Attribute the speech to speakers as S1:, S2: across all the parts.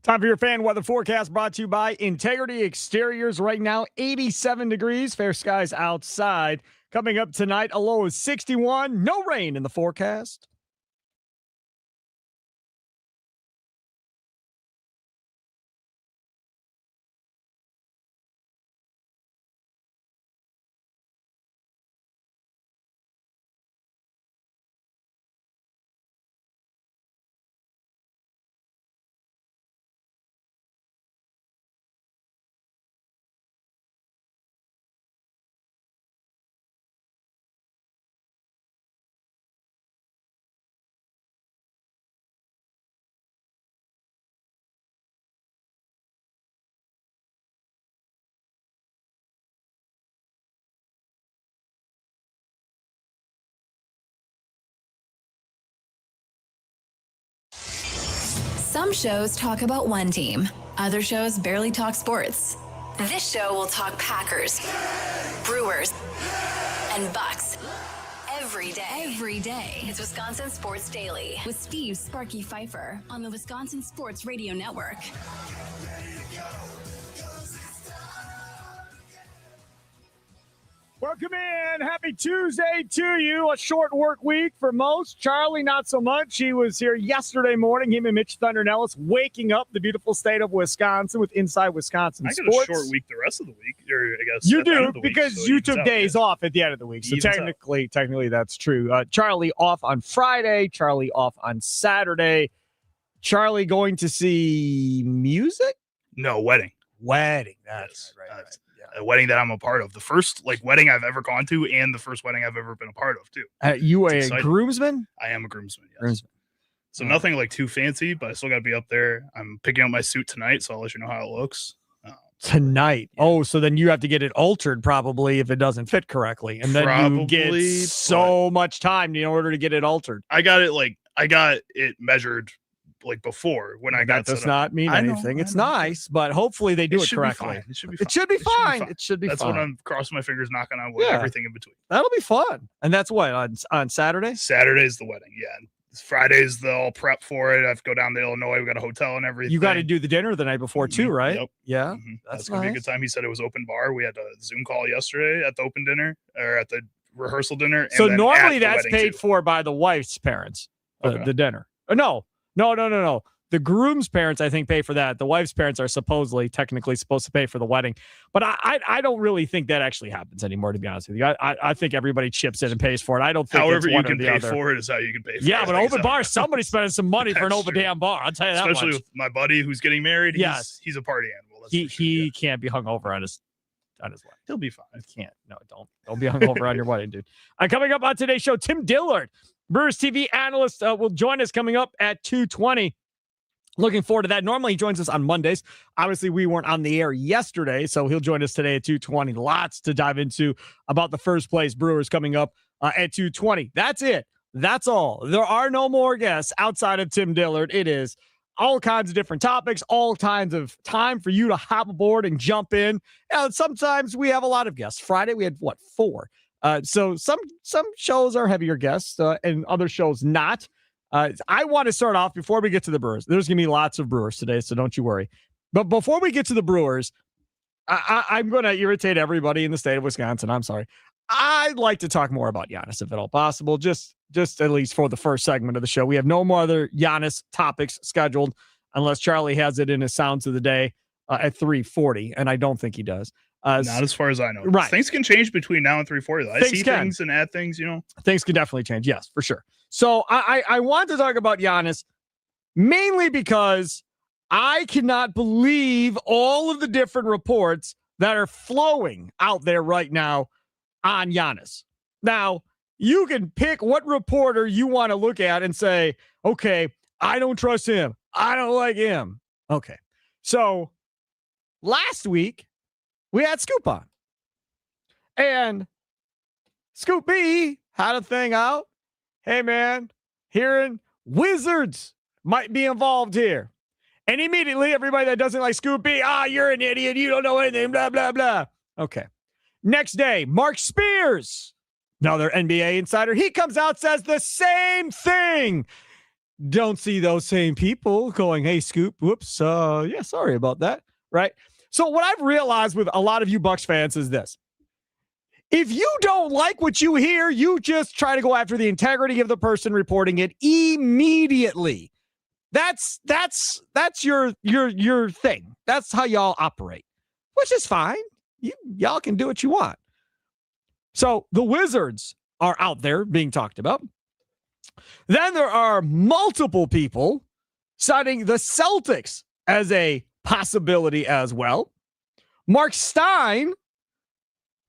S1: Time for your fan weather forecast brought to you by Integrity Exteriors. Right now, 87 degrees, fair skies outside. Coming up tonight, a low of 61. No rain in the forecast.
S2: Some shows talk about one team. Other shows barely talk sports. This show will talk Packers, Brewers, and Bucks. Every day. It's Wisconsin Sports Daily with Steve Sparky Pfeiffer on the Wisconsin Sports Radio Network.
S1: Welcome in. Happy Tuesday to you. A short work week for most. Charlie, not so much. He was here yesterday morning. Him and Mitch Thunder Nellis waking up the beautiful state of Wisconsin with Inside Wisconsin Sports.
S3: I got a short week the rest of the week. Or I guess
S1: you do because you took days off at the end of the week. So technically that's true. Charlie off on Friday. Charlie off on Saturday. Charlie going to see music?
S3: No, wedding.
S1: That's right.
S3: A wedding that I'm a part of. The first wedding I've ever gone to and the first wedding I've ever been a part of too.
S1: You a groomsman?
S3: I am a groomsman, yes. So nothing too fancy, but I still got to be up there. I'm picking up my suit tonight, so I'll let you know how it looks.
S1: Tonight? Yeah. Oh, so then you have to get it altered probably if it doesn't fit correctly. And then you get so much time in order to get it altered.
S3: I got it measured before when I got.
S1: That does not mean anything. It's nice, but hopefully they do it correctly.
S3: It should be fine.
S1: It should be fine.
S3: That's what I'm crossing my fingers, knocking on wood, everything in between.
S1: That'll be fun. And that's what on Saturday?
S3: Saturday's the wedding, yeah. Friday's the all prep for it. I have to go down to Illinois. We got a hotel and everything.
S1: You got to do the dinner the night before too, right?
S3: Yep.
S1: Yeah.
S3: Mm-hmm. That's gonna be a good time. He said it was open bar. We had a Zoom call yesterday at the open dinner or at the rehearsal dinner.
S1: So normally that's paid for by the wife's parents, the dinner. No. The groom's parents, I think, pay for that. The wife's parents are technically supposed to pay for the wedding. But I don't really think that actually happens anymore, to be honest with you. I think everybody chips in and pays for it. I don't think
S3: however
S1: it's one
S3: you can
S1: or the
S3: pay
S1: other.
S3: for it is how you can pay for it.
S1: Yeah, but open bar, somebody's spending some money for an open damn bar. I'll tell you that
S3: Especially
S1: much.
S3: with my buddy who's getting married. He's a party animal.
S1: He can't be hungover on his wedding.
S3: He'll be fine.
S1: Can't. No, don't be hungover on your wedding, dude. Coming up on today's show, Tim Dillard, Brewers TV analyst, will join us coming up at 2:20. Looking forward to that. Normally he joins us on Mondays. Obviously, we weren't on the air yesterday, so he'll join us today at 2:20. Lots to dive into about the first place Brewers coming up at 2:20. That's it. That's all. There are no more guests outside of Tim Dillard. It is all kinds of different topics, all kinds of time for you to hop aboard and jump in. And sometimes we have a lot of guests. Friday, we had, 4? So some shows are heavier guests and other shows not. I want to start off before we get to the Brewers. There's going to be lots of Brewers today, so don't you worry. But before we get to the Brewers, I'm going to irritate everybody in the state of Wisconsin. I'm sorry. I'd like to talk more about Giannis, if at all possible, just at least for the first segment of the show. We have no more other Giannis topics scheduled unless Charlie has it in his sounds of the day at 3:40, and I don't think he does.
S3: Not as far as I know.
S1: Right.
S3: Things can change between now and 3:40. I see things and add things,
S1: Things can definitely change. Yes, for sure. So I want to talk about Giannis mainly because I cannot believe all of the different reports that are flowing out there right now on Giannis. Now, you can pick what reporter you want to look at and say, okay, I don't trust him. I don't like him. Okay. So last week, we had Scoop on. And Scoop B had a thing out. Hey, man, hearing Wizards might be involved here. And immediately, everybody that doesn't like Scoop B, you're an idiot. You don't know anything, blah, blah, blah. Okay. Next day, Mark Spears, another NBA insider, he comes out, says the same thing. don't see those same people going, hey, Scoop, whoops, yeah, sorry about that, right? So what I've realized with a lot of you Bucks fans is this. If you don't like what you hear, you just try to go after the integrity of the person reporting it immediately. That's your thing. That's how y'all operate, which is fine. Y'all can do what you want. So the Wizards are out there being talked about. Then there are multiple people citing the Celtics as a possibility as well. Mark Stein,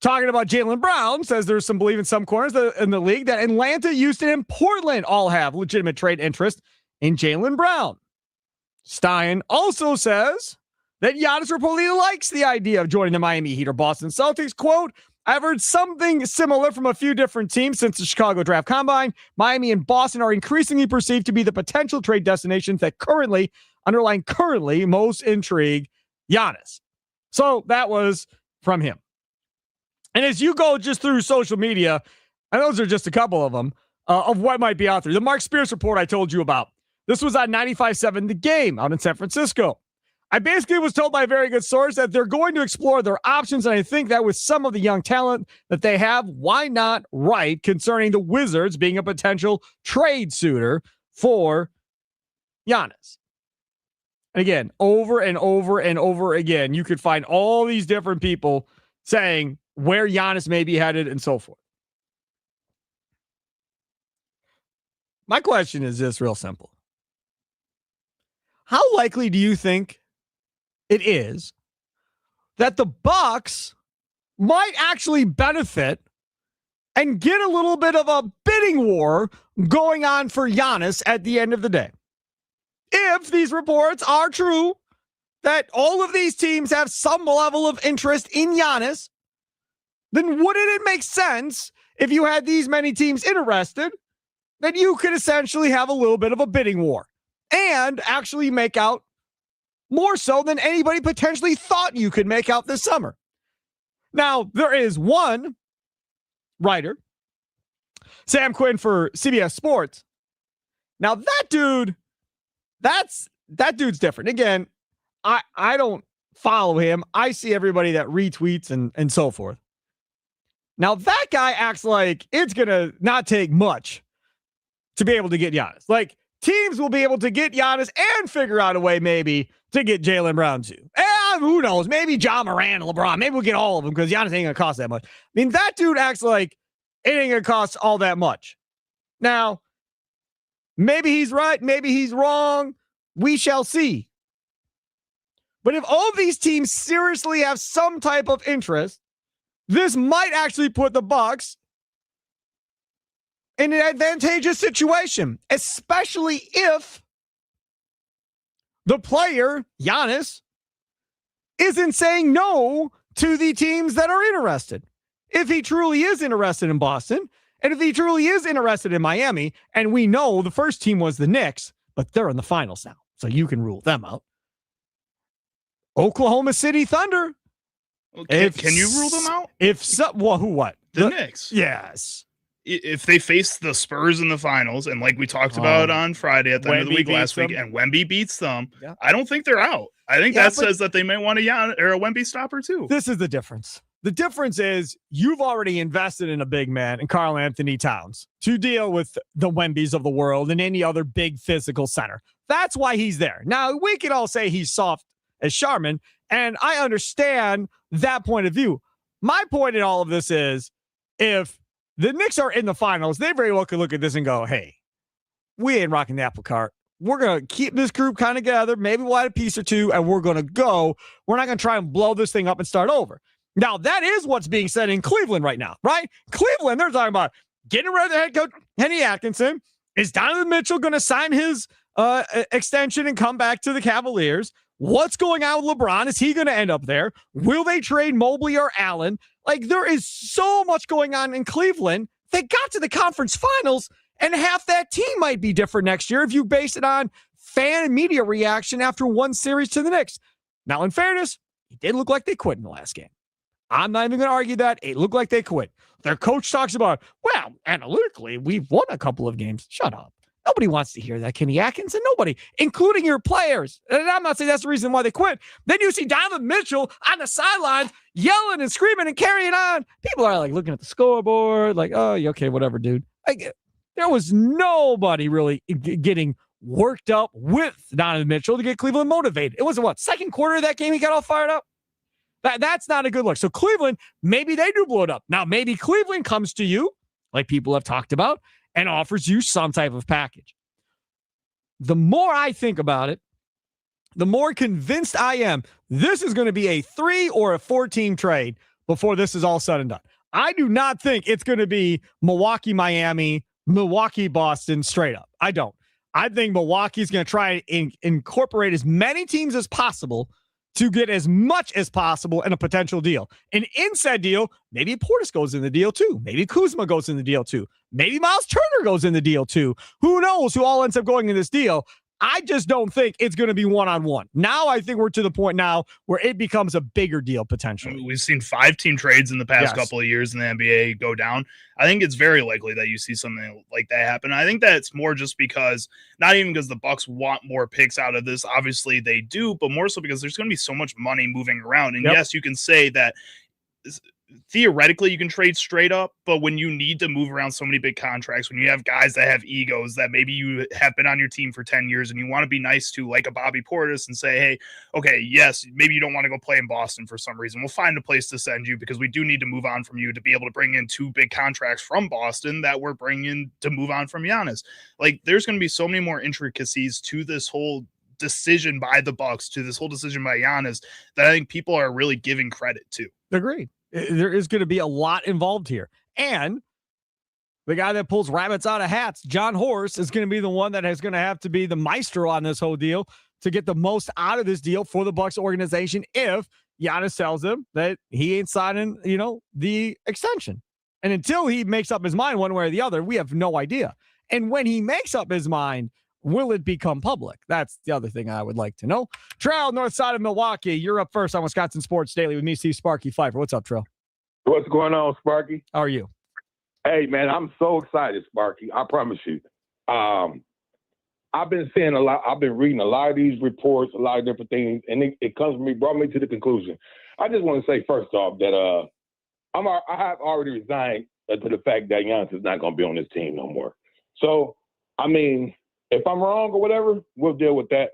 S1: talking about Jaylen Brown, says there's some belief in some corners in the league that Atlanta, Houston, and Portland all have legitimate trade interest in Jaylen Brown. Stein also says that Giannis reportedly likes the idea of joining the Miami Heat or Boston Celtics. Quote, I've heard something similar from a few different teams since the Chicago Draft Combine. Miami and Boston are increasingly perceived to be the potential trade destinations that currently most intrigue Giannis. So that was from him. And as you go just through social media, and those are just a couple of them, of what might be out there. The Mark Spears report I told you about. This was on 95.7 The Game out in San Francisco. I basically was told by a very good source that they're going to explore their options, and I think that with some of the young talent that they have, why not write concerning the Wizards being a potential trade suitor for Giannis? And again, over and over and over again, you could find all these different people saying where Giannis may be headed and so forth. My question is just real simple. How likely do you think it is that the Bucks might actually benefit and get a little bit of a bidding war going on for Giannis at the end of the day? If these reports are true, that all of these teams have some level of interest in Giannis, then wouldn't it make sense if you had these many teams interested that you could essentially have a little bit of a bidding war and actually make out more so than anybody potentially thought you could make out this summer? Now, there is one writer, Sam Quinn for CBS Sports. Now, that dude's different. Again, I don't follow him. I see everybody that retweets and so forth. Now, that guy acts like it's going to not take much to be able to get Giannis. Like, teams will be able to get Giannis and figure out a way maybe to get Jaylen Brown too. And who knows? Maybe John Moran, LeBron. Maybe we'll get all of them because Giannis ain't going to cost that much. I mean, that dude acts like it ain't going to cost all that much. Now, maybe he's right. Maybe he's wrong. We shall see. But if all of these teams seriously have some type of interest, this might actually put the Bucks in an advantageous situation, especially if the player, Giannis, isn't saying no to the teams that are interested. If he truly is interested in Boston, and if he truly is interested in Miami, and we know the first team was the Knicks, but they're in the finals now, so you can rule them out. Oklahoma City Thunder.
S3: Can you rule them out?
S1: If so, well, who, what?
S3: The Knicks.
S1: Yes.
S3: If they face the Spurs in the finals, and like we talked about on Friday at the end of the week last week, and Wemby beats them, I don't think they're out. I think that says that they may want a Wemby stopper too.
S1: This is the difference. The difference is you've already invested in a big man in Karl Anthony Towns to deal with the Wembys of the world and any other big physical center. That's why he's there. Now, we can all say he's soft as Charmin, and I understand that point of view. My point in all of this is if the Knicks are in the finals, they very well could look at this and go, hey, we ain't rocking the apple cart. We're going to keep this group kind of together. Maybe we'll add a piece or two, and we're going to go. We're not going to try and blow this thing up and start over. Now, that is what's being said in Cleveland right now, right? Cleveland, they're talking about getting rid of the head coach, Henny Atkinson. Is Donovan Mitchell going to sign his extension and come back to the Cavaliers? What's going on with LeBron? Is he going to end up there? Will they trade Mobley or Allen? Like, there is so much going on in Cleveland. They got to the conference finals, and half that team might be different next year if you base it on fan and media reaction after one series to the Knicks. Now, in fairness, it did look like they quit in the last game. I'm not even going to argue that. It looked like they quit. Their coach talks about, well, analytically, we've won a couple of games. Shut up. Nobody wants to hear that, Kenny Atkinson. Nobody, including your players. And I'm not saying that's the reason why they quit. Then you see Donovan Mitchell on the sidelines yelling and screaming and carrying on. People are like looking at the scoreboard, like, oh, okay, whatever, dude. There was nobody really getting worked up with Donovan Mitchell to get Cleveland motivated. It was second quarter of that game he got all fired up? That's not a good look. So Cleveland, maybe they do blow it up. Now, maybe Cleveland comes to you, like people have talked about, and offers you some type of package. The more I think about it, the more convinced I am this is going to be a 3 or a 4-team trade before this is all said and done. I do not think it's going to be Milwaukee, Miami, Milwaukee, Boston straight up. I don't. I think Milwaukee's going to try and incorporate as many teams as possible to get as much as possible in a potential deal. An inside deal, maybe Portis goes in the deal too. Maybe Kuzma goes in the deal too. Maybe Miles Turner goes in the deal too. Who knows who all ends up going in this deal? I just don't think it's going to be one-on-one. Now I think we're to the point now where it becomes a bigger deal potentially.
S3: We've seen 5-team trades in the past couple of years in the NBA go down. I think it's very likely that you see something like that happen. I think that it's more just because, not even because the Bucks want more picks out of this. Obviously they do, but more so because there's going to be so much money moving around. And yes, you can say that theoretically you can trade straight up, but when you need to move around so many big contracts, when you have guys that have egos that maybe you have been on your team for 10 years and you want to be nice to, like a Bobby Portis, and say, hey, okay, yes, maybe you don't want to go play in Boston for some reason. We'll find a place to send you because we do need to move on from you to be able to bring in 2 big contracts from Boston that we're bringing to move on from Giannis. Like, there's going to be so many more intricacies to this whole decision by the Bucks, to this whole decision by Giannis, that I think people are really giving credit to.
S1: Agreed. There is going to be a lot involved here. And the guy that pulls rabbits out of hats, John Horst, is going to be the one that is going to have to be the maestro on this whole deal to get the most out of this deal for the Bucks organization if Giannis tells him that he ain't signing, the extension. And until he makes up his mind one way or the other, we have no idea. And when he makes up his mind, will it become public? That's the other thing I would like to know. Trell, north side of Milwaukee. You're up first on Wisconsin Sports Daily with me, Steve Sparky Pfeiffer. What's up, Trell?
S4: What's going on, Sparky?
S1: How are you?
S4: Hey, man, I'm so excited, Sparky. I promise you. I've been seeing a lot. I've been reading a lot of these reports, a lot of different things, and it brought me to the conclusion. I just want to say, first off, that I have already resigned to the fact that Giannis is not going to be on this team no more. So, I mean, if I'm wrong or whatever, we'll deal with that.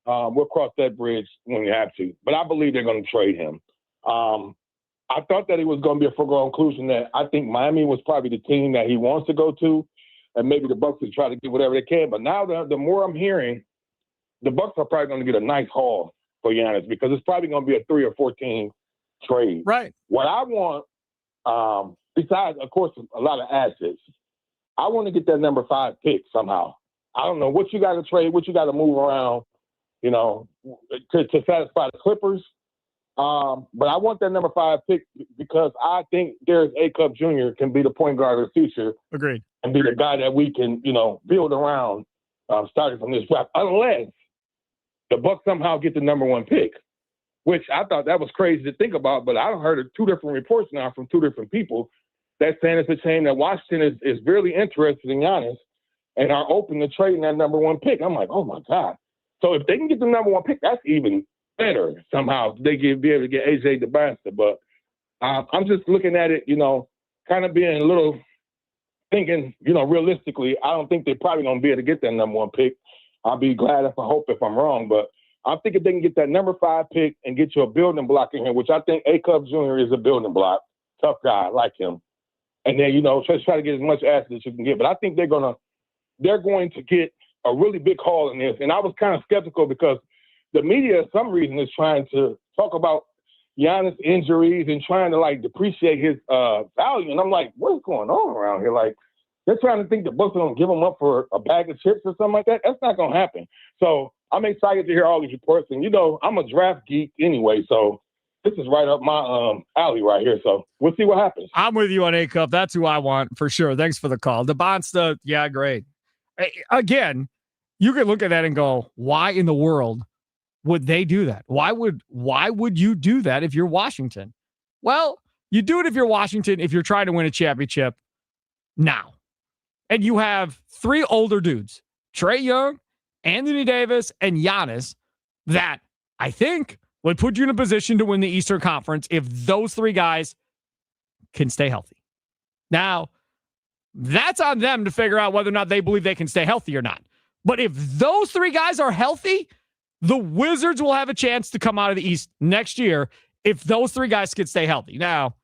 S4: We'll cross that bridge when we have to. But I believe they're going to trade him. I thought that it was going to be a foregone conclusion that I think Miami was probably the team that he wants to go to, and maybe the Bucks will try to get whatever they can. But now the more I'm hearing, the Bucks are probably going to get a nice haul for Giannis because it's probably going to be a 3 or 4 team trade.
S1: Right.
S4: What I want, besides, of course, a lot of assets, I want to get that number 5 pick somehow. I don't know what you got to trade, what you got to move around, to satisfy the Clippers. But I want that number 5 pick because I think Darius A-Cup Jr. can be the point guard of the future.
S1: Agreed.
S4: And be the guy that we can, build around starting from this draft, unless the Bucks somehow get the number 1 pick, which I thought that was crazy to think about. But I've heard of 2 different reports now from 2 different people that saying it's a shame that Washington is really interested in Giannis and are open to trading that number 1 pick. I'm like, oh, my God. So if they can get the number 1 pick, that's even better somehow. They can be able to get AJ DeBasta. But I'm just looking at it, kind of being a little thinking, realistically, I don't think they're probably going to be able to get that number 1 pick. I'll be glad if I'm wrong. But I think if they can get that number 5 pick and get you a building block in here, which I think A-Cup Jr. is a building block, tough guy, I like him. And then, just try to get as much assets as you can get. But I think they're going to get a really big haul in this. And I was kind of skeptical because the media, for some reason, is trying to talk about Giannis' injuries and trying to, depreciate his value. And I'm like, what's going on around here? Like, they're trying to think the Bucks are going to give him up for a bag of chips or something like that. That's not going to happen. So I'm excited to hear all these reports. And, I'm a draft geek anyway, so this is right up my alley right here. So we'll see what happens.
S1: I'm with you on A-Cup. That's who I want for sure. Thanks for the call. DeBonsta, yeah, great. Again, you could look at that and go, why in the world would they do that? Why would you do that if you're Washington? Well, you do it if you're Washington, if you're trying to win a championship now. And you have 3 older dudes Trae Young, Anthony Davis, and Giannis that I think would put you in a position to win the Eastern Conference if those three guys can stay healthy. Now, that's on them to figure out whether or not they believe they can stay healthy or not. But if those three guys are healthy, the Wizards will have a chance to come out of the East next year if those three guys can stay healthy. Now,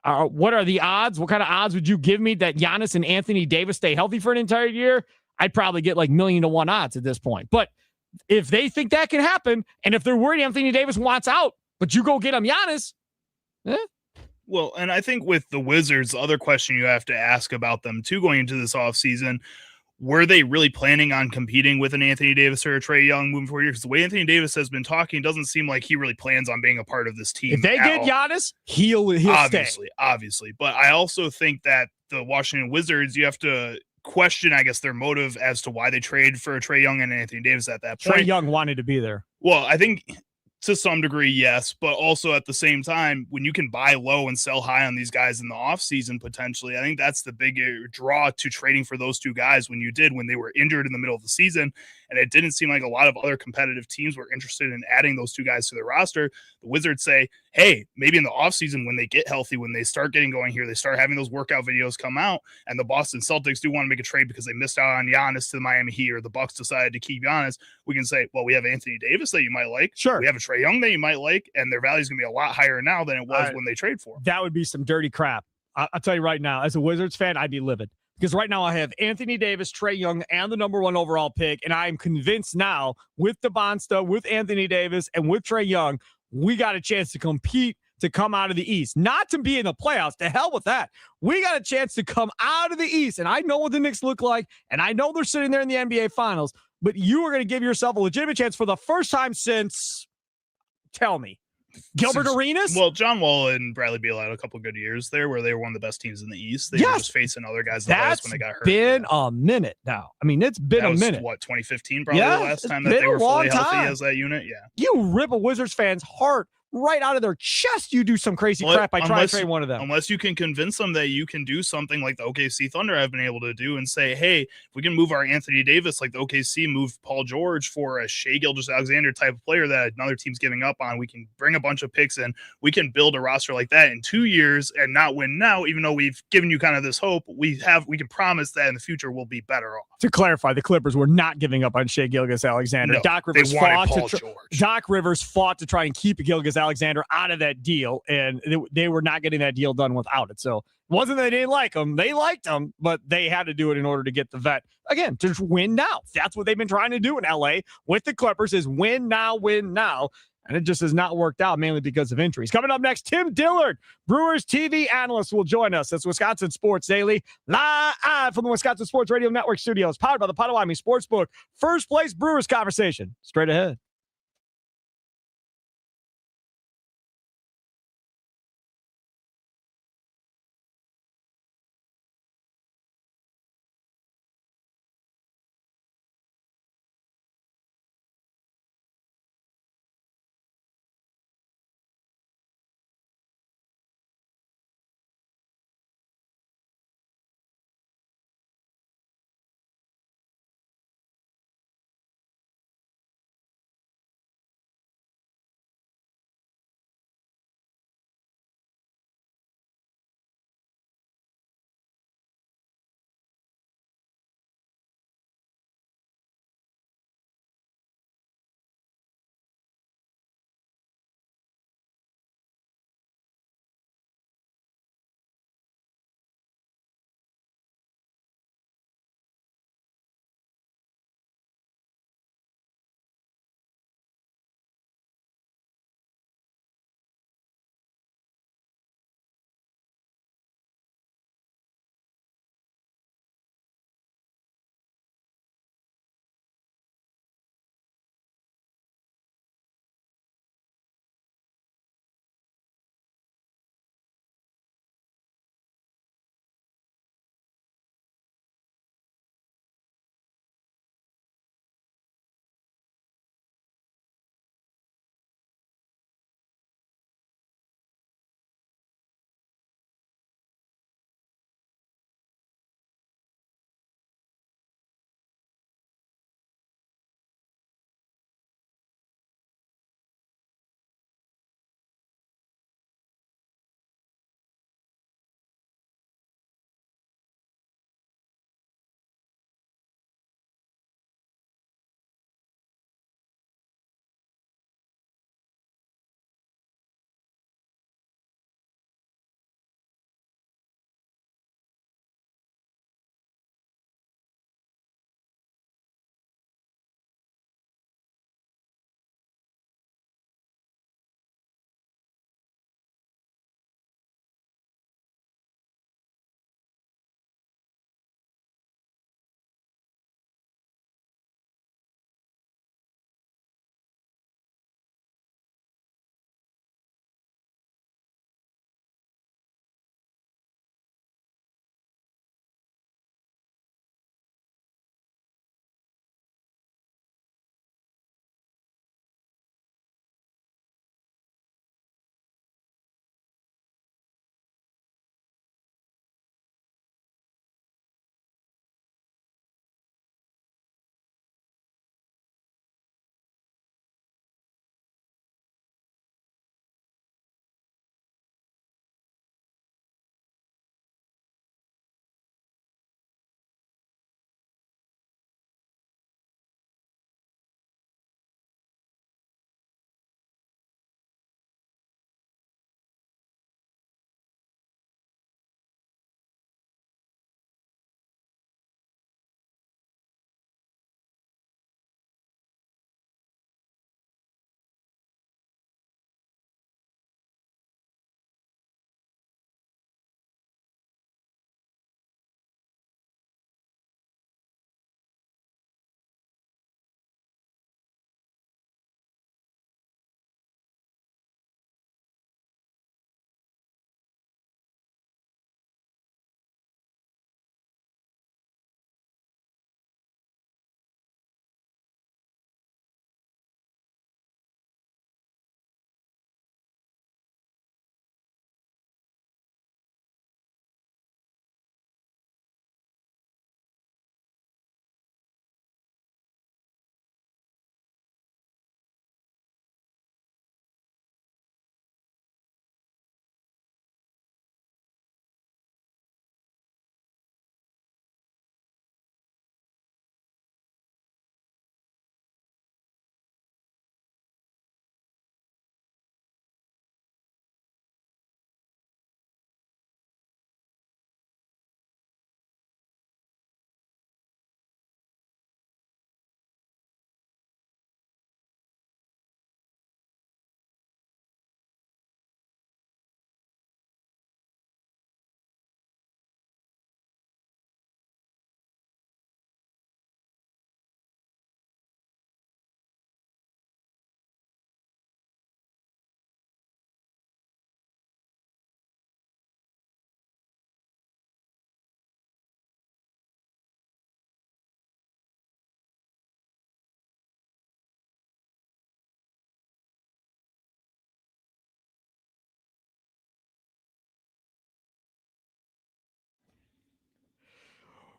S1: what are the odds? What kind of odds would you give me that Giannis and Anthony Davis stay healthy for an entire year? I'd probably get like 1,000,000 to 1 odds at this point. But if they think that can happen, and if they're worried Anthony Davis wants out, but you go get him Giannis,
S3: Well, and I think with the Wizards, the other question you have to ask about them too going into this offseason, were they really planning on competing with an Anthony Davis or a Trae Young moving forward? Because the way Anthony Davis has been talking, doesn't seem like he really plans on being a part of this team.
S1: If they get Giannis, he'll
S3: obviously. But I also think that the Washington Wizards, you have to question, I guess, their motive as to why they traded for a Trae Young and Anthony Davis at that point.
S1: Trae Young wanted to be there.
S3: Well, I think to some degree, yes, but also at the same time, when you can buy low and sell high on these guys in the offseason, potentially, I think that's the big draw to trading for those two guys when they were injured in the middle of the season. And it didn't seem like a lot of other competitive teams were interested in adding those two guys to their roster. The Wizards say, hey, maybe in the offseason when they get healthy, when they start getting going here, they start having those workout videos come out, and the Boston Celtics do want to make a trade because they missed out on Giannis to the Miami Heat, or the Bucks decided to keep Giannis. We can say, well, we have Anthony Davis that you might like.
S1: Sure.
S3: We have a Trae Young that you might like, and their value is going to be a lot higher now than it was when they trade for him.
S1: That would be some dirty crap. I'll tell you right now, as a Wizards fan, I'd be livid. Because right now I have Anthony Davis, Trae Young, and the number 1 overall pick. And I'm convinced now with the Bonsta, with Anthony Davis, and with Trae Young, we got a chance to compete to come out of the East. Not to be in the playoffs. To hell with that. We got a chance to come out of the East. And I know what the Knicks look like. And I know they're sitting there in the NBA Finals. But you are going to give yourself a legitimate chance for the first time since, tell me, Gilbert Arenas?
S3: Well, John Wall and Bradley Beal had a couple good years there where they were one of the best teams in the East. They were just facing other guys in the West when they got hurt.
S1: It's been a minute now. I mean, it's been a minute.
S3: What, 2015 probably the last time that they were fully healthy as that unit? Yeah.
S1: You rip a Wizards fan's heart right out of their chest. You do some crazy crap. I try to trade one of them.
S3: Unless you can convince them that you can do something like the OKC Thunder have been able to do and say, hey, if we can move our Anthony Davis like the OKC moved Paul George for a Shai Gilgeous-Alexander type of player that another team's giving up on, we can bring a bunch of picks in. We can build a roster like that in 2 years and not win now, even though we've given you kind of this hope. We can promise that in the future we'll be better off.
S1: To clarify, the Clippers were not giving up on Shai Gilgeous-Alexander.
S3: No,
S1: Doc Rivers fought to try and keep Gilgeous-Alexander out of that deal, and they were not getting that deal done without it. So it wasn't that they didn't like him. They liked him, but they had to do it in order to get the vet. Again, to win now. That's what they've been trying to do in LA with the Clippers is win now, win now. And it just has not worked out, mainly because of injuries. Coming up next, Tim Dillard, Brewers TV analyst, will join us. That's Wisconsin Sports Daily, live from the Wisconsin Sports Radio Network studios, powered by the Potawatomi Sportsbook. First place Brewers conversation, straight ahead.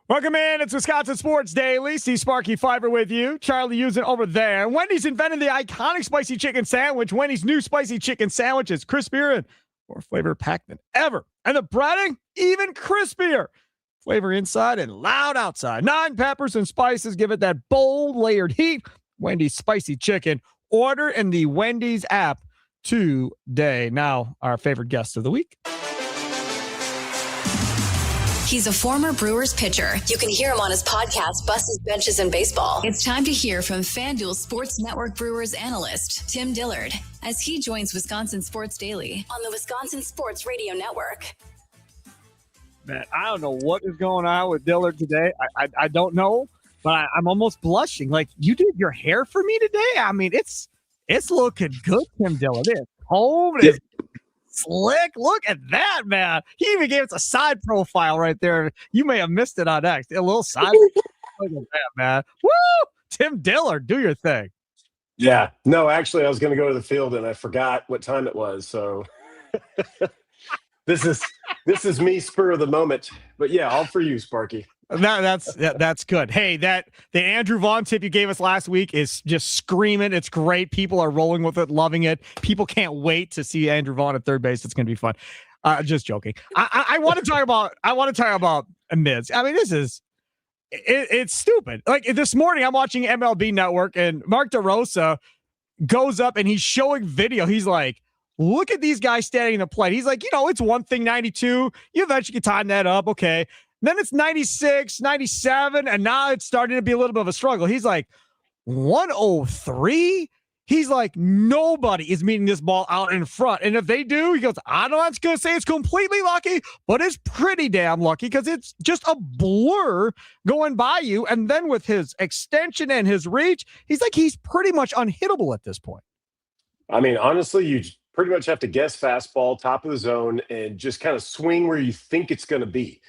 S1: Welcome in. It's Wisconsin Sports Daily. See Sparky Fiber with you. Charlie using over there. Wendy's invented the iconic spicy chicken sandwich. Wendy's new spicy chicken sandwich is crispier and more flavor packed than ever. And the breading, even crispier. Flavor inside and loud outside. 9 peppers and spices give it that bold, layered heat. Wendy's spicy chicken. Order in the Wendy's app today. Now, our favorite guest of the week.
S2: He's a former Brewers pitcher. You can hear him on his podcast, Buses, Benches, and Baseball. It's time to hear from FanDuel Sports Network Brewers analyst, Tim Dillard, as he joins Wisconsin Sports Daily on the Wisconsin Sports Radio Network.
S1: Man, I don't know what is going on with Dillard today. I don't know, but I'm almost blushing. Like, you did your hair for me today? I mean, it's looking good, Tim Dillard. It's home. It's slick. Look at that, man. He even gave us a side profile right there. You may have missed it on X. A little side profile. Look at that, man. Woo! Tim Dillard, do your thing.
S5: Yeah. No, actually, I was going to go to the field and I forgot what time it was. So this is me spur of the moment. But yeah, all for you, Sparky.
S1: That's good. Hey, the Andrew Vaughn tip you gave us last week is just screaming. It's great. People are rolling with it, loving it. People can't wait to see Andrew Vaughn at third base. It's going to be fun. Just joking. I want to talk about Mids. I mean, it's stupid. Like this morning, I'm watching MLB Network and Mark DeRosa goes up and he's showing video. He's like, look at these guys standing in the plate. He's like, it's one thing, 92. You eventually can time that up. Okay. Then it's 96, 97, and now it's starting to be a little bit of a struggle. He's like, 103? He's like, nobody is meeting this ball out in front. And if they do, he goes, I'm not going to say it's completely lucky, but it's pretty damn lucky because it's just a blur going by you. And then with his extension and his reach, he's pretty much unhittable at this point.
S5: I mean, honestly, you pretty much have to guess fastball, top of the zone, and just kind of swing where you think it's going to be.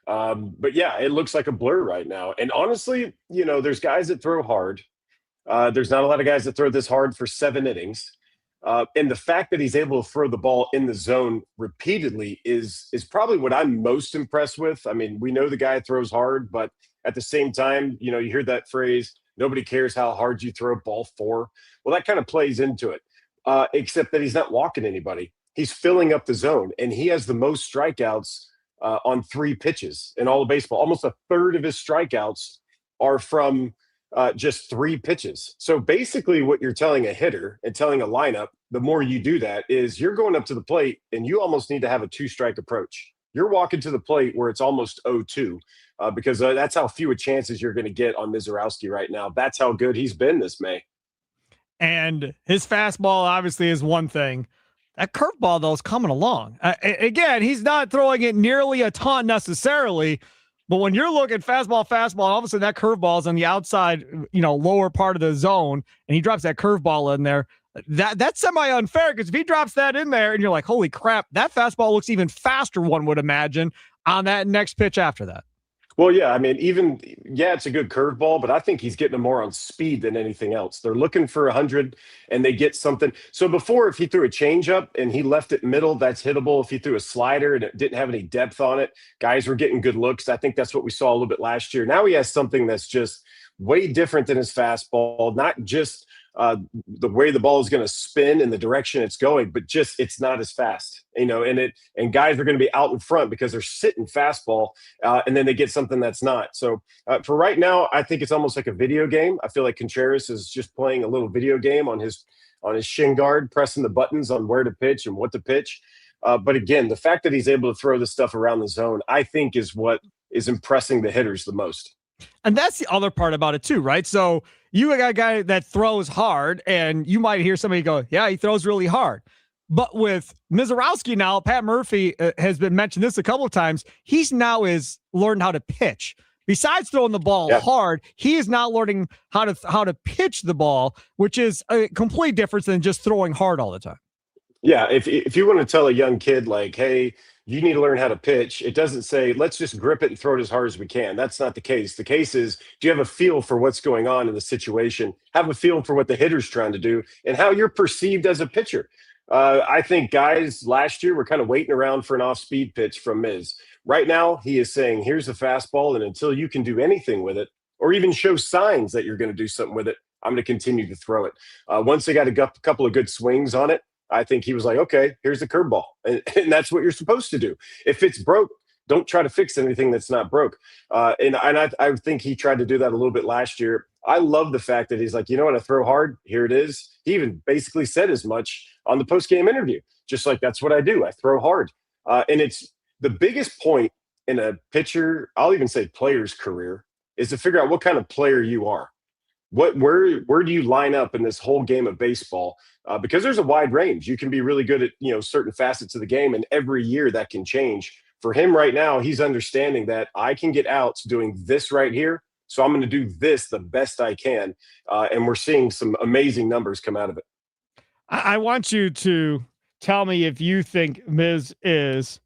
S5: But yeah, it looks like a blur right now. And honestly, there's guys that throw hard. There's not a lot of guys that throw this hard for 7 innings. And the fact that he's able to throw the ball in the zone repeatedly is probably what I'm most impressed with. I mean, we know the guy throws hard, but at the same time, you hear that phrase, nobody cares how hard you throw ball 4. Well, that kind of plays into it, except that he's not walking anybody. He's filling up the zone, and he has the most strikeouts on 3 pitches in all of baseball. Almost a third of his strikeouts are from just 3 pitches. So basically what you're telling a hitter and telling a lineup, the more you do that, is you're going up to the plate and you almost need to have a 2-strike approach. You're walking to the plate where it's almost 0-2 because that's how few chances you're going to get on Mizorowski right now. That's how good he's been this May.
S1: And his fastball obviously is one thing. That curveball, though, is coming along. Again, he's not throwing it nearly a ton necessarily, but when you're looking fastball, all of a sudden that curveball is on the outside, lower part of the zone, and he drops that curveball in there. That's semi-unfair because if he drops that in there and you're like, holy crap, that fastball looks even faster, one would imagine, on that next pitch after that.
S5: Well, yeah, I mean, it's a good curveball, but I think he's getting them more on speed than anything else. They're looking for 100 and they get something. So before, if he threw a changeup and he left it middle, that's hittable. If he threw a slider and it didn't have any depth on it, guys were getting good looks. I think that's what we saw a little bit last year. Now he has something that's just way different than his fastball, not just the way the ball is going to spin and the direction it's going, but just it's not as fast, and guys are going to be out in front because they're sitting fastball, and then they get something that's not. So for right now, I think it's almost like a video game. I feel like Contreras is just playing a little video game on his shin guard, pressing the buttons on where to pitch and what to pitch. But again, the fact that he's able to throw this stuff around the zone, I think is what is impressing the hitters the most.
S1: And that's the other part about it too, right? So you got a guy that throws hard, and you might hear somebody go, yeah, he throws really hard. But with Mizorowski now, Pat Murphy has been mentioned this a couple of times. He's now learned how to pitch. Besides throwing the ball hard, he is now learning how to pitch the ball, which is a complete difference than just throwing hard all the time.
S5: Yeah, if you want to tell a young kid like, hey, you need to learn how to pitch, it doesn't say, let's just grip it and throw it as hard as we can. That's not the case. The case is, do you have a feel for what's going on in the situation? Have a feel for what the hitter's trying to do and how you're perceived as a pitcher. I think guys last year were kind of waiting around for an off-speed pitch from Miz. Right now, he is saying, here's the fastball, and until you can do anything with it or even show signs that you're going to do something with it, I'm going to continue to throw it. Once they got a couple of good swings on it, I think he was like, okay, here's the curveball. And that's what you're supposed to do. If it's broke, don't try to fix anything that's not broke. And I think he tried to do that a little bit last year. I love the fact that he's like, you know what, I throw hard. Here it is. He even basically said as much on the post-game interview, just like that's what I do. I throw hard. And it's the biggest point in a pitcher, I'll even say player's career, is to figure out what kind of player you are. Where do you line up in this whole game of baseball? Because there's a wide range. You can be really good at certain facets of the game, and every year that can change. For him right now, he's understanding that I can get outs doing this right here, so I'm going to do this the best I can, and we're seeing some amazing numbers come out of it.
S1: I want you to tell me if you think Miz is,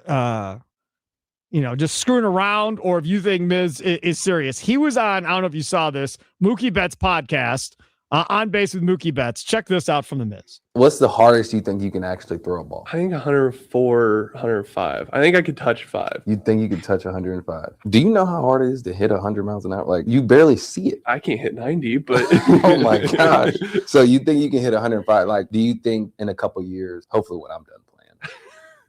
S1: just screwing around, or if you think Miz is serious. He was on, I don't know if you saw this, Mookie Betts podcast, On Base with Mookie Betts. Check this out from the Miz.
S6: What's the hardest you think you can actually throw a ball?
S7: I think 104, 105. I think I could touch 5.
S6: You think you could touch 105? Do you know how hard it is to hit 100 miles an hour? Like, you barely see it.
S7: I can't hit 90, but
S6: oh my gosh. So you think you can hit 105? Like, do you think in a couple years, hopefully when I'm done playing,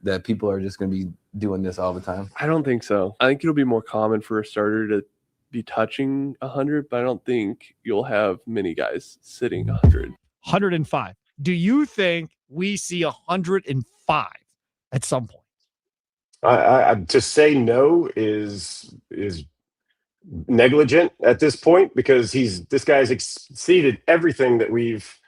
S6: that people are just going to be doing this all the time?
S7: I don't think so. I think it'll be more common for a starter to be touching 100, but I don't think you'll have many guys sitting 100.
S1: 105. Do you think we see 105 at some point?
S5: To say no is negligent at this point, because this guy's exceeded everything that we've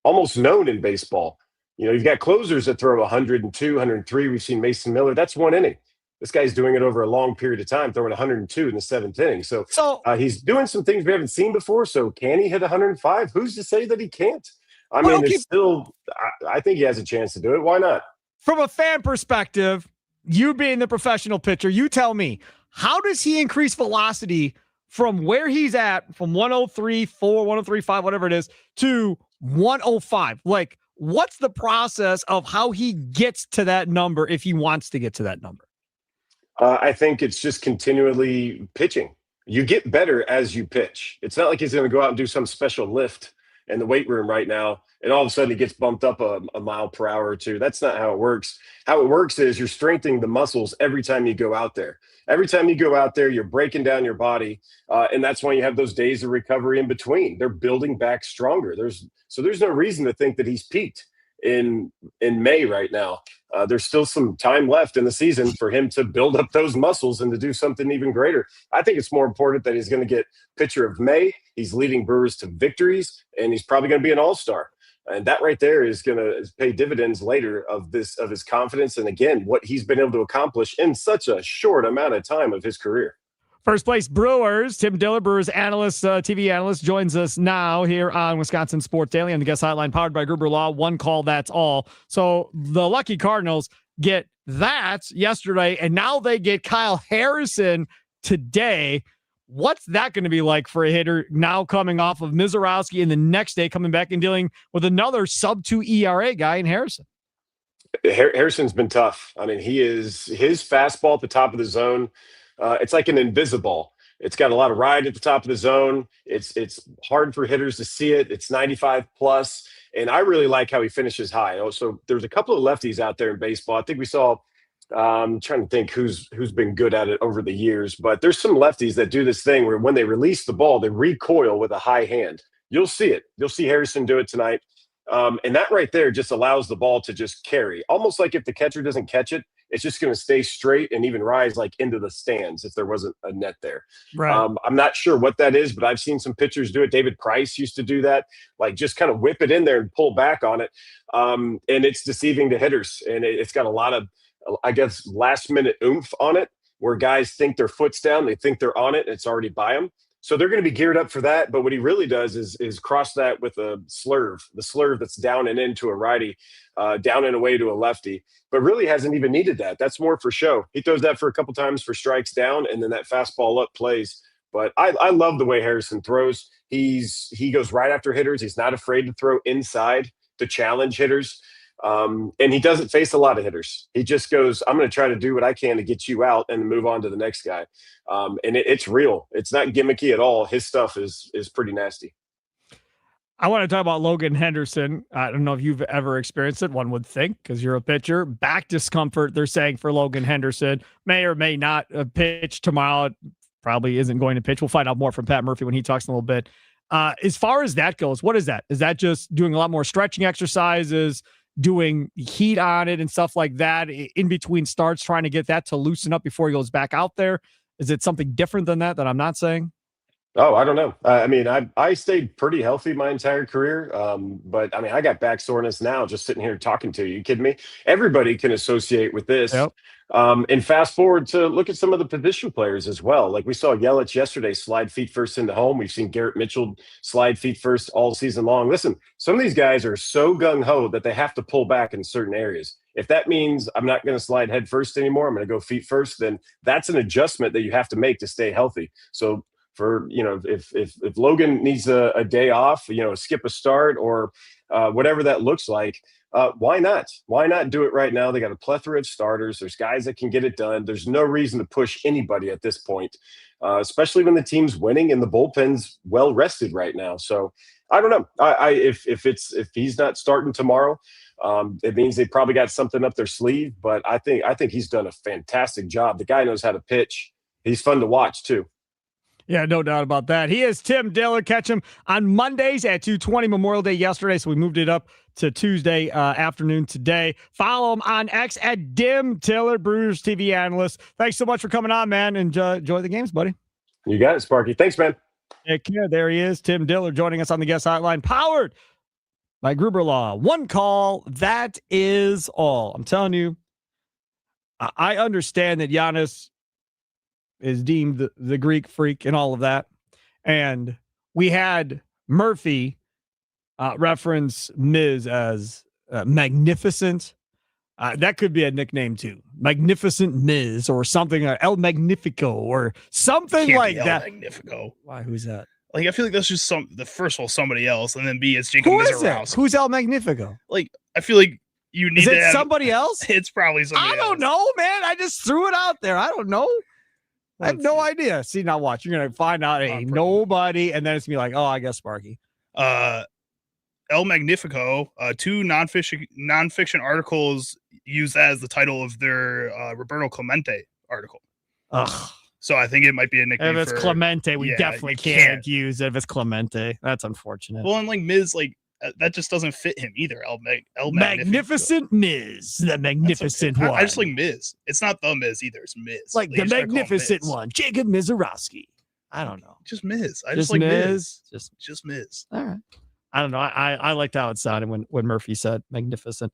S5: almost known in baseball. You've got closers that throw 102, 103. We've seen Mason Miller. That's one inning. This guy's doing it over a long period of time, throwing 102 in the 7th inning. So he's doing some things we haven't seen before. So can he hit 105? Who's to say that he can't? I mean, I think he has a chance to do it. Why not? From
S1: a fan perspective, you being the professional pitcher, you tell me, how does he increase velocity from where he's at, from 103.4, 103.5, whatever it is, to 105? Like, what's the process of how he gets to that number if he wants to get to that number?
S5: I think it's just continually pitching. You get better as you pitch. It's not like he's going to go out and do some special lift in the weight room right now, and all of a sudden he gets bumped up a mile per hour or two. That's not how it works. How it works is you're strengthening the muscles every time you go out there. Every time you go out there, you're breaking down your body, and that's why you have those days of recovery in between. They're building back stronger. There's no reason to think that he's peaked in May right now. There's still some time left in the season for him to build up those muscles and to do something even greater. I think it's more important that he's going to get pitcher of May. He's leading Brewers to victories, and he's probably going to be an all-star. And that right there is going to pay dividends later of his confidence. And again, what he's been able to accomplish in such a short amount of time of his career.
S1: First place Brewers, Tim Dillard, Brewers analyst, TV analyst, joins us now here on Wisconsin Sports Daily on the guest hotline powered by Gruber Law. One call, that's all. So the lucky Cardinals get that yesterday, and now they get Kyle Harrison today. What's that going to be like for a hitter now coming off of Mizorowski, and the next day coming back and dealing with another sub-2 ERA guy in Harrison?
S5: Harrison's been tough. I mean, his fastball at the top of the zone, it's like an invisible. It's got a lot of ride at the top of the zone. It's hard for hitters to see it. It's 95 plus, and I really like how he finishes high. So there's a couple of lefties out there in baseball. I think we saw. I'm trying to think who's been good at it over the years, but there's some lefties that do this thing where when they release the ball, they recoil with a high hand. You'll see it. You'll see Harrison do it tonight. And that right there just allows the ball to just carry. Almost like if the catcher doesn't catch it, it's just going to stay straight and even rise like into the stands if there wasn't a net there.
S1: Right.
S5: I'm not sure what that is, but I've seen some pitchers do it. David Price used to do that, like just kind of whip it in there and pull back on it. And it's deceiving to hitters. And it's got a lot of, I guess, last minute oomph on it where guys think their foot's down. They think they're on it and it's already by them. So they're going to be geared up for that. But what he really does is cross that with a slurve, the slurve that's down and into a righty, down and away to a lefty, but really hasn't even needed that. That's more for show. He throws that for a couple times for strikes down, and then that fastball up plays. But I love the way Harrison throws. He goes right after hitters. He's not afraid to throw inside to challenge hitters. And he doesn't face a lot of hitters. He just goes, I'm going to try to do what I can to get you out and move on to the next guy. And it's real. It's not gimmicky at all. His stuff is pretty nasty.
S1: I want to talk about Logan Henderson. I don't know if you've ever experienced it. One would think, because you're a pitcher. Back discomfort, they're saying, for Logan Henderson. May or may not pitch tomorrow. Probably isn't going to pitch. We'll find out more from Pat Murphy when he talks in a little bit. As far as that goes, what is that? Is that just doing a lot more stretching exercises, doing heat on it and stuff like that in between starts, trying to get that to loosen up before he goes back out there? Is it something different than that I'm not saying?
S5: Oh, I don't know. I mean, I stayed pretty healthy my entire career, but I mean, I got back soreness now just sitting here talking to you. You kidding me? Everybody can associate with this.
S1: Yep.
S5: And fast forward to look at some of the position players as well. Like we saw Yelich yesterday slide feet first into home. We've seen Garrett Mitchell slide feet first all season long. Listen, some of these guys are so gung-ho that they have to pull back in certain areas. If that means I'm not going to slide head first anymore, I'm going to go feet first, then that's an adjustment that you have to make to stay healthy. So for, if Logan needs a day off, skip a start or whatever that looks like, why not? Why not do it right now? They got a plethora of starters. There's guys that can get it done. There's no reason to push anybody at this point, especially when the team's winning and the bullpen's well rested right now. So I don't know. If he's not starting tomorrow, it means they probably got something up their sleeve. But I think he's done a fantastic job. The guy knows how to pitch. He's fun to watch too.
S1: Yeah, no doubt about that. He is Tim Dillard. Catch him on Mondays at 2:20, Memorial Day yesterday, so we moved it up to Tuesday afternoon today. Follow him on X at Dim Dillard, Brewers TV analyst. Thanks so much for coming on, man, and enjoy the games, buddy.
S5: You got it, Sparky. Thanks, man.
S1: Take care. There he is, Tim Dillard, joining us on the guest hotline, powered by Gruber Law. One call, that is all. I'm telling you, I understand that Giannis is deemed the Greek freak and all of that. And we had Murphy reference Miz as magnificent. That could be a nickname too. Magnificent Miz or something, El Magnifico or something like that. El
S3: Magnifico.
S1: Why? Who's that?
S3: Like, I feel like that's just first of all, somebody else, and then B, it's Jacob
S1: Who is
S3: Mizorowski.
S1: it? Who's El Magnifico?
S3: Like, I feel like you need
S1: is
S3: to
S1: it
S3: have
S1: somebody else?
S3: It's probably somebody else.
S1: I don't know, man. I just threw it out there. I don't know. I have no idea. See, now watch. You're going to find out nobody, and then it's going to be like, oh, I guess Sparky.
S3: El Magnifico, two nonfiction articles used that as the title of their Roberto Clemente article.
S1: Ugh.
S3: So I think it might be a nickname.
S1: If it's Clemente, we definitely can't use it. If it's Clemente, that's unfortunate.
S3: Well, and like Miz, like that just doesn't fit him either. El
S1: Magnificent Miz, the magnificent one.
S3: I just like Miz. It's not the Miz either. It's Miz.
S1: Like the magnificent one, Jacob Mizorowski. I don't know.
S3: Just Miz. I
S1: just
S3: like
S1: Miz.
S3: Just Miz.
S1: All right. I don't know. I liked how it sounded when Murphy said magnificent.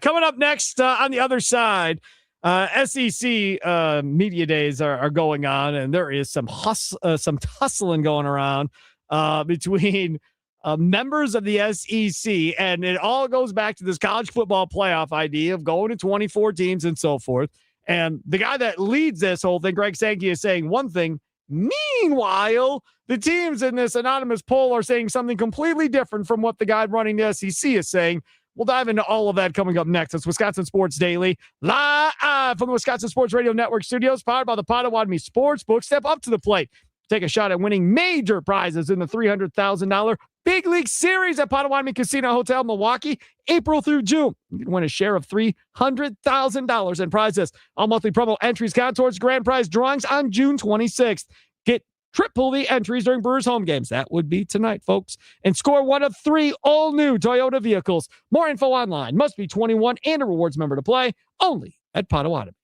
S1: Coming up next on the other side, SEC media days are going on, and there is some tussling going around between members of the SEC, and it all goes back to this college football playoff idea of going to 24 teams and so forth. And the guy that leads this whole thing, Greg Sankey, is saying one thing. Meanwhile, the teams in this anonymous poll are saying something completely different from what the guy running the SEC is saying. We'll dive into all of that coming up next. It's Wisconsin Sports Daily, live from the Wisconsin Sports Radio Network studios, powered by the Potawatomi Sportsbook. Step up to the plate. Take a shot at winning major prizes in the $300,000 Big League Series at Potawatomi Casino Hotel, Milwaukee, April through June. You can win a share of $300,000 in prizes. All monthly promo entries count towards grand prize drawings on June 26th. Get triple the entries during Brewers home games. That would be tonight, folks. And score one of 3 all-new Toyota vehicles. More info online. Must be 21 and a rewards member to play. Only at Potawatomi.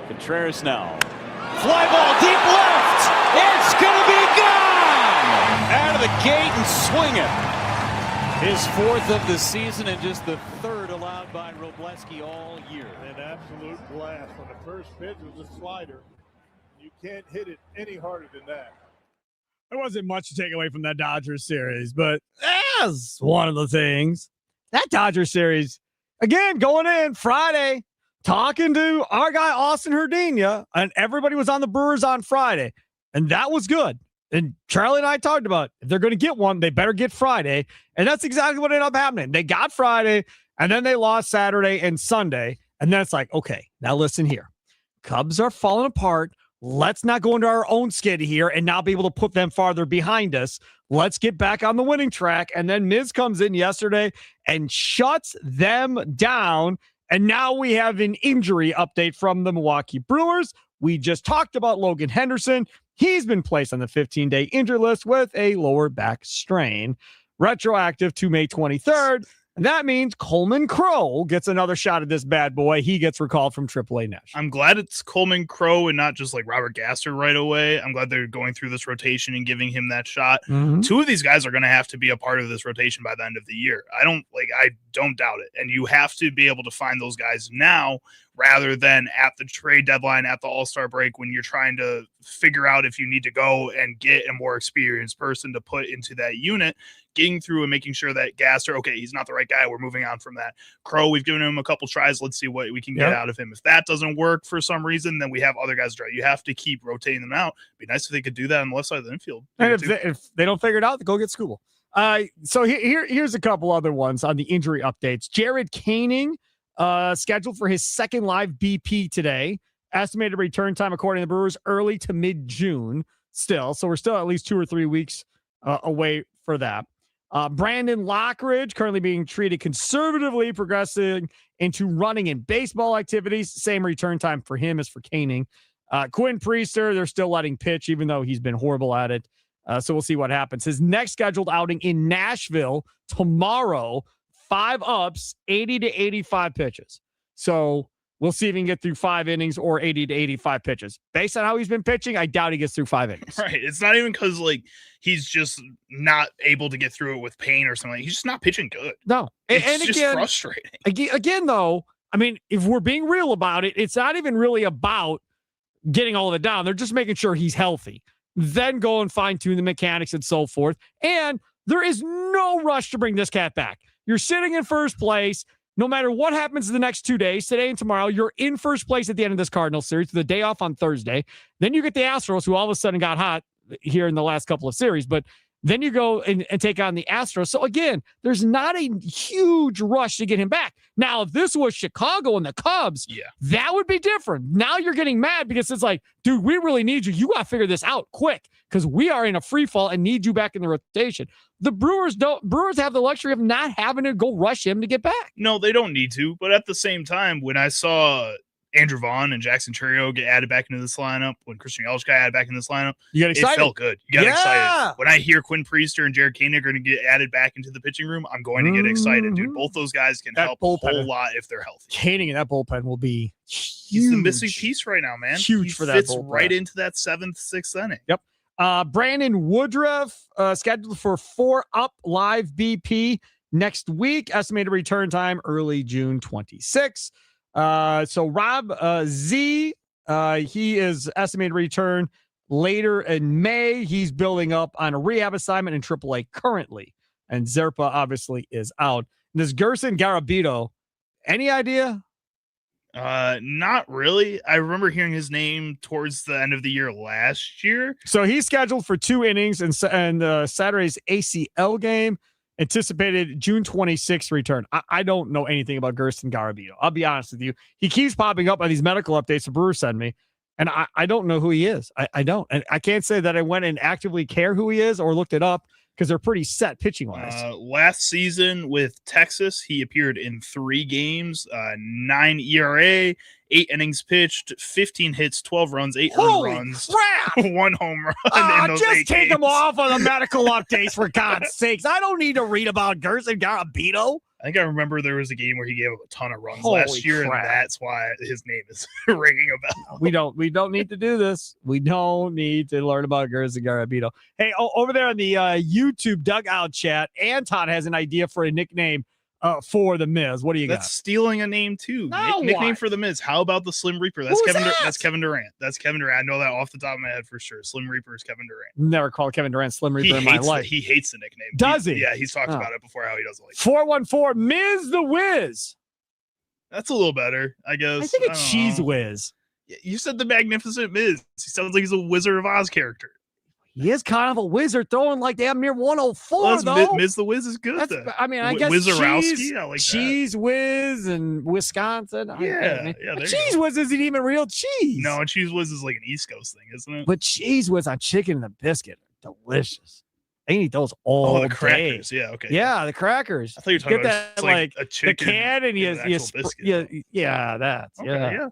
S8: Contreras now. Fly ball deep left. It's going to be gone. Out of the gate and swinging. His fourth of the season and just the third allowed by Robleski all year.
S9: An absolute blast. On the first pitch was a slider. You can't hit it any harder than that.
S1: There wasn't much to take away from that Dodgers series, but that's one of the things. That Dodgers series, again, going in Friday, talking to our guy, Austin Herdina, and everybody was on the Brewers on Friday, and that was good. And Charlie and I talked about if they're going to get one, they better get Friday. And that's exactly what ended up happening. They got Friday, and then they lost Saturday and Sunday. And then it's like, okay, now listen here. Cubs are falling apart. Let's not go into our own skid here and not be able to put them farther behind us. Let's get back on the winning track. And then Miz comes in yesterday and shuts them down. And now we have an injury update from the Milwaukee Brewers. We just talked about Logan Henderson. He's been placed on the 15-day injury list with a lower back strain, retroactive to May 23rd. And that means Coleman Crow gets another shot at this bad boy. He gets recalled from AAA National.
S3: I'm glad it's Coleman Crow and not just like Robert Gasser right away. I'm glad they're going through this rotation and giving him that shot.
S1: Mm-hmm.
S3: Two of these guys are going to have to be a part of this rotation by the end of the year. I don't doubt it. And you have to be able to find those guys now rather than at the trade deadline, at the All-Star break, when you're trying to figure out if you need to go and get a more experienced person to put into that unit, getting through and making sure that Gasser, okay, he's not the right guy. We're moving on from that. Crow, we've given him a couple tries. Let's see what we can get out of him. If that doesn't work for some reason, then we have other guys to try. You have to keep rotating them out. It'd be nice if they could do that on the left side of the infield.
S1: And if they don't figure it out, go get Scooble. So here's a couple other ones on the injury updates. Jared Koenig, scheduled for his second live BP today. Estimated return time, according to the Brewers, early to mid-June still. So we're still at least 2 or 3 weeks away for that. Brandon Lockridge, currently being treated conservatively, progressing into running and baseball activities. Same return time for him as for Koenig. Quinn Priester, they're still letting pitch, even though he's been horrible at it. So we'll see what happens. His next scheduled outing in Nashville tomorrow, 5 ups, 80 to 85 pitches. So we'll see if he can get through 5 innings or 80 to 85 pitches. Based on how he's been pitching, I doubt he gets through 5 innings.
S3: Right. It's not even because he's just not able to get through it with pain or something. He's just not pitching good.
S1: No.
S3: It's just frustrating.
S1: Again, though, I mean, if we're being real about it, it's not even really about getting all of it down. They're just making sure he's healthy. Then go and fine-tune the mechanics and so forth. And there is no rush to bring this cat back. You're sitting in first place. No matter what happens in the next 2 days, today and tomorrow, you're in first place at the end of this Cardinals series, the day off on Thursday. Then you get the Astros, who all of a sudden got hot here in the last couple of series. But then you go and take on the Astros. So, again, there's not a huge rush to get him back. Now, if this was Chicago and the Cubs, that would be different. Now you're getting mad because it's like, dude, we really need you. You got to figure this out quick because we are in a free fall and need you back in the rotation. The Brewers have the luxury of not having to go rush him to get back.
S3: No, they don't need to. But at the same time, when I saw Andrew Vaughn and Jackson Churio get added back into this lineup, when Christian Yelich got added back in this lineup,
S1: you got excited.
S3: It felt good. You got excited. When I hear Quinn Priester and Jared Koenig are going to get added back into the pitching room, I'm going to get excited, dude. Both those guys can help a whole lot if they're healthy.
S1: Koenig in that bullpen will be huge.
S3: He's the missing piece right now, man.
S1: Huge for that
S3: fits
S1: bullpen.
S3: right into that 7th, 6th inning.
S1: Yep. Brandon Woodruff, scheduled for 4 up live BP next week. Estimated return time early June 26. So Rob Z, he is estimated return later in May. He's building up on a rehab assignment in AAA currently. And Zerpa obviously is out. This Gerson Garabito, any idea?
S3: Not really. I remember hearing his name towards the end of the year last year.
S1: So he's scheduled for 2 innings and Saturday's ACL game. Anticipated June 26th return. I don't know anything about Gerson Garabito. I'll be honest with you. He keeps popping up on these medical updates the Brewers send me, and I don't know who he is. I don't. And I can't say that I went and actively care who he is or looked it up because they're pretty set pitching-wise.
S3: Last season with Texas, he appeared in 3 games, 9 ERA, 8 innings pitched, 15 hits, 12 runs, 8 earned runs,
S1: crap!
S3: 1 home run in those
S1: just
S3: 8
S1: take
S3: games.
S1: him off on the medical updates, for God's sakes. I don't need to read about Gerson Garabito.
S3: I think I remember there was a game where he gave up a ton of runs
S1: Holy
S3: last year,
S1: crap.
S3: and that's why his name is ringing a bell.
S1: We don't need to do this. We don't need to learn about Garza Garabito. Hey, over there on the YouTube dugout chat, Anton has an idea for a nickname for the Miz. What do you
S3: That's
S1: got?
S3: stealing a name too.
S1: Now
S3: Nickname
S1: what?
S3: for the Miz. How about the Slim Reaper? That's
S1: Who's
S3: Kevin.
S1: that?
S3: That's Kevin Durant. That's Kevin Durant. I know that off the top of my head for sure. Slim Reaper is Kevin Durant.
S1: Never called Kevin Durant Slim Reaper in my life.
S3: He hates the nickname.
S1: Does he?
S3: Yeah, he's talked
S1: Oh.
S3: about it before. How he doesn't like it.
S1: 414 Miz the Wiz.
S3: That's a little better, I guess.
S1: I think it's
S3: don't
S1: Cheese
S3: know.
S1: Whiz.
S3: You said the Magnificent Miz. He sounds like he's a Wizard of Oz character.
S1: He is kind of a wizard throwing like damn near 104,
S3: Well,
S1: though.
S3: Miz the Wiz is good.
S1: That's,
S3: Then.
S1: I mean, I guess
S3: Wizarowski, I like
S1: Cheese Whiz and Wisconsin.
S3: Yeah, there you
S1: Cheese
S3: go.
S1: Whiz isn't even real cheese.
S3: No, and Cheese Whiz is like an East Coast thing, isn't it?
S1: But Cheese Whiz on chicken and the biscuit are delicious. I eat those all
S3: the
S1: day.
S3: crackers. Yeah, okay.
S1: Yeah, the crackers.
S3: I thought you were talking
S1: Get
S3: about
S1: that,
S3: like a
S1: the
S3: chicken.
S1: can and you
S3: an actual biscuit,
S1: that's
S3: Okay,
S1: yeah.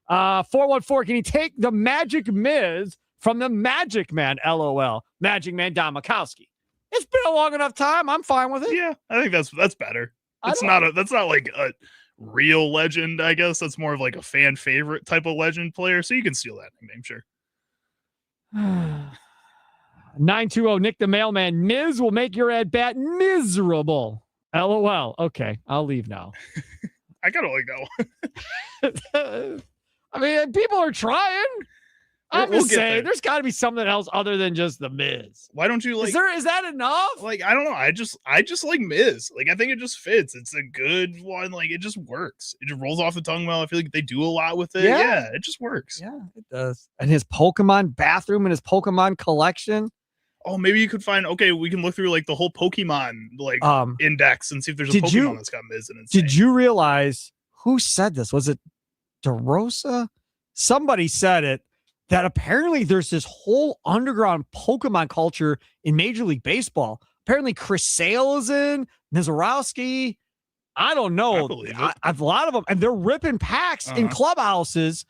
S3: yeah.
S1: 414, can you take the Magic Miz from the Magic Man? LOL. Magic Man Don Makowski. It's been a long enough time. I'm fine with it.
S3: Yeah, I think that's better.
S1: I
S3: That's not like a real legend, I guess. That's more of like a fan favorite type of legend player. So you can steal that nickname, sure.
S1: 920 Nick the Mailman. Miz will make your at bat miserable. LOL. Okay, I'll leave now.
S3: I gotta like that one.
S1: I mean, people are trying. I'm
S3: We'll
S1: just
S3: get
S1: saying,
S3: there.
S1: there's got to be something else other than just the Miz.
S3: Why don't you like?
S1: Is that enough?
S3: Like, I don't know. I just like Miz. Like, I think it just fits. It's a good one. Like, it just works. It just rolls off the tongue well. I feel like they do a lot with it.
S1: Yeah.
S3: Yeah, it just works.
S1: Yeah, it does. And his Pokemon bathroom and his Pokemon collection.
S3: Oh, maybe you could find. Okay, we can look through like the whole Pokemon like index and see if there's a
S1: did
S3: Pokemon
S1: you-
S3: that's got Miz in it.
S1: Did you realize who said this? Was it DeRosa? Somebody said it, that apparently there's this whole underground Pokemon culture in Major League Baseball. Apparently Chris Sale is in, Mizorowski. I don't know.
S3: I believe it.
S1: A lot of them, and they're ripping packs in clubhouses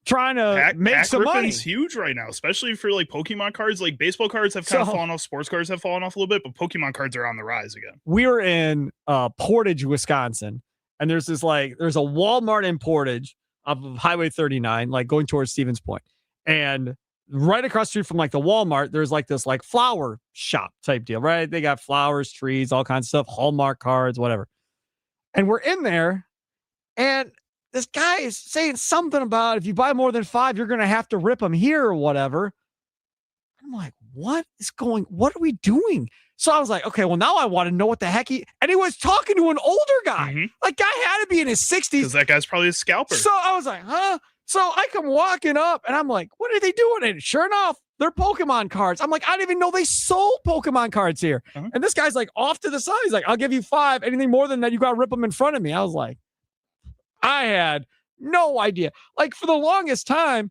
S1: trying to make
S3: Pack
S1: some money.
S3: ripping's huge right now, especially for like Pokemon cards. Like baseball cards have kind of fallen off, sports cards have fallen off a little bit, but Pokemon cards are on the rise again.
S1: We were in Portage, Wisconsin, and there's a Walmart in Portage off of Highway 39, like going towards Stevens Point. And right across the street from like the Walmart, there's like this like flower shop type deal, right? They got flowers, trees, all kinds of stuff, Hallmark cards, whatever. And we're in there, and this guy is saying something about if you buy more than 5, you're going to have to rip them here or whatever. I'm like, what are we doing? So I was like, okay, well, now I want to know what the heck and he was talking to an older guy. Like, guy had to be in his 60s.
S3: Because that guy's probably a scalper.
S1: So I was like, huh? So I come walking up and I'm like, what are they doing? And sure enough, they're Pokemon cards. I'm like, I didn't even know they sold Pokemon cards here. And this guy's like off to the side. He's like, I'll give you 5. Anything more than that, you got to rip them in front of me. I was like, I had no idea. Like, for the longest time,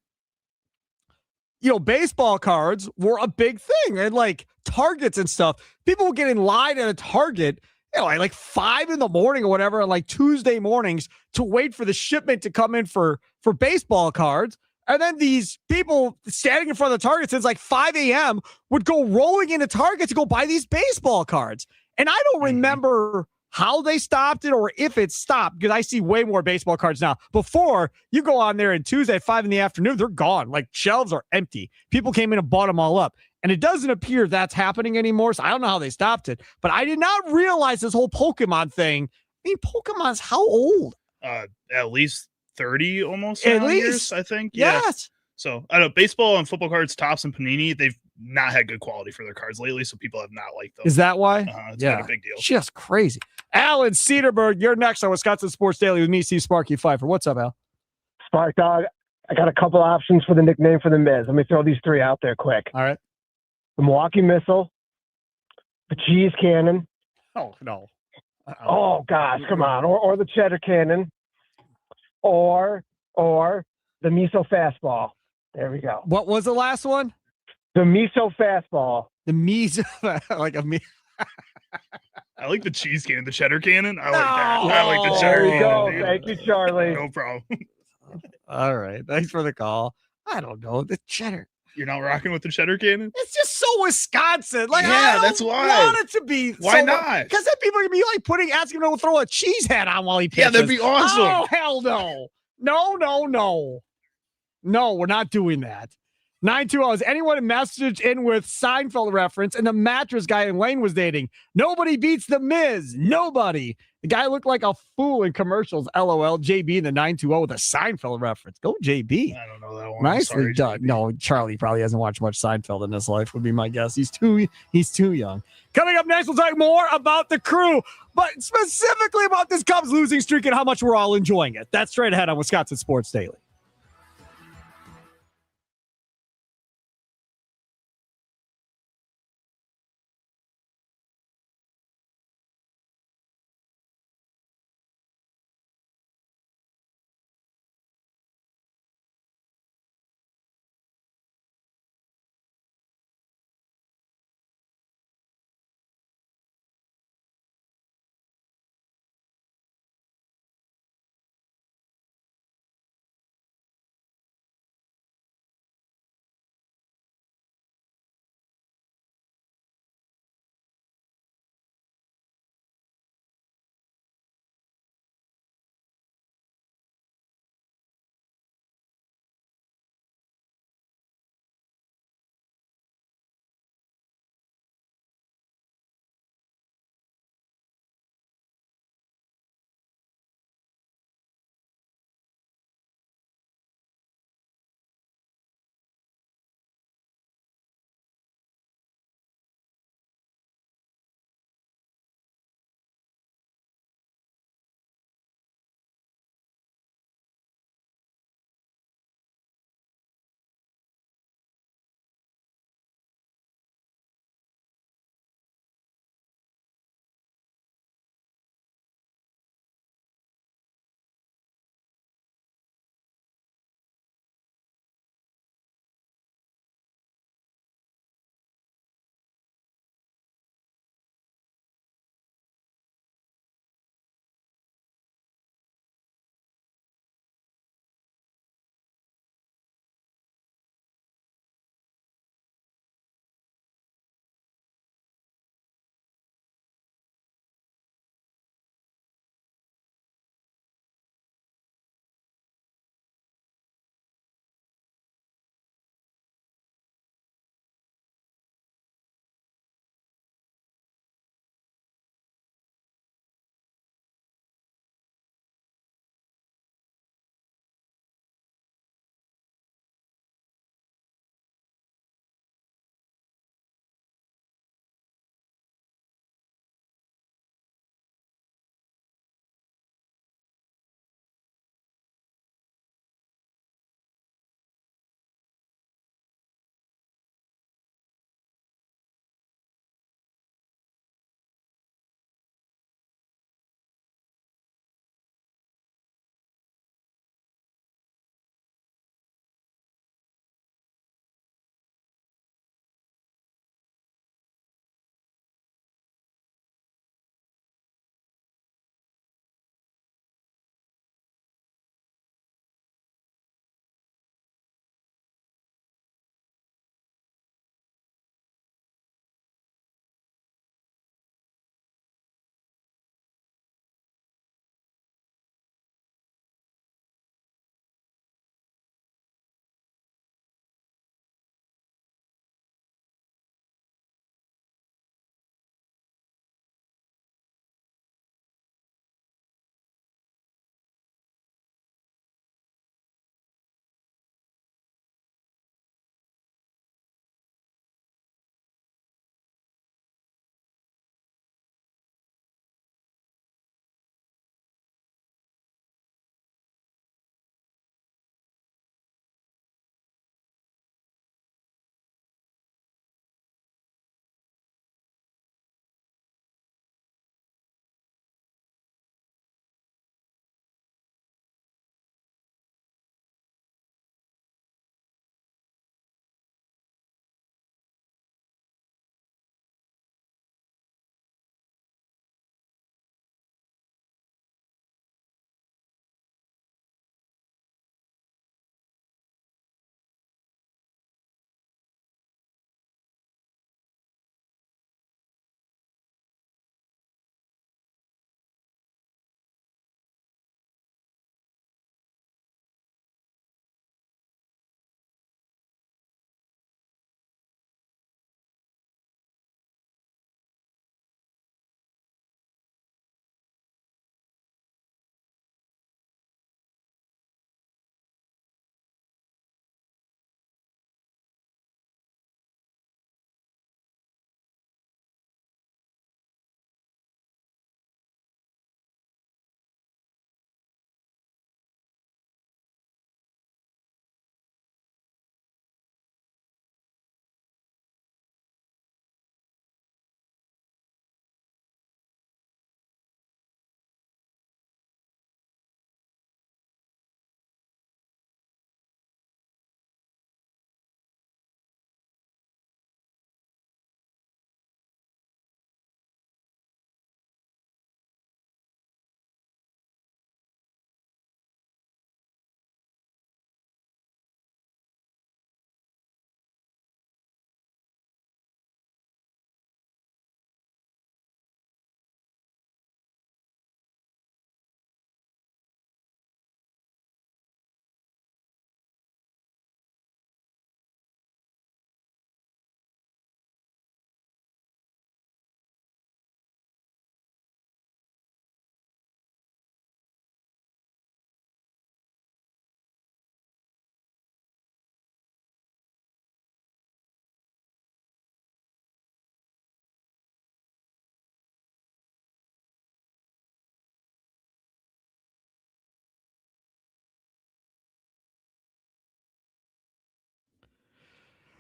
S1: baseball cards were a big thing. And like Targets and stuff. People would get in line at a Target, like 5 a.m. or whatever, on like Tuesday mornings to wait for the shipment to come in for baseball cards. And then these people standing in front of the Target since like 5 a.m. would go rolling into Target to go buy these baseball cards. And I don't remember how they stopped it or if it stopped, because I see way more baseball cards now. Before, you go on there and Tuesday at 5 p.m, they're gone. Like, shelves are empty. People came in and bought them all up. And it doesn't appear that's happening anymore. So I don't know how they stopped it. But I did not realize this whole Pokemon thing. I mean, Pokemon's how old?
S3: At least 30 almost
S1: At
S3: now
S1: least.
S3: years, I think.
S1: Yes.
S3: Yeah. So I don't know, baseball and football cards, Topps and Panini, they've not had good quality for their cards lately, so people have not liked them.
S1: Is that why?
S3: It's been a big deal.
S1: Just crazy. Alan Cedarberg, you're next on Wisconsin Sports Daily with me, Steve Sparky Pfeiffer. What's up, Al?
S10: Spark Dog, I got a couple options for the nickname for the Miz. Let me throw these 3 out there quick.
S1: All right.
S10: The Milwaukee Missile, the Cheese Cannon.
S1: Oh, no.
S10: Oh, gosh, come on. Or the Cheddar Cannon. Or the Miso Fastball. There we go.
S1: What was the last one?
S10: The Miso Fastball.
S1: The Miso, like a me.
S3: I like the cheese cannon, the cheddar cannon. I like that. I like the cheddar
S10: There you go.
S3: cannon.
S10: Thank you, Charlie.
S3: No problem.
S1: All right. Thanks for the call. I don't know. The cheddar.
S3: You're not rocking with the cheddar cannon?
S1: It's just so Wisconsin. Like,
S3: Yeah,
S1: I
S3: that's
S1: don't
S3: why.
S1: want it to be.
S3: Why not?
S1: Because then people are going to be like asking him to throw a cheese hat on while he pitches.
S3: Yeah, that'd be awesome.
S1: Oh, hell no. No, we're not doing that. 920. Is anyone messaged in with Seinfeld reference and the mattress guy and Wayne was dating? Nobody beats the Miz. Nobody. The guy looked like a fool in commercials. LOL. JB in the 920 with a Seinfeld reference. Go JB.
S3: I don't know that one.
S1: Nicely done. No, Charlie probably hasn't watched much Seinfeld in his life, would be my guess. He's too young. Coming up next, we'll talk more about the Crew, but specifically about this Cubs losing streak and how much we're all enjoying it. That's straight ahead on Wisconsin Sports Daily.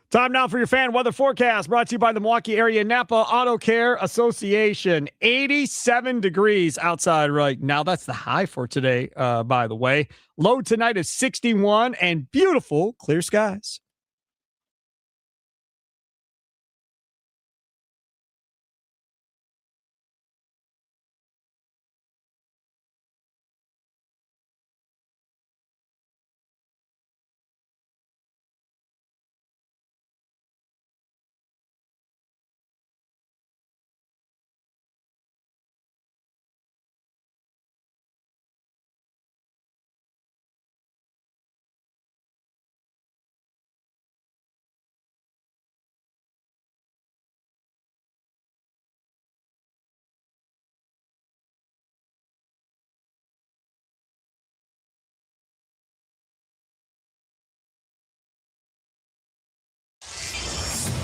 S1: Time now for your fan weather forecast, brought to you by the Milwaukee Area Napa Auto Care Association. 87 degrees outside right now. That's the high for today, by the way. Low tonight is 61 and beautiful clear skies.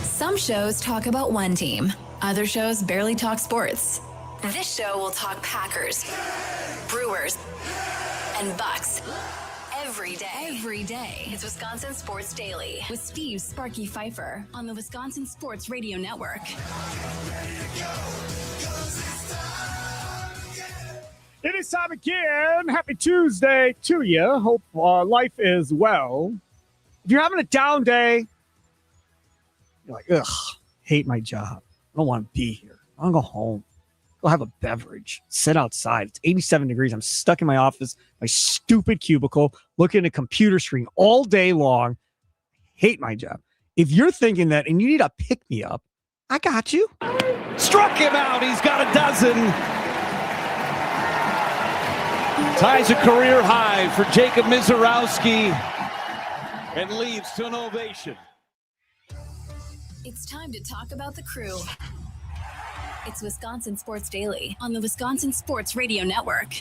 S2: Some shows talk about one team. Other shows barely talk sports. This show will talk Packers, Brewers, and Bucks. Every day. It's Wisconsin Sports Daily with Steve Sparky Pfeiffer on the Wisconsin Sports Radio Network.
S1: It is time again. Happy Tuesday to you. Hope life is well. If you're having a down day, you're like, ugh, hate my job. I don't want to be here. I want to go home. Go have a beverage. Sit outside. It's 87 degrees. I'm stuck in my office, my stupid cubicle, looking at a computer screen all day long. Hate my job. If you're thinking that and you need a pick-me-up, I got you.
S8: Struck him out. He's got a dozen. Ties a career high for Jacob Mizorowski and leads to an ovation.
S2: It's time to talk about the crew. It's Wisconsin Sports Daily on the Wisconsin Sports Radio Network.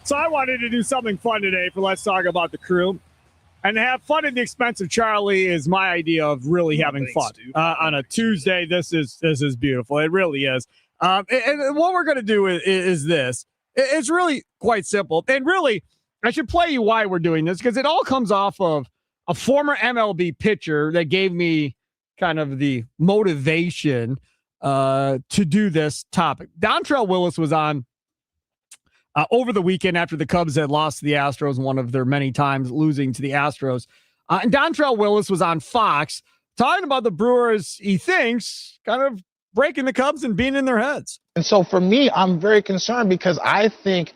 S1: So I wanted to do something fun today for Let's Talk About the Crew. And have fun at the expense of Charlie is my idea of really having fun. On a Tuesday, this is beautiful. It really is. And what we're going to do is this. It's really quite simple. And really, I should play you why we're doing this, because it all comes off of a former MLB pitcher that gave me kind of the motivation to do this topic. Dontrelle Willis was on over the weekend after the Cubs had lost to the Astros, one of their many times losing to the Astros. And Dontrelle Willis was on Fox talking about the Brewers, he thinks, kind of breaking the Cubs and being in their heads.
S11: And so for me, I'm very concerned because I think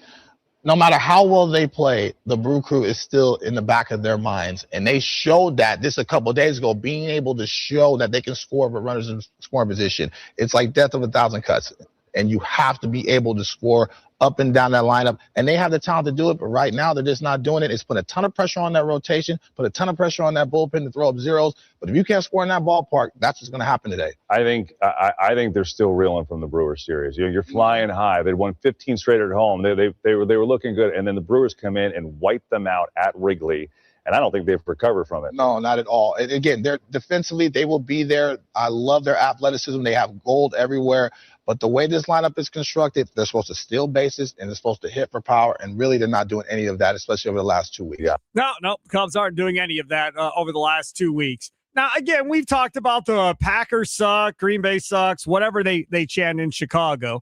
S11: no matter how well they play, the Brew Crew is still in the back of their minds. And they showed that this a couple of days ago, being able to show that they can score with runners in scoring position. It's like death of a thousand cuts. And you have to be able to score up and down that lineup. And they have the talent to do it, but right now they're just not doing it. It's put a ton of pressure on that rotation, put a ton of pressure on that bullpen to throw up zeros. But if you can't score in that ballpark, that's what's going to happen today.
S12: I think they're still reeling from the Brewers series. You're flying high. They won 15 straight at home. They were looking good, and then the Brewers come in and wipe them out at Wrigley. And I don't think they've recovered from it.
S11: No, not at all. And again, they're defensively, they will be there. I love their athleticism. They have gold everywhere. But the way this lineup is constructed, they're supposed to steal bases and they're supposed to hit for power. And really, they're not doing any of that, especially over the last 2 weeks.
S12: Yeah.
S1: No, Cubs aren't doing any of that over the last 2 weeks. Now, again, we've talked about the Packers suck, Green Bay sucks, whatever they chant in Chicago.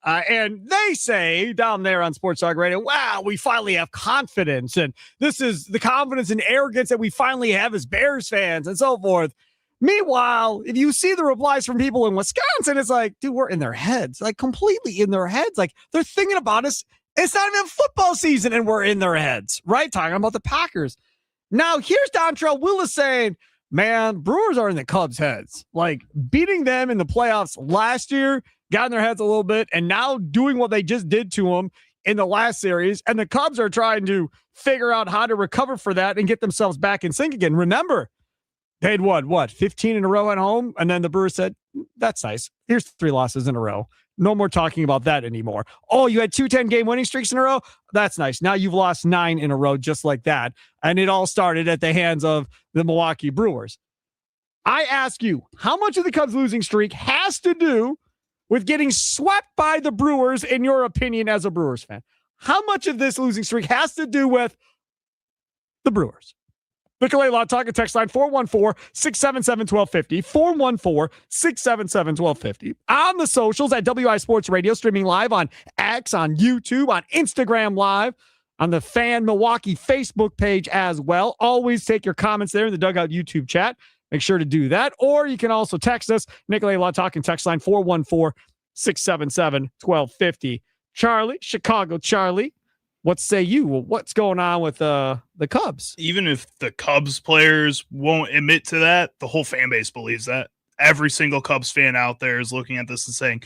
S1: And they say down there on Sports Talk Radio, wow, we finally have confidence. And this is the confidence and arrogance that we finally have as Bears fans and so forth. Meanwhile, if you see the replies from people in Wisconsin, it's like, dude, we're in their heads, like completely in their heads. Like they're thinking about us. It's not even football season and we're in their heads, right? Talking about the Packers. Now, here's Dontrelle Willis saying, man, Brewers are in the Cubs' heads. Like beating them in the playoffs last year got in their heads a little bit, and now doing what they just did to them in the last series, and the Cubs are trying to figure out how to recover for that and get themselves back in sync again. Remember, they had what, 15 in a row at home, and then the Brewers said, that's nice. Here's 3 losses in a row. No more talking about that anymore. Oh, you had 2 10-game winning streaks in a row? That's nice. Now you've lost 9 in a row just like that, and it all started at the hands of the Milwaukee Brewers. I ask you, how much of the Cubs losing streak has to do with getting swept by the Brewers, in your opinion, as a Brewers fan? how much of this losing streak has to do with the Brewers? Nicolay Law Talk and text line 414-677-1250. 414-677-1250. On the socials at WI Sports Radio, streaming live on X, on YouTube, on Instagram Live, on the Fan Milwaukee Facebook page as well. Always take your comments there in the Dugout YouTube chat. Make sure to do that. Or you can also text us, Nicolay Law Talk and text line 414-677-1250. Charlie, Chicago Charlie, what say you? Well, what's going on with the Cubs?
S3: Even if the Cubs players won't admit to that, the whole fan base believes that. Every single Cubs fan out there is looking at this and saying,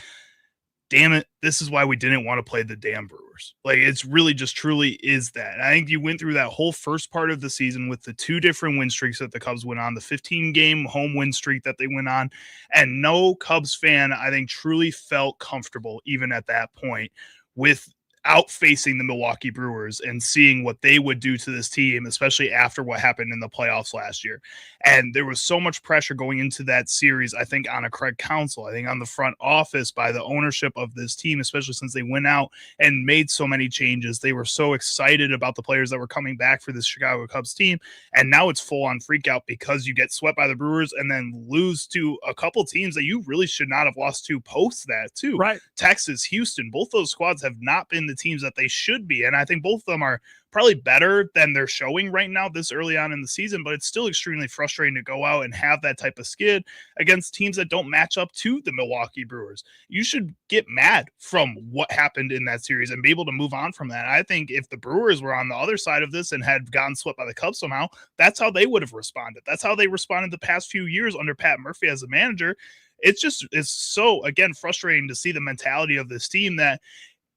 S3: damn it, this is why we didn't want to play the damn Brewers. Like, it's really just truly is that. And I think you went through that whole first part of the season with the 2 different win streaks that the Cubs went on, the 15-game home win streak that they went on, and no Cubs fan, I think, truly felt comfortable even at that point with outfacing the Milwaukee Brewers and seeing what they would do to this team, especially after what happened in the playoffs last year. And there was so much pressure going into that series, I think, on a Craig Counsell, I think on the front office by the ownership of this team, especially since they went out and made so many changes. They were so excited about the players that were coming back for this Chicago Cubs team. And now it's full on freak out because you get swept by the Brewers and then lose to a couple teams that you really should not have lost to post that too.
S1: Right.
S3: Texas, Houston, both those squads have not been the teams that they should be. And I think both of them are probably better than they're showing right now this early on in the season, but it's still extremely frustrating to go out and have that type of skid against teams that don't match up to the Milwaukee Brewers. You should get mad from what happened in that series and be able to move on from that. I think if the Brewers were on the other side of this and had gotten swept by the Cubs somehow, that's how they would have responded. That's how they responded the past few years under Pat Murphy as a manager. It's so, again, frustrating to see the mentality of this team that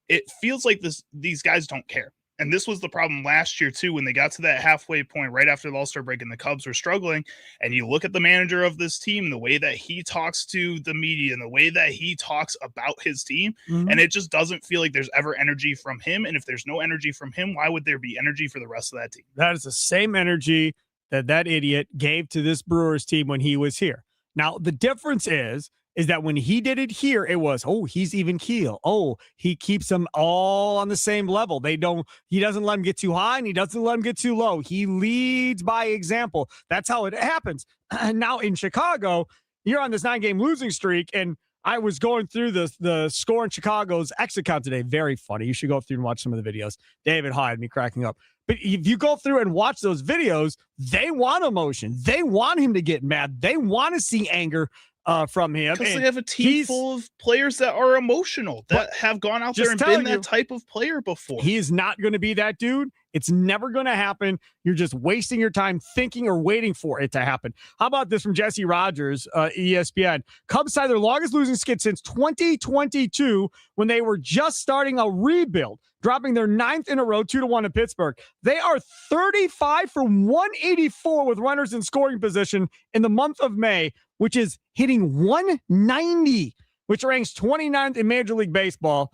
S3: it feels like these guys don't care. And this was the problem last year, too, when they got to that halfway point right after the All-Star break and the Cubs were struggling. And you look at the manager of this team, the way that he talks to the media and the way that he talks about his team, and it just doesn't feel like there's ever energy from him. And if there's no energy from him, why would there be energy for the rest of that team?
S1: That is the same energy that idiot gave to this Brewers team when he was here. Now, the difference is that when he did it here, it was, oh, he's even keel. Oh, he keeps them all on the same level. He doesn't let them get too high and he doesn't let them get too low. He leads by example. That's how it happens. And now in Chicago, you're on this 9-game losing streak. And I was going through the Score in Chicago's X account today. Very funny. You should go through and watch some of the videos. David Hyde, me cracking up. But if you go through and watch those videos, they want emotion. They want him to get mad. They want to see anger from him.
S3: Because they have a team full of players that are emotional, that have gone out there and been that type of player before.
S1: He is not going to be that dude. It's never going to happen. You're just wasting your time thinking or waiting for it to happen. How about this from Jesse Rogers, ESPN? Cubs had their longest losing skid since 2022 when they were just starting a rebuild, dropping their 9th in a row, 2-1 in Pittsburgh. They are 35 for 184 with runners in scoring position in the month of May, which is hitting 190, which ranks 29th in Major League Baseball.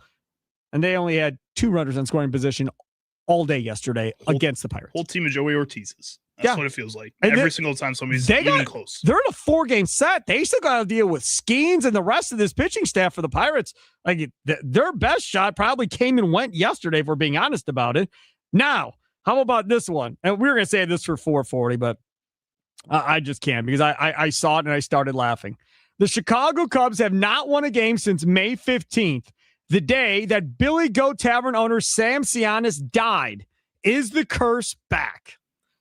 S1: And they only had 2 runners in scoring position all day yesterday against the Pirates.
S3: Whole team of Joey Ortiz's. That's what it feels like.
S1: And
S3: every single time somebody's even close.
S1: They're in a 4-game set. They still got to deal with Skeens and the rest of this pitching staff for the Pirates. Like, their best shot probably came and went yesterday, if we're being honest about it. Now, how about this one? And we were going to say this for 440, but I just can't because I saw it and I started laughing. The Chicago Cubs have not won a game since May 15th, the day that Billy Goat Tavern owner Sam Cianis died. Is the curse back?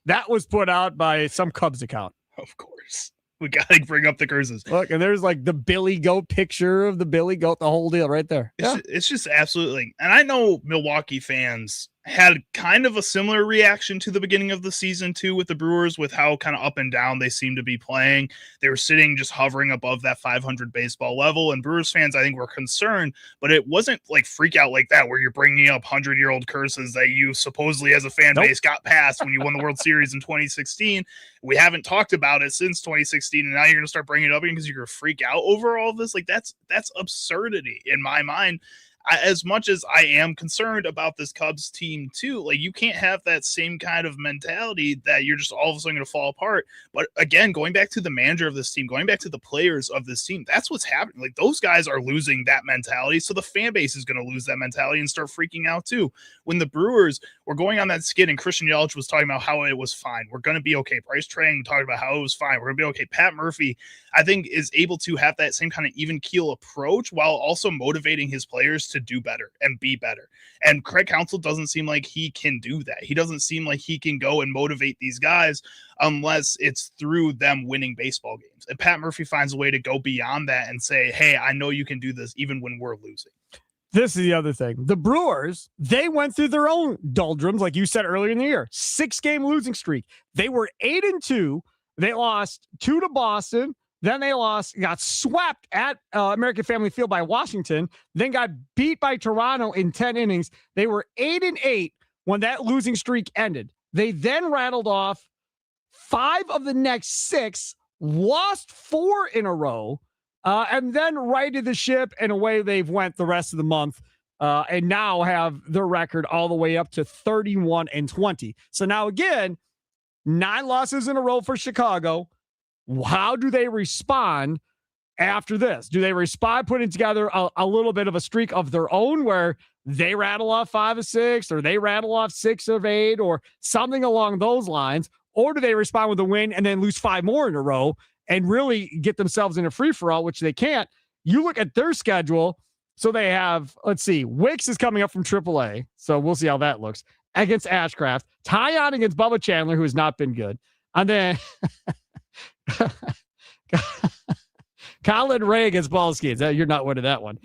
S1: That was put out by some Cubs account.
S3: Of course. We got to bring up the curses.
S1: Look, and there's like the Billy Goat picture of the Billy Goat, the whole deal right there.
S3: It's just absolutely. And I know Milwaukee fans had kind of a similar reaction to the beginning of the season too with the Brewers, with how kind of up and down they seem to be playing. They were sitting just hovering above that 500 baseball level, and Brewers fans I think were concerned, but it wasn't like freak out like that where you're bringing up 100-year-old curses that you supposedly as a fan base got past when you won the World Series in 2016. We haven't talked about it since 2016, and now you're going to start bringing it up because you're going to freak out over all of this. Like that's absurdity in my mind. as much as I am concerned about this Cubs team too, like you can't have that same kind of mentality that you're just all of a sudden going to fall apart. But again, going back to the manager of this team, going back to the players of this team, that's what's happening. Like those guys are losing that mentality. So the fan base is going to lose that mentality and start freaking out too. When the Brewers were going on that skid and Christian Yelich was talking about how it was fine. We're going to be okay. Bryce Trang talked about how it was fine. We're going to be okay. Pat Murphy, I think, is able to have that same kind of even keel approach while also motivating his players to do better and be better. And Craig Counsell doesn't seem like he can do that. He doesn't seem like he can go and motivate these guys unless it's through them winning baseball games. And Pat Murphy finds a way to go beyond that and say, hey, I know you can do this even when we're losing.
S1: This is the other thing. The Brewers, they went through their own doldrums, like you said earlier in the year. 6-game losing streak. They were 8-2. They lost 2 to Boston. Then they got swept at American Family Field by Washington, then got beat by Toronto in 10 innings. They were 8-8 when that losing streak ended. They then rattled off 5 of the next 6, lost 4 in a row, and then righted the ship, and away they've went the rest of the month, and now have their record all the way up to 31-20. So now again, 9 losses in a row for Chicago. How do they respond after this? Do they respond putting together a little bit of a streak of their own where they rattle off 5 of 6 or they rattle off 6 of 8 or something along those lines? Or do they respond with a win and then lose 5 more in a row and really get themselves in a free-for-all, which they can't? You look at their schedule. So they have, let's see, Wicks is coming up from AAA. So we'll see how that looks against Ashcraft. Tyon against Bubba Chandler, who has not been good. And then Colin Ray against Ballskins. You're not winning that one.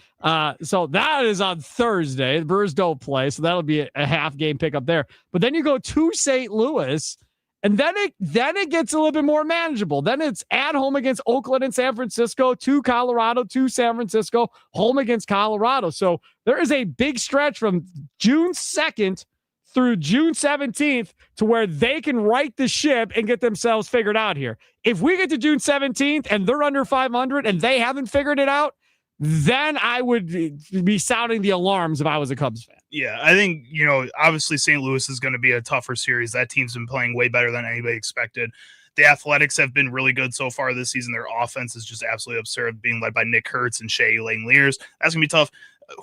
S1: So that is on Thursday. The Brewers don't play, so that'll be a half game pickup there. But then you go to St. Louis, and then it gets a little bit more manageable. Then it's at home against Oakland and San Francisco, to Colorado, to San Francisco, home against Colorado. So there is a big stretch from June 2nd through June 17th to where they can right the ship and get themselves figured out here. If we get to June 17th and they're under 500 and they haven't figured it out, then I would be sounding the alarms if I was a Cubs fan.
S3: Yeah, I think, obviously St. Louis is going to be a tougher series. That team's been playing way better than anybody expected. The Athletics have been really good so far this season. Their offense is just absolutely absurd, being led by Nick Kurtz and Shea Langeliers. That's going to be tough.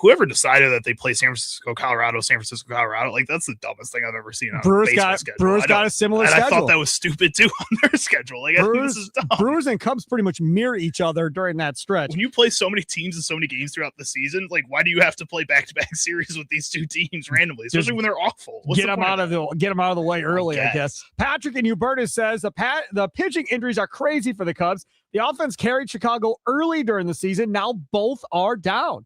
S3: Whoever decided that they play San Francisco, Colorado, like that's the dumbest thing I've ever seen on
S1: Brewers
S3: a baseball schedule.
S1: Brewers got a similar schedule.
S3: I thought that was stupid too on their schedule. Like, I think this is dumb.
S1: Brewers and Cubs pretty much mirror each other during that stretch.
S3: When you play so many teams and so many games throughout the season, like why do you have to play back-to-back series with these two teams randomly, especially when they're awful?
S1: Get them out of the way early, I guess. Patrick in Hubertus says the pitching injuries are crazy for the Cubs. The offense carried Chicago early during the season. Now both are down.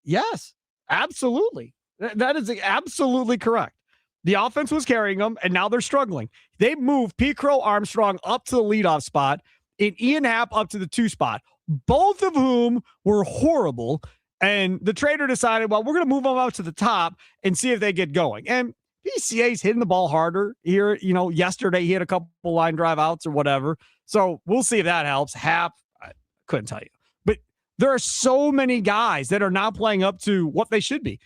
S1: Yes. Absolutely. That is absolutely correct. The offense was carrying them, and now they're struggling. They moved Pete Crow Armstrong up to the leadoff spot and Ian Happ up to the 2 spot, both of whom were horrible. And the trader decided, well, we're going to move them out to the top and see if they get going. And PCA's hitting the ball harder here. Yesterday he had a couple line drive outs or whatever. So we'll see if that helps. Happ, I couldn't tell you. There are so many guys that are not playing up to what they should be.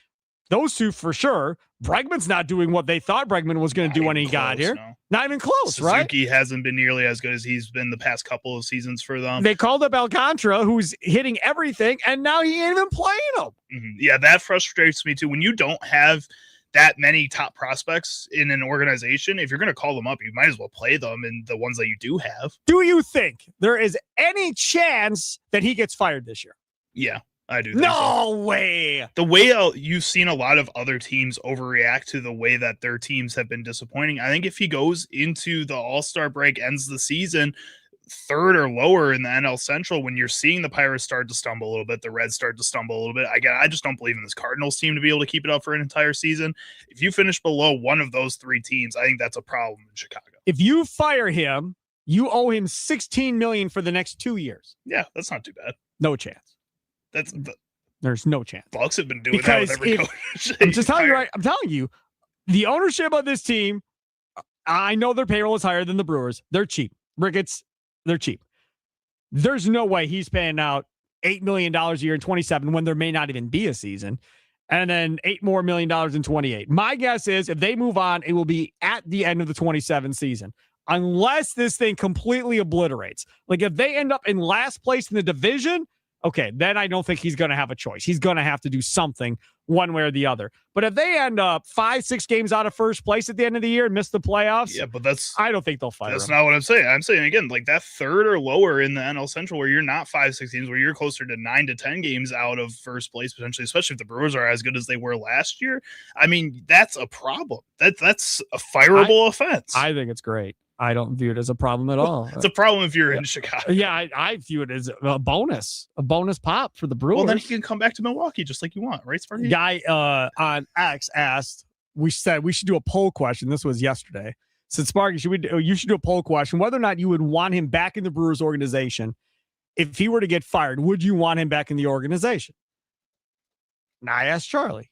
S1: Those two for sure. Bregman's not doing what they thought Bregman was going to do when he got here. No. Not even close, right?
S3: Suzuki hasn't been nearly as good as he's been the past couple of seasons for them.
S1: They called up Alcantara, who's hitting everything, and now he ain't even playing them.
S3: Mm-hmm. Yeah, that frustrates me too. When you don't have that many top prospects in an organization, if you're going to call them up, you might as well play them in the ones that you do have.
S1: Do you think there is any chance that he gets fired this year?
S3: Yeah, I do.
S1: No way.
S3: The way you've seen a lot of other teams overreact to the way that their teams have been disappointing. I think if he goes into the All-Star break, ends the season 3rd or lower in the NL Central, when you're seeing the Pirates start to stumble a little bit, the Reds start to stumble a little bit. I just don't believe in this Cardinals team to be able to keep it up for an entire season. If you finish below one of those 3 teams, I think that's a problem in Chicago.
S1: If you fire him, you owe him $16 million for the next 2 years.
S3: Yeah, that's not too bad.
S1: No chance. There's no chance.
S3: Bucks have been doing that with every coach.
S1: I'm just telling you, right? I'm telling you, the ownership of this team, I know their payroll is higher than the Brewers. They're cheap. Ricketts, they're cheap. There's no way he's paying out $8 million a year in 27 when there may not even be a season. and then $8 more million in 28. My guess is if they move on, it will be at the end of the 27 season, unless this thing completely obliterates. Like if they end up in last place in the division, okay, then I don't think he's going to have a choice. He's going to have to do something one way or the other. But if they end up 5-6 games out of first place at the end of the year and miss the playoffs,
S3: Yeah, but
S1: I don't think they'll fire
S3: that's
S1: him.
S3: not what I'm saying. I'm saying again, like that third or lower in the NL Central, where you're not 5-6 games, where you're closer to 9 to 10 games out of first place potentially, especially if the Brewers are as good as they were last year. I mean, that's a problem. That's a fireable offense.
S1: I think it's great. I don't view it as a problem at all.
S3: It's a problem if you're in Chicago.
S1: Yeah, I view it as a bonus pop for the Brewers.
S3: Well, then he can come back to Milwaukee just like you want, right, Sparky?
S1: Guy on X asked, we said we should do a poll question. This was yesterday. Said, Sparky, you should do a poll question whether or not you would want him back in the Brewers organization. If he were to get fired, would you want him back in the organization? And I asked Charlie.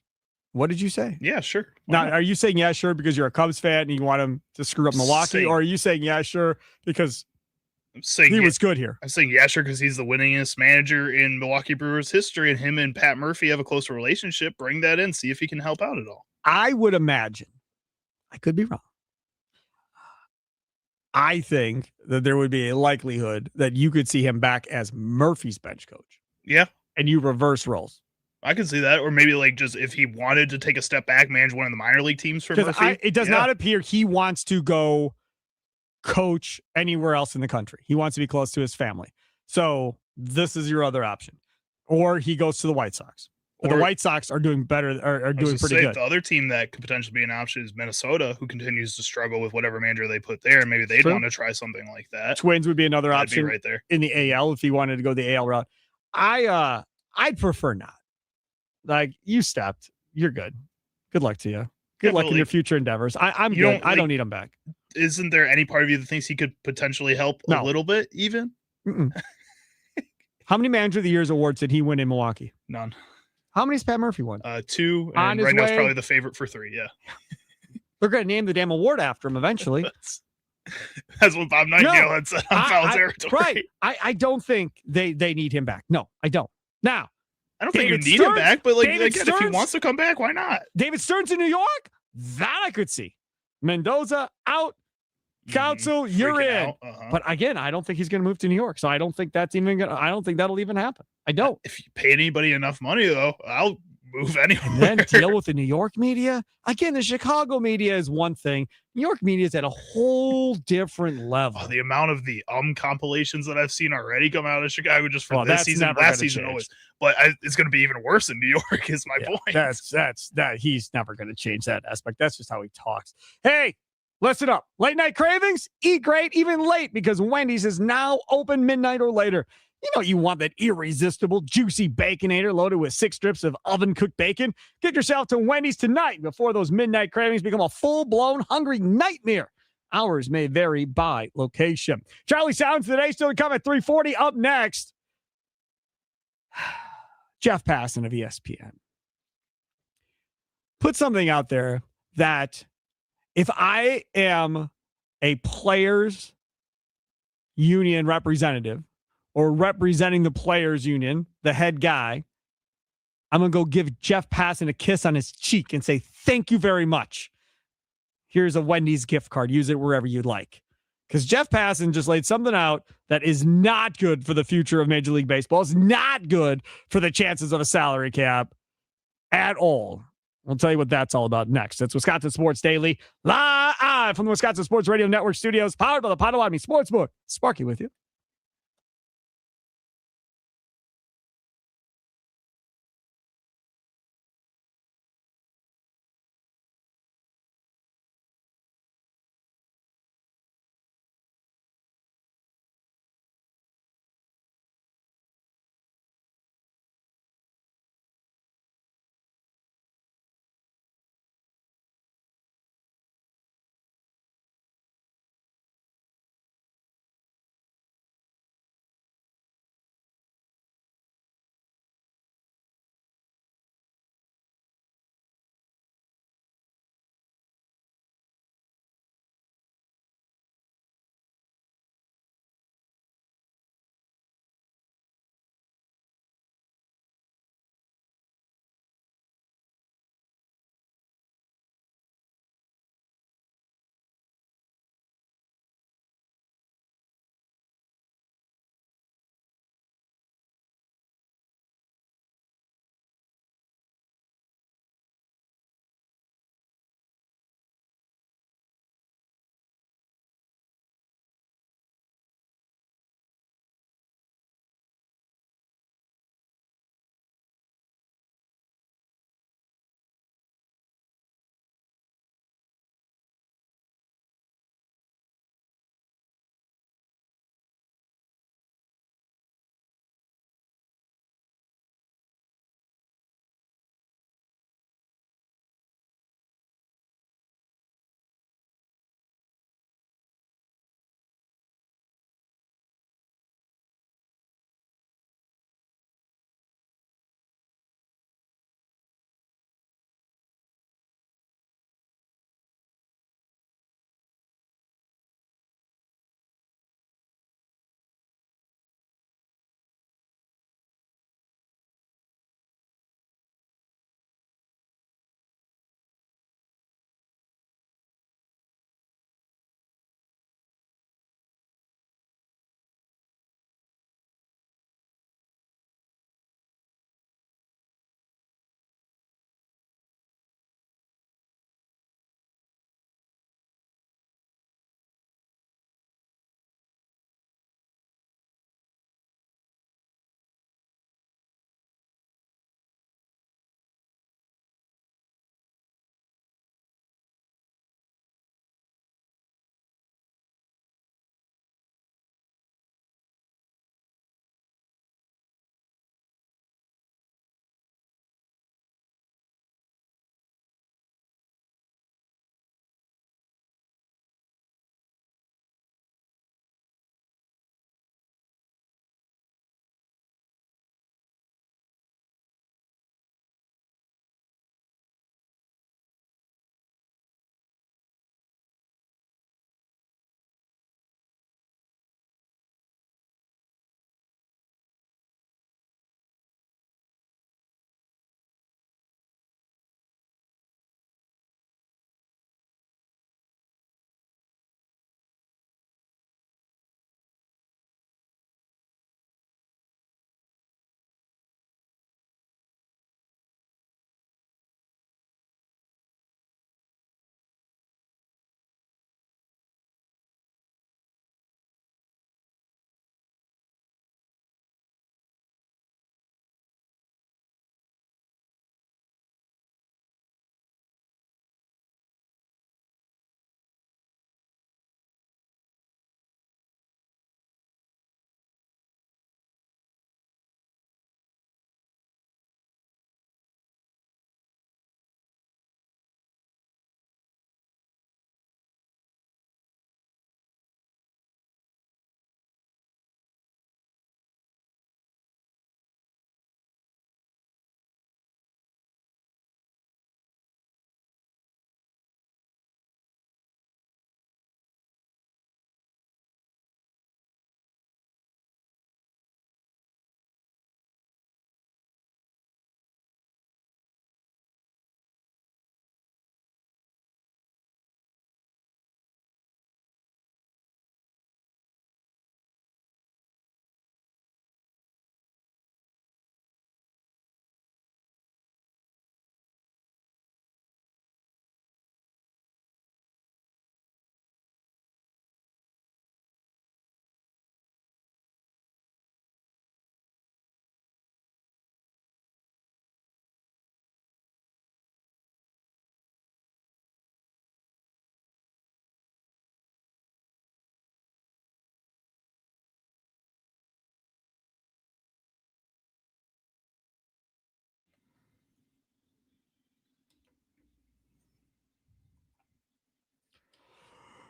S1: What did you say?
S3: Yeah, sure.
S1: Now, are you saying yeah, sure, because you're a Cubs fan and you want him to screw up Milwaukee? Or are you saying yeah, sure, because he was good here?
S3: I'm saying yeah, sure, because he's the winningest manager in Milwaukee Brewers history, and him and Pat Murphy have a close relationship. Bring that in, see if he can help out at all.
S1: I would imagine, I could be wrong, I think that there would be a likelihood that you could see him back as Murphy's bench coach.
S3: Yeah.
S1: And you reverse roles.
S3: I could see that. Or maybe like just if he wanted to take a step back, manage one of the minor league teams for Murphy.
S1: It does not appear he wants to go coach anywhere else in the country. He wants to be close to his family. So this is your other option. Or he goes to the White Sox. But the White Sox are doing better, are doing pretty good.
S3: The other team that could potentially be an option is Minnesota, who continues to struggle with whatever manager they put there. And maybe they'd want to try something like that.
S1: Twins would be another option
S3: right there
S1: in the AL if he wanted to go the AL route. I'd prefer not. Like, you stepped. You're good. Good luck to you. Good luck in your future endeavors. I'm good. I don't need him back.
S3: Isn't there any part of you that thinks he could potentially help a little bit even?
S1: How many Manager of the Year's awards did he win in Milwaukee?
S3: None.
S1: How many has Pat Murphy won?
S3: 2. And right now it's probably the favorite for 3. Yeah.
S1: They're going to name the damn award after him eventually.
S3: That's what Bob Nightingale had said on Foul Territory.
S1: Right. I don't think they need him back. No, I don't. Now,
S3: I don't think you need him back, but again, if he wants to come back, why not?
S1: David Stearns in New York? That I could see. Mendoza out. Council, you're in. But again, I don't think he's going to move to New York. So I don't think that's even going to, I don't think that'll even happen. I don't.
S3: If you pay anybody enough money, though, I'll move anywhere.
S1: And then deal with the New York media. Again, the Chicago media is one thing. New York media is at a whole different level.
S3: The amount of the compilations that I've seen already come out of Chicago just for this season, last season always. But it's going to be even worse in New York is my point.
S1: That he's never going to change that aspect. That's just how he talks. Hey, listen up. Late night cravings? Eat great, even late, because Wendy's is now open midnight or later. You know you want that irresistible, juicy Baconator loaded with 6 strips of oven-cooked bacon. Get yourself to Wendy's tonight before those midnight cravings become a full-blown hungry nightmare. Hours may vary by location. Charlie Sounds today still to come at 3:40. Up next, Jeff Passan of ESPN put something out there that if I am a players union representative or representing the players union, the head guy, I'm going to go give Jeff Passan a kiss on his cheek and say, thank you very much. Here's a Wendy's gift card. Use it wherever you'd like. Because Jeff Passan just laid something out that is not good for the future of Major League Baseball. It's not good for the chances of a salary cap at all. We'll tell you what that's all about next. It's Wisconsin Sports Daily, live from the Wisconsin Sports Radio Network studios, powered by the Potawatomi Sportsbook. Sparky with you.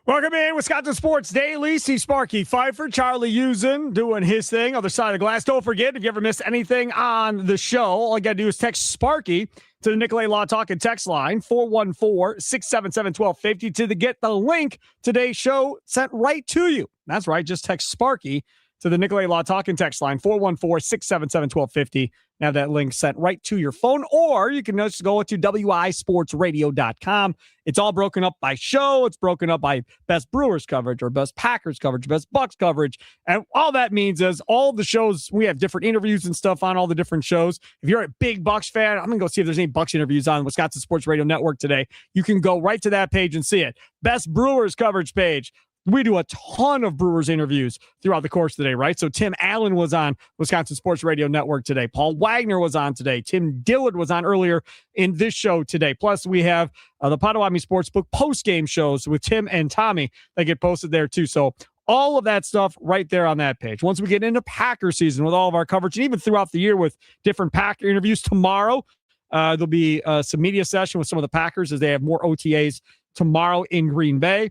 S1: Welcome in, Wisconsin Sports Daily. See Sparky Pfeiffer, Charlie Usen doing his thing, other side of the glass. Don't forget, if you ever missed anything on the show, all you got to do is text Sparky to the Nicolay Law Talk and text line, 414-677-1250 to get the link today's show sent right to you. That's right, just text Sparky to the Nicolay Law Talk and text line, 414-677-1250. Have that link sent right to your phone, or you can just go to wisportsradio.com. It's all broken up by show. It's broken up by best Brewers coverage or best Packers coverage, best Bucks coverage. And all that means is all the shows, we have different interviews and stuff on all the different shows. If you're a big Bucks fan, I'm going to go see if there's any Bucks interviews on Wisconsin Sports Radio Network today. You can go right to that page and see it. Best Brewers coverage page. We do a ton of Brewers interviews throughout the course of the day, right? So Tim Allen was on Wisconsin Sports Radio Network today. Paul Wagner was on today. Tim Dillard was on earlier in this show today. Plus, we have the Potawatomi Sportsbook post-game shows with Tim and Tommy that get posted there too. So all of that stuff right there on that page. Once we get into Packer season with all of our coverage, and even throughout the year with different Packer interviews tomorrow, there'll be some media session with some of the Packers as they have more OTAs tomorrow in Green Bay.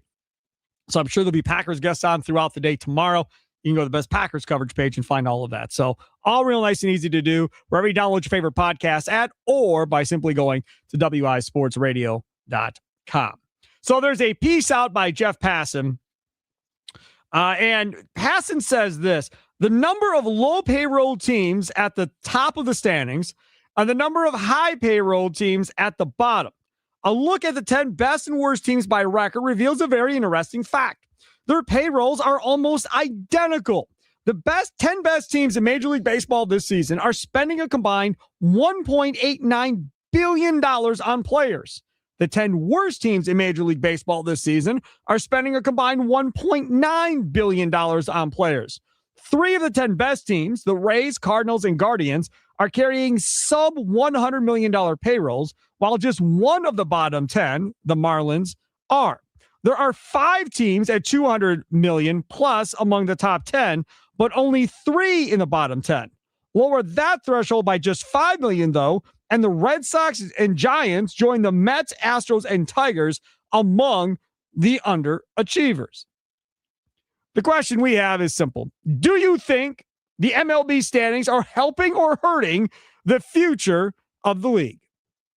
S1: So I'm sure there'll be Packers guests on throughout the day tomorrow. You can go to the best Packers coverage page and find all of that. So all real nice and easy to do wherever you download your favorite podcast at, or by simply going to wisportsradio.com. So there's a piece out by Jeff Passan. And Passan says this: the number of low payroll teams at the top of the standings and the number of high payroll teams at the bottom. A look at the 10 best and worst teams by record reveals a very interesting fact. Their payrolls are almost identical. The 10 best teams in Major League Baseball this season are spending a combined $1.89 billion on players. The 10 worst teams in Major League Baseball this season are spending a combined $1.9 billion on players. 3 of the 10 best teams, the Rays, Cardinals, and Guardians, are carrying sub $100 million payrolls, while just 1 of the bottom 10, the Marlins, are. There are 5 teams at $200 million plus among the top 10, but only 3 in the bottom 10. Lower that threshold by just $5 million, though, and the Red Sox and Giants join the Mets, Astros, and Tigers among the underachievers. The question we have is simple. Do you think the MLB standings are helping or hurting the future of the league?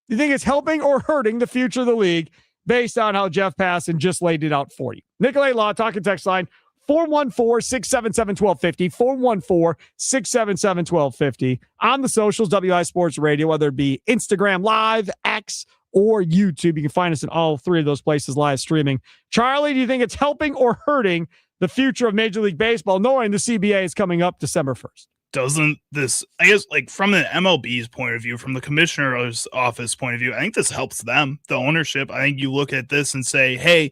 S1: Do you think it's helping or hurting the future of the league based on how Jeff Passan just laid it out for you? Nicolay Law Talk and text line, 414-677-1250, 414-677-1250. On the socials, WI Sports Radio, whether it be Instagram Live, X, or YouTube. You can find us in all 3 of those places live streaming. Charlie, do you think it's helping or hurting the future of Major League Baseball, knowing the CBA is coming up December 1st?
S3: Doesn't this, I guess, like from the MLB's point of view, from the commissioner's office point of view, I think this helps them, the ownership. I think you look at this and say, hey,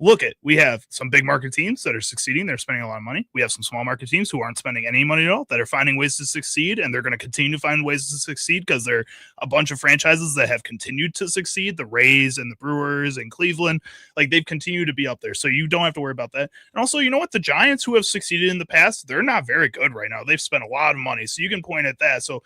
S3: look at, we have some big market teams that are succeeding. They're spending a lot of money. We have some small market teams who aren't spending any money at all, that are finding ways to succeed. And they're going to continue to find ways to succeed because they're a bunch of franchises that have continued to succeed. The Rays and the Brewers and Cleveland, like they've continued to be up there. So you don't have to worry about that. And also, you know what? The Giants, who have succeeded in the past, they're not very good right now. They've spent a lot of money. So you can point at that. So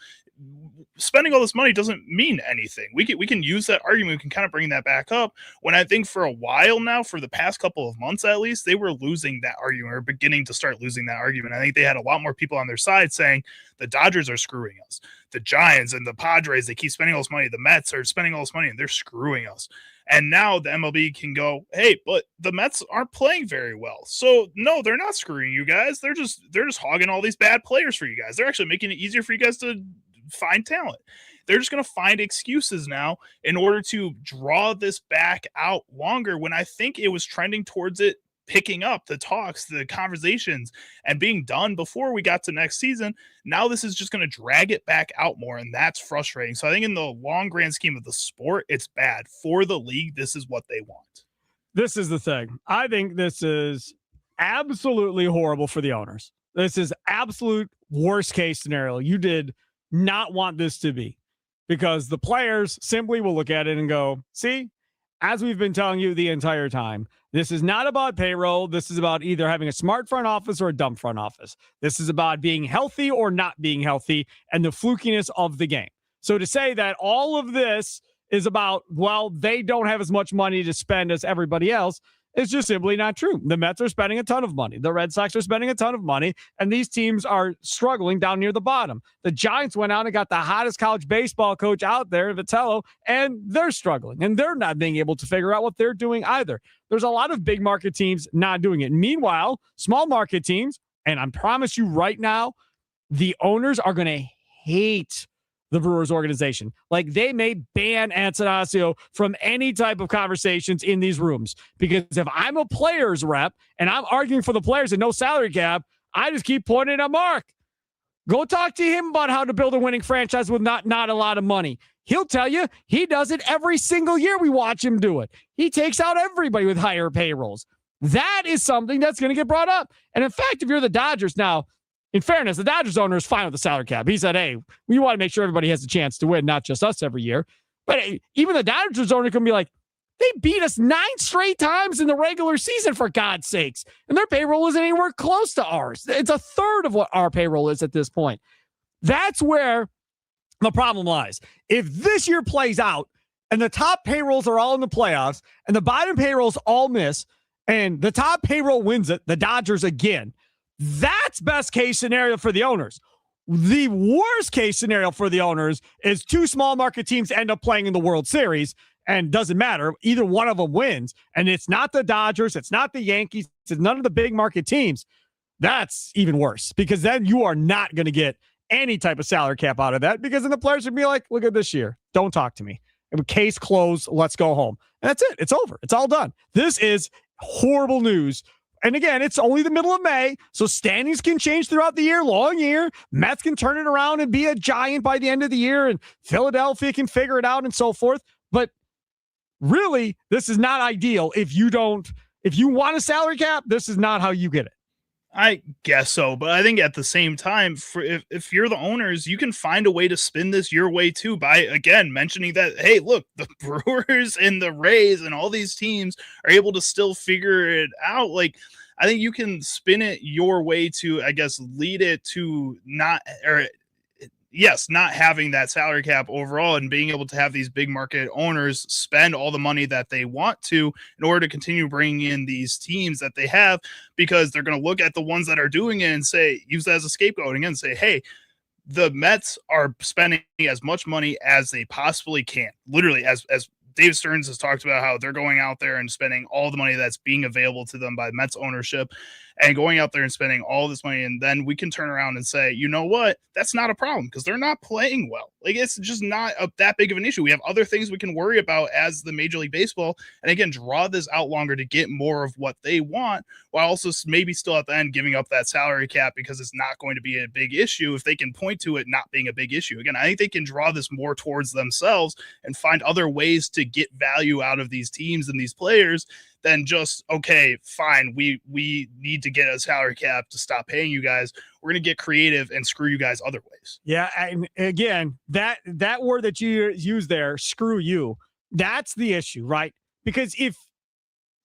S3: spending all this money doesn't mean anything. We can use that argument. We can kind of bring that back up when I think for a while now, for the past couple of months at least, they were losing that argument or beginning to start losing that argument. I think they had a lot more people on their side saying the Dodgers are screwing us. The Giants and the Padres, they keep spending all this money. The Mets are spending all this money and they're screwing us. And now the MLB can go, hey, but the Mets aren't playing very well. So no, they're not screwing you guys. They're just hogging all these bad players for you guys. They're actually making it easier for you guys to find talent. They're just going to find excuses now in order to draw this back out longer, when I think it was trending towards it picking up, the talks, the conversations, and being done before we got to next season. Now this is just going to drag it back out more, and that's frustrating. So I think in the long grand scheme of the sport, it's bad. For the league, this is what they want.
S1: This is the thing. I think this is absolutely horrible for the owners. This is absolute worst case scenario. You did not want this to be, because the players simply will look at it and go, see, as we've been telling you the entire time, this is not about payroll. This is about either having a smart front office or a dumb front office. This is about being healthy or not being healthy and the flukiness of the game. So to say that all of this is about, well, they don't have as much money to spend as everybody else, It's just simply not true. The Mets are spending a ton of money. The Red Sox are spending a ton of money, and these teams are struggling down near the bottom. The Giants went out and got the hottest college baseball coach out there, Vitello, and they're struggling, and they're not being able to figure out what they're doing either. There's a lot of big market teams not doing it. Meanwhile, small market teams, and I promise you right now, the owners are going to hate the Brewers organization. Like, they may ban Antanasio from any type of conversations in these rooms, because if I'm a players rep and I'm arguing for the players and no salary cap, I just keep pointing at Mark. Go talk to him about how to build a winning franchise with not a lot of money. He'll tell you he does it every single year. We watch him do it. He takes out everybody with higher payrolls. That is something that's going to get brought up. And in fact, if you're the Dodgers now, in fairness, the Dodgers owner is fine with the salary cap. He said, hey, we want to make sure everybody has a chance to win, not just us every year. But even the Dodgers owner can be like, they beat us 9 straight times in the regular season, for God's sakes. And their payroll isn't anywhere close to ours. It's a third of what our payroll is at this point. That's where the problem lies. If this year plays out and the top payrolls are all in the playoffs and the bottom payrolls all miss and the top payroll wins it, the Dodgers again, that's best case scenario for the owners. The worst case scenario for the owners is 2 small market teams end up playing in the World Series, and doesn't matter. Either one of them wins, and it's not the Dodgers, it's not the Yankees, it's none of the big market teams. That's even worse, because then you are not going to get any type of salary cap out of that, because then the players would be like, look at this year. Don't talk to me. Case closed. Let's go home. And that's it. It's over. It's all done. This is horrible news. And again, it's only the middle of May, so standings can change throughout the year, long year. Mets can turn it around and be a giant by the end of the year, and Philadelphia can figure it out and so forth. But really, this is not ideal. If you want a salary cap, this is not how you get it.
S3: I guess so, but I think at the same time, if you're the owners, you can find a way to spin this your way too, by again mentioning that, hey, look, the Brewers and the Rays and all these teams are able to still figure it out. Like, I think you can spin it your way to, I guess, lead it to not having that salary cap overall, and being able to have these big market owners spend all the money that they want to in order to continue bringing in these teams that they have, because they're going to look at the ones that are doing it and say, use that as a scapegoat again, and say, hey, the Mets are spending as much money as they possibly can. Literally, as Dave Stearns has talked about, how they're going out there and spending all the money that's being available to them by Mets ownership, and going out there and spending all this money. And then we can turn around and say, you know what? That's not a problem, because they're not playing well. Like, it's just not that big of an issue. We have other things we can worry about as the Major League Baseball. And again, draw this out longer to get more of what they want, while also maybe still at the end giving up that salary cap, because it's not going to be a big issue if they can point to it not being a big issue. Again, I think they can draw this more towards themselves and find other ways to get value out of these teams and these players than just, okay, fine, we need to get a salary cap to stop paying you guys. We're going to get creative and screw you guys other ways.
S1: Yeah, and again, that word that you use there, screw you, that's the issue, right? Because if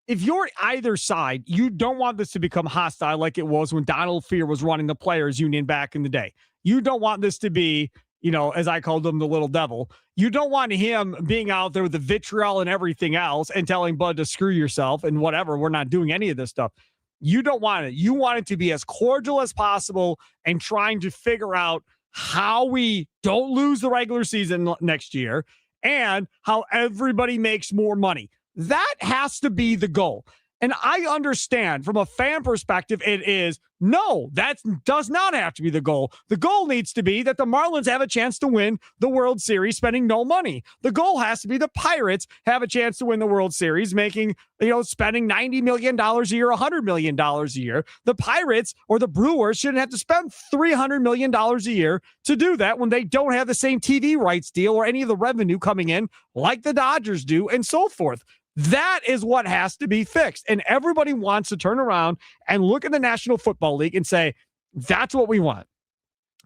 S1: you're either side, you don't want this to become hostile like it was when Donald Fear was running the players union back in the day. You don't want this to be, as I called him, the little devil. You don't want him being out there with the vitriol and everything else and telling Bud to screw yourself and whatever. We're not doing any of this stuff. You don't want it. You want it to be as cordial as possible and trying to figure out how we don't lose the regular season next year and how everybody makes more money. That has to be the goal. And I understand from a fan perspective, it is no, that does not have to be the goal. The goal needs to be that the Marlins have a chance to win the World Series spending no money. The goal has to be the Pirates have a chance to win the World Series, making, spending $90 million a year, $100 million a year. The Pirates or the Brewers shouldn't have to spend $300 million a year to do that when they don't have the same TV rights deal or any of the revenue coming in like the Dodgers do, and so forth. That is what has to be fixed. And everybody wants to turn around and look at the National Football League and say, that's what we want.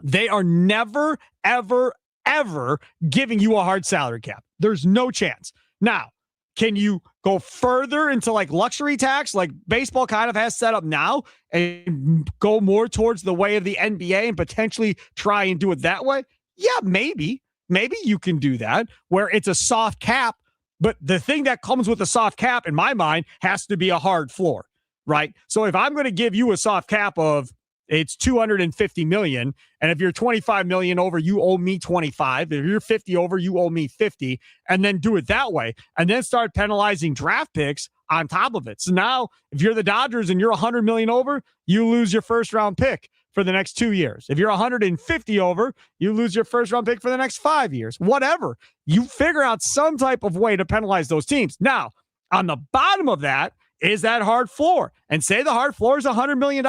S1: They are never, ever, ever giving you a hard salary cap. There's no chance. Now, can you go further into like luxury tax, like baseball kind of has set up now, and go more towards the way of the NBA and potentially try and do it that way? Yeah, maybe. Maybe you can do that where it's a soft cap But the thing that comes with a soft cap, in my mind, has to be a hard floor, right? So if I'm going to give you a soft cap of it's $250 million, and if you're $25 million over, you owe me 25. If you're 50 over, you owe me 50, and then do it that way, and then start penalizing draft picks on top of it. So now, if you're the Dodgers and you're 100 million over, you lose your first round pick for the next 2 years. If you're 150 over, you lose your first round pick for the next 5 years. Whatever. You figure out some type of way to penalize those teams. Now, on the bottom of that is that hard floor, and say the hard floor is $100 million.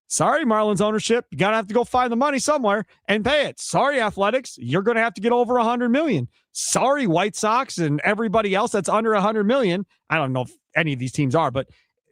S1: Sorry, Marlins ownership, you gotta have to go find the money somewhere and pay it. Sorry, Athletics, you're gonna have to get over 100 million. Sorry, White Sox and everybody else that's under 100 million. I don't know if any of these teams are, but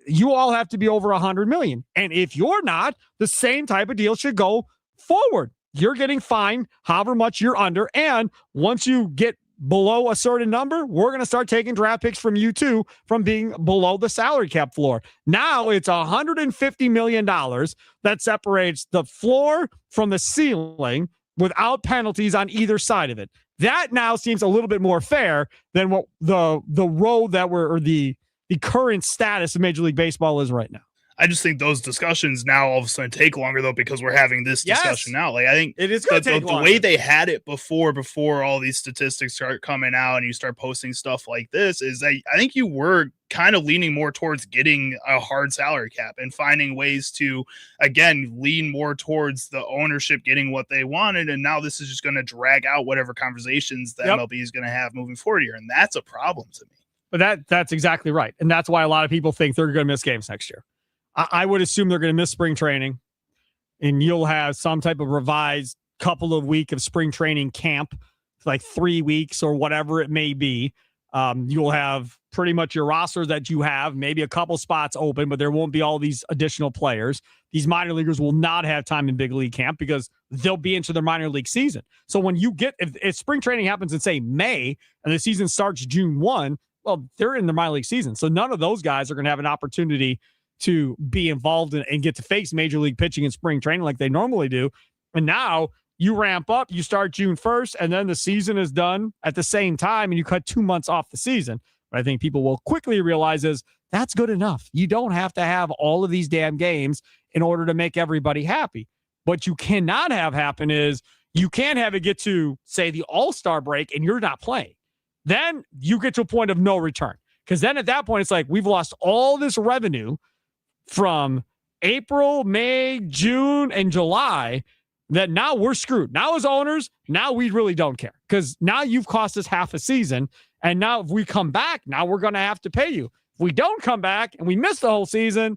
S1: you all have to be over 100 million. And if you're not, the same type of deal should go forward. You're getting fined however much you're under, and once you get below a certain number, we're going to start taking draft picks from you too, from being below the salary cap floor. Now it's $150 million that separates the floor from the ceiling without penalties on either side of it. That now seems a little bit more fair than what the road that we're, or the current status of Major League Baseball is right now.
S3: I just think those discussions now all of a sudden take longer, though, because we're having this discussion now. Like, I think
S1: it is going to take
S3: the way they had it before all these statistics start coming out and you start posting stuff like this is that I think you were kind of leaning more towards getting a hard salary cap and finding ways to, again, lean more towards the ownership getting what they wanted. And now this is just going to drag out whatever conversations the MLB is going to have moving forward here. And that's a problem to me.
S1: But that's exactly right. And that's why a lot of people think they're going to miss games next year. I would assume they're going to miss spring training, and you'll have some type of revised couple of week of spring training camp, like 3 weeks or whatever it may be. You'll have pretty much your roster that you have, maybe a couple spots open, but there won't be all these additional players. These minor leaguers will not have time in big league camp because they'll be into their minor league season. So when you get, if spring training happens in, say, May, and the season starts June 1, well, they're in the minor league season. So none of those guys are going to have an opportunity to be involved in, and get to face major league pitching in spring training like they normally do. And now you ramp up, you start June 1st, and then the season is done at the same time, and you cut 2 months off the season. But I think people will quickly realize is that's good enough. You don't have to have all of these damn games in order to make everybody happy. What you cannot have happen is you can't have it get to, say, the All-Star break and you're not playing. Then you get to a point of no return. Because then at that point, it's like we've lost all this revenue from April, May, June, and July, that now we're screwed. Now as owners, now we really don't care, because now you've cost us half a season. And now if we come back, now we're going to have to pay you. If we don't come back and we miss the whole season,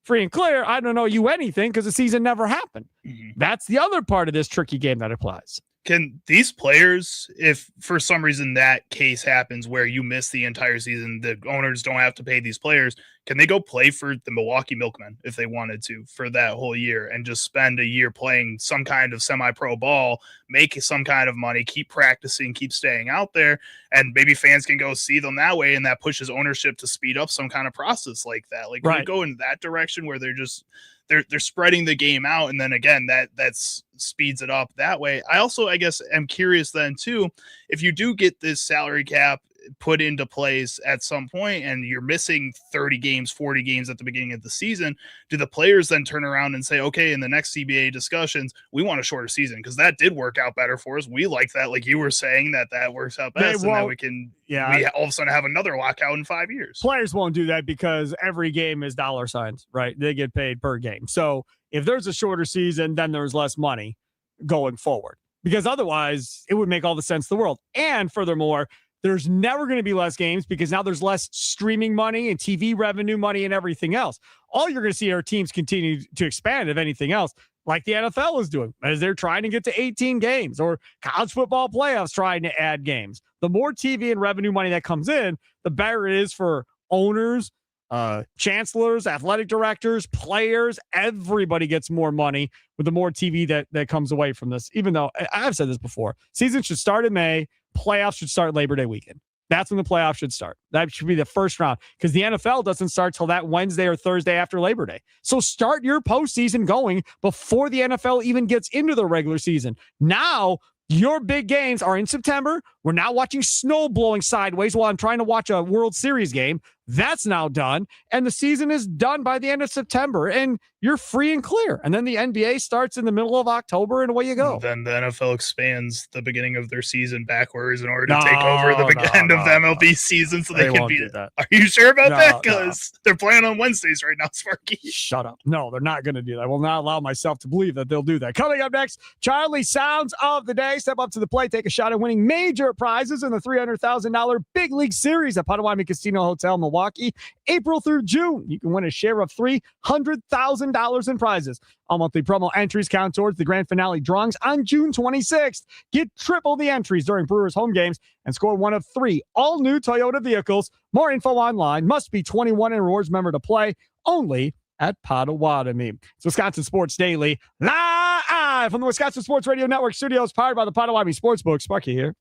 S1: free and clear, I don't owe you anything because the season never happened. Mm-hmm. That's the other part of this tricky game that applies.
S3: Can these players, if for some reason that case happens where you miss the entire season, the owners don't have to pay these players, can they go play for the Milwaukee Milkmen if they wanted to for that whole year and just spend a year playing some kind of semi-pro ball, make some kind of money, keep practicing, keep staying out there, and maybe fans can go see them that way, and that pushes ownership to speed up some kind of process like that? Like, can you go in that direction where they're just they're spreading the game out, and then again that speeds it up that way? I also, I guess, am curious then too, if you do get this salary cap put into place at some point and you're missing 30 games, 40 games at the beginning of the season, do the players then turn around and say, okay, in the next CBA discussions, we want a shorter season because that did work out better for us. We like that. Like you were saying, that works out best, and then we can we all of a sudden have another lockout in 5 years.
S1: Players won't do that because every game is dollar signs, right? They get paid per game. So if there's a shorter season, then there's less money going forward, because otherwise it would make all the sense in the world. And furthermore, there's never going to be less games because now there's less streaming money and TV revenue money and everything else. All you're going to see are teams continue to expand, if anything else, like the NFL is doing, as they're trying to get to 18 games, or college football playoffs trying to add games. The more TV and revenue money that comes in, the better it is for owners, chancellors, athletic directors, players. Everybody gets more money with the more TV that comes away from this. Even though I've said this before, season should start in May. Playoffs should start Labor Day weekend. That's when the playoffs should start. That should be the first round, because the NFL doesn't start till that Wednesday or Thursday after Labor Day. So start your postseason going before the NFL even gets into the regular season. Now Your big games are in September. We're now watching snow blowing sideways while I'm trying to watch a World Series game. That's now done. And the season is done by the end of September. And you're free and clear. And then the NBA starts in the middle of October, and away you go.
S3: Then the NFL expands the beginning of their season backwards in order to take over the end of the MLB season so they can
S1: won't
S3: be.
S1: do that.
S3: Are you sure about that? Because they're playing on Wednesdays right now, Sparky.
S1: Shut up. No, they're not going to do that. I will not allow myself to believe that they'll do that. Coming up next, Charlie Sounds of the Day. Step up to the plate, take a shot at winning major prizes in the $300,000 Big League Series at Potawatomi Casino Hotel, Milwaukee, April through June. You can win a share of $300,000 in prizes. All monthly promo entries count towards the grand finale drawings on June 26th. Get triple the entries during Brewers home games and score one of 3 all-new Toyota vehicles. More info online. Must be 21 and rewards member to play. Only at Potawatomi. It's Wisconsin Sports Daily, live from the Wisconsin Sports Radio Network studios, powered by the Potawatomi Sportsbook. Sparky here.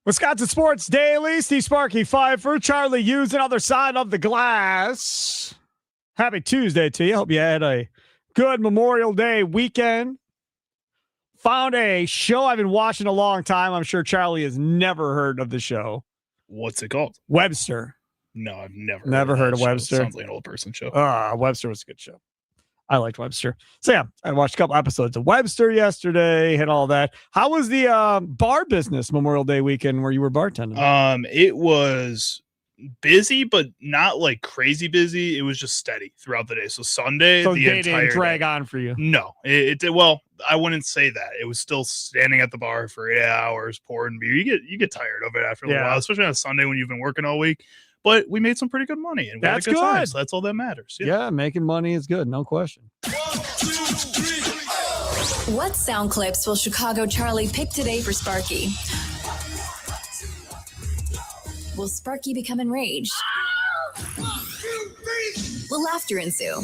S1: Wisconsin Sports Daily, Steve Sparky Pfeiffer, Charlie Hughes, and other side of the glass. Happy Tuesday to you. Hope you had a good Memorial Day weekend. Found a show I've been watching a long time. I'm sure Charlie has never heard of the show.
S3: What's it called?
S1: Webster.
S3: No, I've never
S1: heard of
S3: show.
S1: Webster.
S3: Sounds like an old person show.
S1: Webster was a good show. I liked Webster. So yeah, I watched a couple episodes of Webster yesterday and all that. How was the bar business Memorial Day weekend where you were bartending?
S3: It was busy, but not like crazy busy. It was just steady throughout the day. So Sunday,
S1: So
S3: the
S1: they
S3: entire
S1: didn't drag
S3: day.
S1: on for you.
S3: No, it did. Well, I wouldn't say that. It was still standing at the bar for 8 hours, pouring beer. You get tired of it after a little while, especially on a Sunday when you've been working all week. But we made some pretty good money, and we had a good time, so that's all that matters.
S1: Yeah, making money is good, no question.
S2: What sound clips will Chicago Charlie pick today for Sparky? Will Sparky become enraged? Will laughter ensue?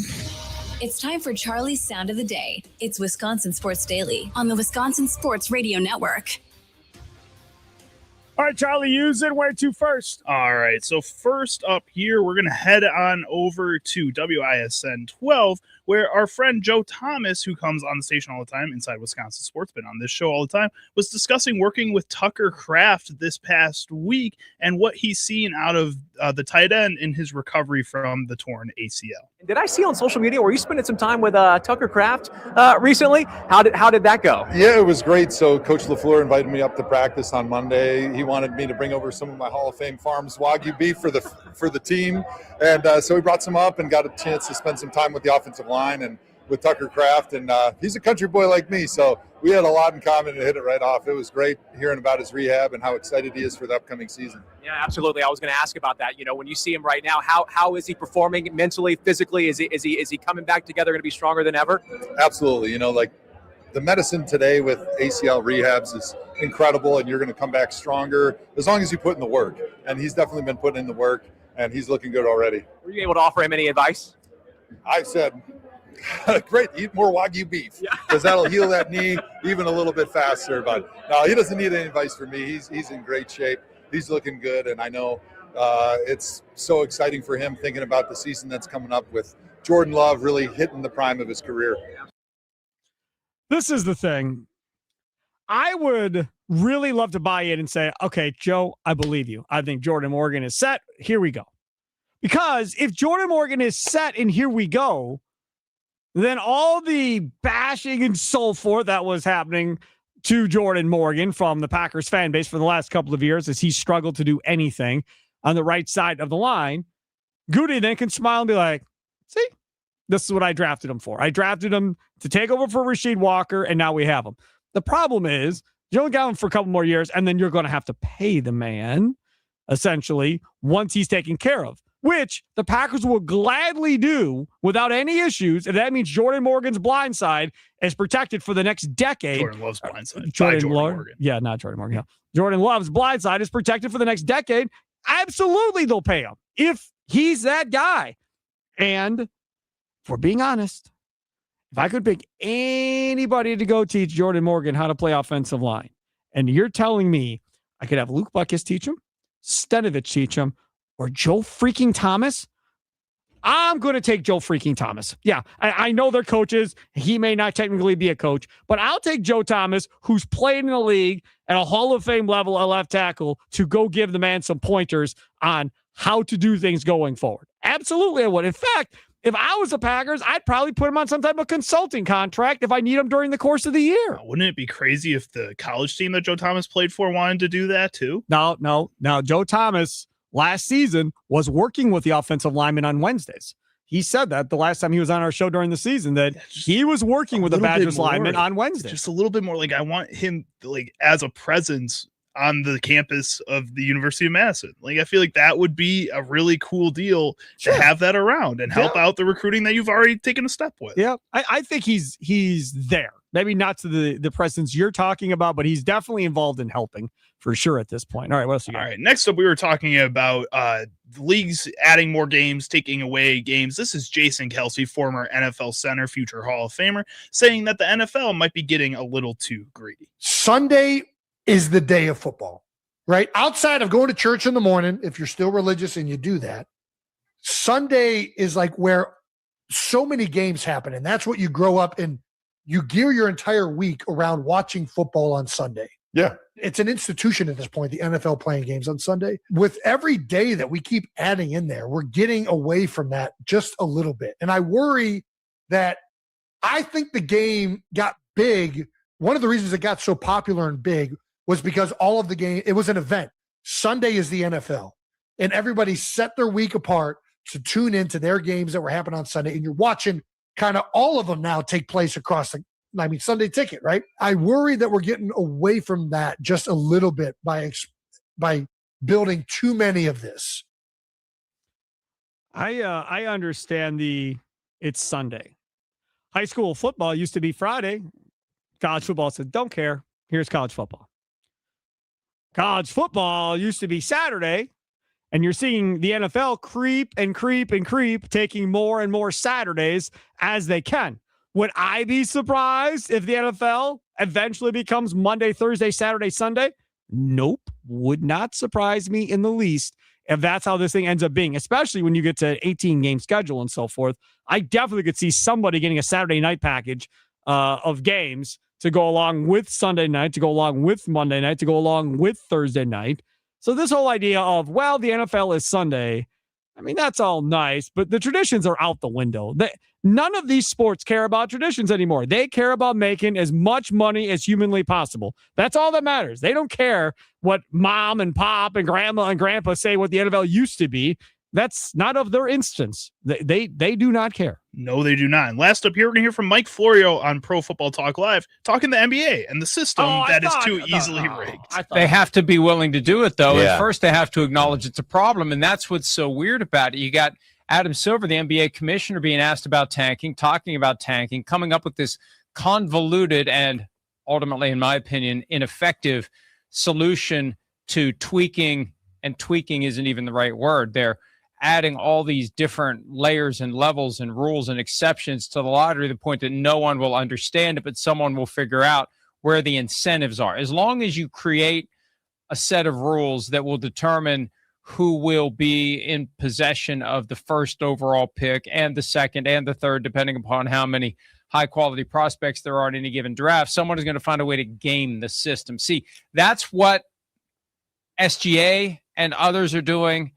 S2: It's time for Charlie's Sound of the Day. It's Wisconsin Sports Daily on the Wisconsin Sports Radio Network.
S1: All right, Charlie, use it. Where to first?
S3: All right, so first up here, we're going to head on over to WISN 12, where our friend Joe Thomas, who comes on the station all the time inside Wisconsin Sports, been on this show all the time, was discussing working with Tucker Kraft this past week and what he's seen out of the tight end in his recovery from the torn ACL.
S13: Did I see on social media where you spending some time with Tucker Kraft recently? How did that go?
S14: Yeah, it was great. So Coach LaFleur invited me up to practice on Monday. He wanted me to bring over some of my Hall of Fame Farms Wagyu beef for the team, and so we brought some up and got a chance to spend some time with the offensive line and with Tucker Kraft. And he's a country boy like me, so we had a lot in common and hit it right off. It was great hearing about his rehab and how excited he is for the upcoming season.
S13: Yeah, absolutely. I was going to ask about that. You know, when you see him right now, how is he performing mentally, physically? Is he coming back together, going to be stronger than ever?
S14: Absolutely. You know, like the medicine today with ACL rehabs is incredible, and you're going to come back stronger as long as you put in the work. And he's definitely been putting in the work, and he's looking good already.
S13: Were you able to offer him any advice?
S14: I said, great, eat more Wagyu beef, because that'll heal that knee even a little bit faster. But no, he doesn't need any advice from me. He's in great shape. He's looking good, and I know it's so exciting for him thinking about the season that's coming up with Jordan Love really hitting the prime of his career.
S1: This is the thing. I would really love to buy in and say, okay, Joe, I believe you. I think Jordan Morgan is set. Here we go. Because if Jordan Morgan is set and here we go, then all the bashing and so forth that was happening to Jordan Morgan from the Packers fan base for the last couple of years as he struggled to do anything on the right side of the line, Goody then can smile and be like, see, this is what I drafted him for. I drafted him to take over for Rasheed Walker, and now we have him. The problem is you only got him for a couple more years, and then you're going to have to pay the man, essentially, once he's taken care of, which the Packers will gladly do without any issues. And that means Jordan Morgan's blind side is protected for the next decade.
S3: Jordan Love's blind side.
S1: Jordan
S3: Morgan.
S1: Love. Yeah, not Jordan Morgan. No. Jordan Love's blind side is protected for the next decade. Absolutely, they'll pay him if he's that guy. And if we're being honest, if I could pick anybody to go teach Jordan Morgan how to play offensive line, and you're telling me I could have Luke Buckus teach him, Stenovich teach him, or Joe freaking Thomas, I'm going to take Joe freaking Thomas. Yeah, I know they're coaches. He may not technically be a coach, but I'll take Joe Thomas, who's played in the league at a Hall of Fame level at left tackle, to go give the man some pointers on how to do things going forward. Absolutely, I would. In fact, if I was the Packers, I'd probably put him on some type of consulting contract if I need him during the course of the year.
S3: Wouldn't it be crazy if the college team that Joe Thomas played for wanted to do that too?
S1: No. Now, Joe Thomas last season was working with the offensive linemen on Wednesdays. He said that the last time he was on our show during the season, that he was working with the Badgers linemen on Wednesday.
S3: Just a little bit more. Like, I want him like as a presence on the campus of the University of Madison. Like, I feel like that would be a really cool deal to have that around and help out the recruiting that you've already taken a step with.
S1: Yeah, I think he's there. Maybe not to the presence you're talking about, but he's definitely involved in helping for sure at this point. All right, what else you got?
S3: All right, next up, we were talking about the leagues adding more games, taking away games. This is Jason Kelsey, former NFL center, future Hall of Famer, saying that the NFL might be getting a little too greedy.
S15: Sunday is the day of football. right? Outside of going to church in the morning, if you're still religious and you do that, Sunday is like where so many games happen. And that's what you grow up and you gear your entire week around watching football on Sunday.
S14: Yeah.
S15: It's an institution at this point, the NFL playing games on Sunday. With every day that we keep adding in there, we're getting away from that just a little bit. And I worry that I think the game got big. One of the reasons it got so popular and big was because all of the game, it was an event. Sunday is the NFL. And everybody set their week apart to tune into their games that were happening on Sunday. And you're watching kind of all of them now take place across Sunday Ticket, right? I worry that we're getting away from that just a little bit by building too many of this.
S1: I understand it's Sunday. High school football used to be Friday. College football said, don't care. Here's college football. College football used to be Saturday. And you're seeing the NFL creep and creep and creep, taking more and more Saturdays as they can. Would I be surprised if the NFL eventually becomes Monday, Thursday, Saturday, Sunday? Nope. Would not surprise me in the least if that's how this thing ends up being, especially when you get to 18-game schedule and so forth. I definitely could see somebody getting a Saturday night package of games to go along with Sunday night, to go along with Monday night, to go along with Thursday night. So this whole idea of, well, the NFL is Sunday, I mean, that's all nice, but the traditions are out the window. None of these sports care about traditions anymore. They care about making as much money as humanly possible. That's all that matters. They don't care what mom and pop and grandma and grandpa say what the NFL used to be. That's not of their instance. They do not care.
S3: No, they do not. And last up here, we're going to hear from Mike Florio on Pro Football Talk Live, talking the NBA and the system that is too easily rigged.
S16: They have to be willing to do it, though. Yeah. And first, they have to acknowledge it's a problem, and that's what's so weird about it. You got Adam Silver, the NBA commissioner, being asked about tanking, talking about tanking, coming up with this convoluted and ultimately, in my opinion, ineffective solution to tweaking, and tweaking isn't even the right word. They're adding all these different layers and levels and rules and exceptions to the lottery to the point that no one will understand it, but someone will figure out where the incentives are. As long as you create a set of rules that will determine who will be in possession of the first overall pick and the second and the third, depending upon how many high-quality prospects there are in any given draft, someone is going to find a way to game the system. See, that's what SGA and others are doing.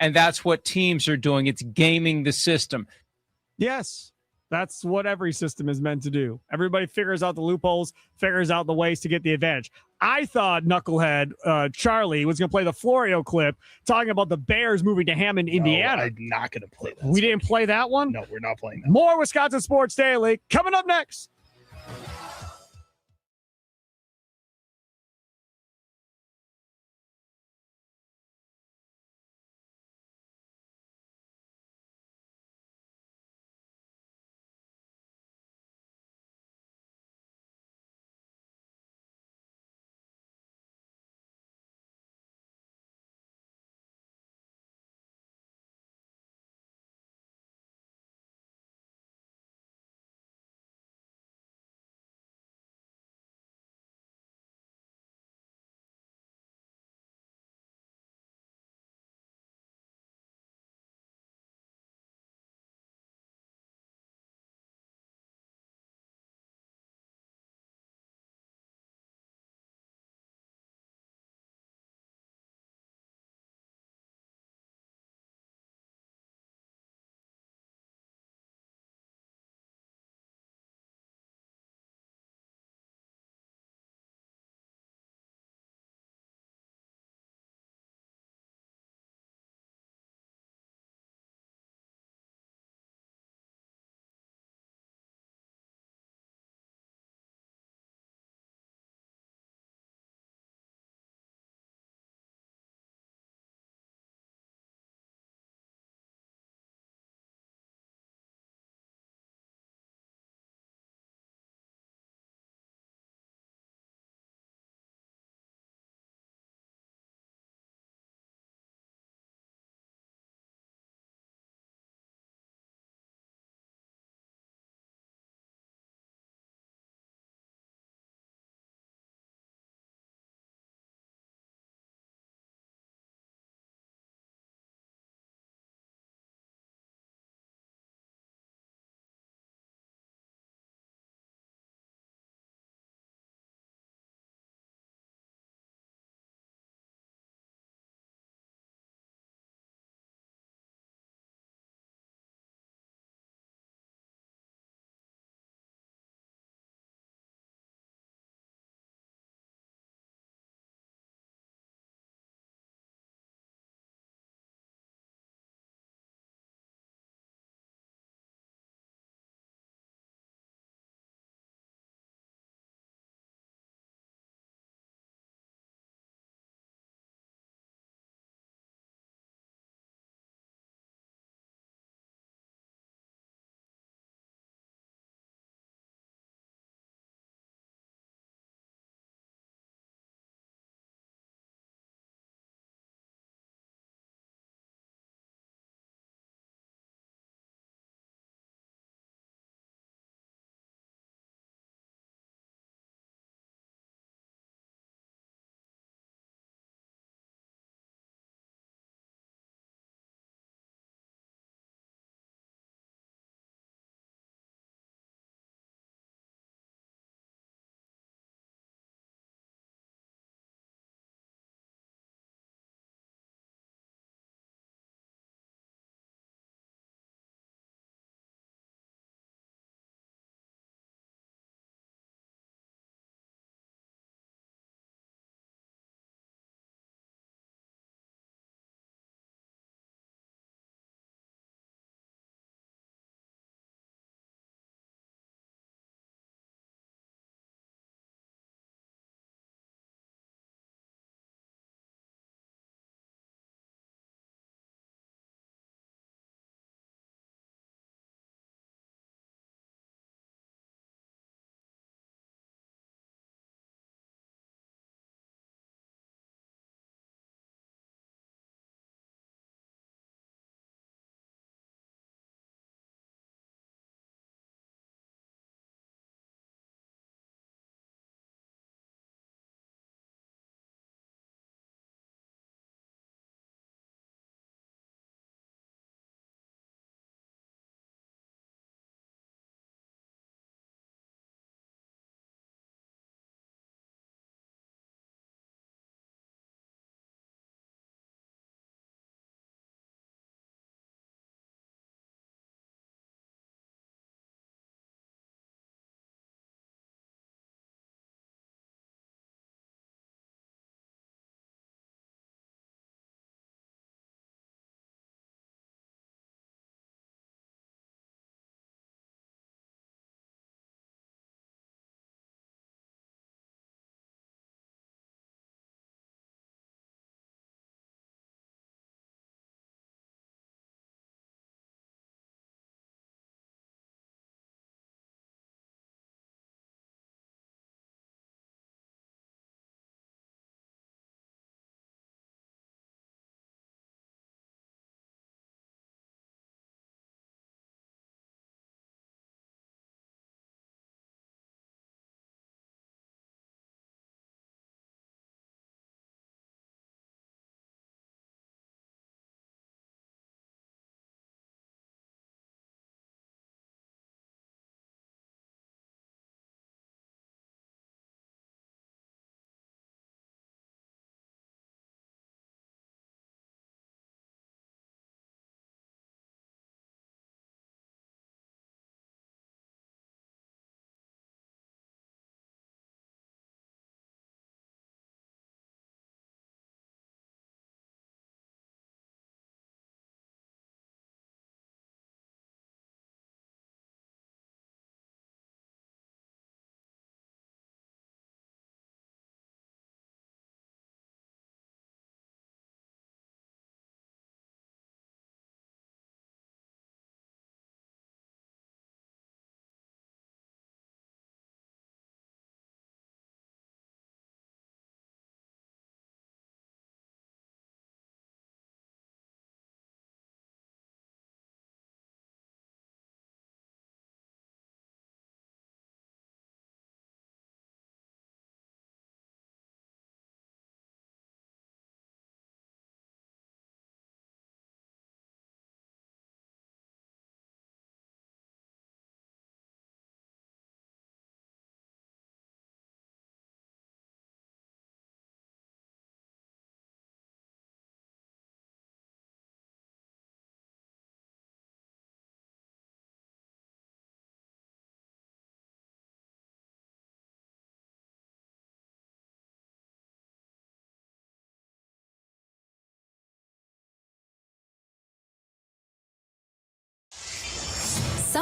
S16: And that's what teams are doing. It's gaming the system.
S1: Yes, that's what every system is meant to do. Everybody figures out the loopholes, figures out the ways to get the advantage. I thought Knucklehead Charlie was going to play the Florio clip talking about the Bears moving to Hammond, Indiana.
S3: I'm not going to play that.
S1: We didn't play that one?
S3: No, we're not playing that.
S1: More Wisconsin Sports Daily coming up next.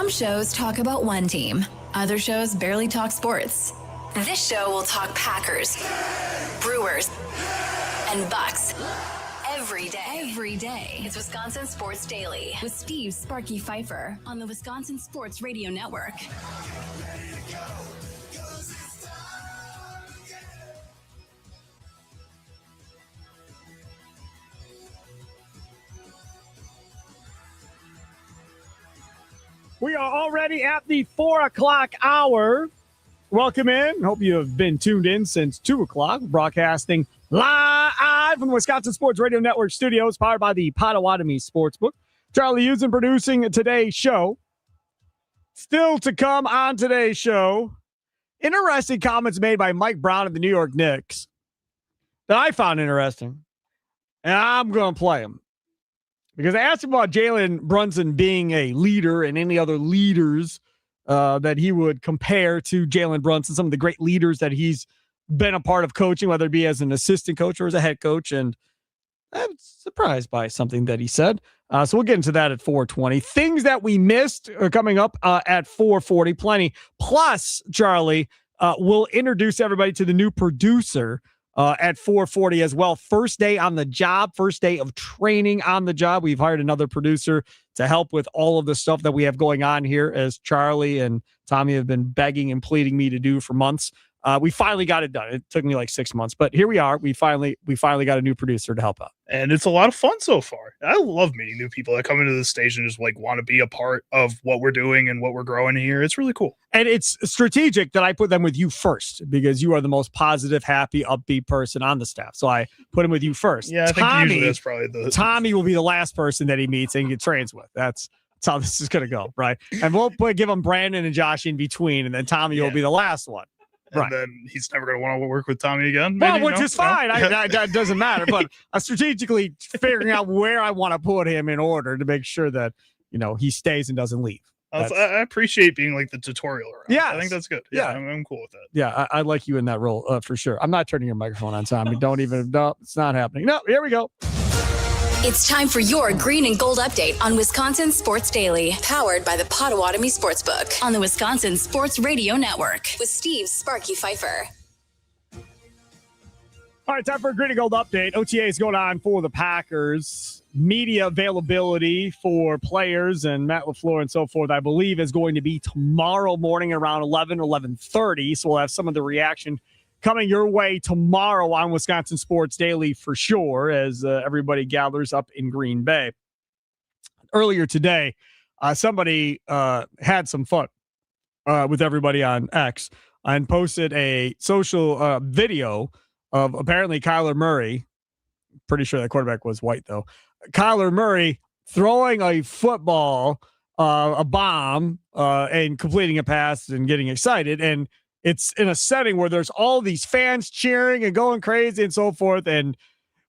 S2: Some shows talk about one team. Other shows barely talk sports. This show will talk Packers, Brewers, and Bucks. Every day. It's Wisconsin Sports Daily with Steve Sparky Pfeiffer on the Wisconsin Sports Radio Network.
S1: We are already at the 4 o'clock hour. Welcome in. Hope you have been tuned in since 2 o'clock. Broadcasting live from the Wisconsin Sports Radio Network studios, powered by the Potawatomi Sportsbook. Charlie Usen producing today's show. Still to come on today's show, interesting comments made by Mike Brown of the New York Knicks that I found interesting. And I'm going to play them. Because I asked him about Jalen Brunson being a leader and any other leaders that he would compare to Jalen Brunson, some of the great leaders that he's been a part of coaching, whether it be as an assistant coach or as a head coach. And I'm surprised by something that he said. So we'll get into that at 4:20. Things that we missed are coming up at 4:40. Plenty. Plus, Charlie, we'll introduce everybody to the new producer at 4:40 as well. First day on the job, first day of training on the job. We've hired another producer to help with all of the stuff that we have going on here, as Charlie and Tommy have been begging and pleading me to do for months. We finally got it done. It took me like 6 months, but here we are. We finally got a new producer to help out.
S3: And it's a lot of fun so far. I love meeting new people that come into the station and just like want to be a part of what we're doing and what we're growing here. It's really cool.
S1: And it's strategic that I put them with you first because you are the most positive, happy, upbeat person on the staff. So I put him with you first.
S3: Yeah, I think usually that's probably
S1: Tommy will be the last person that he meets and trains with. That's how this is going to go, right? And we'll give him Brandon and Josh in between, and then Tommy will be the last one.
S3: And then he's never going to want to work with Tommy again.
S1: Well,
S3: Maybe,
S1: which is fine. That doesn't matter. But I'm strategically figuring out where I want to put him in order to make sure that, he stays and doesn't leave.
S3: I appreciate being like the tutorial around.
S1: Yeah,
S3: I think that's good.
S1: Yeah.
S3: I'm cool with that.
S1: Yeah, I like you in that role for sure. I'm not turning your microphone on, Tommy. No, it's not happening. No, here we go.
S2: It's time for your green and gold update on Wisconsin Sports Daily, powered by the Potawatomi Sportsbook on the Wisconsin Sports Radio Network with Steve Sparky Pfeiffer.
S1: All right, time for a green and gold update. OTA is going on for the Packers. Media availability for players and Matt LaFleur and so forth, I believe, is going to be tomorrow morning around 11:30. So we'll have some of the reaction coming your way tomorrow on Wisconsin Sports Daily for sure, as everybody gathers up in Green Bay. Earlier today, somebody had some fun with everybody on X and posted a social video of apparently Kyler Murray. Pretty sure that quarterback was white, though. Kyler Murray throwing a football, a bomb, and completing a pass and getting excited. And it's in a setting where there's all these fans cheering and going crazy and so forth. And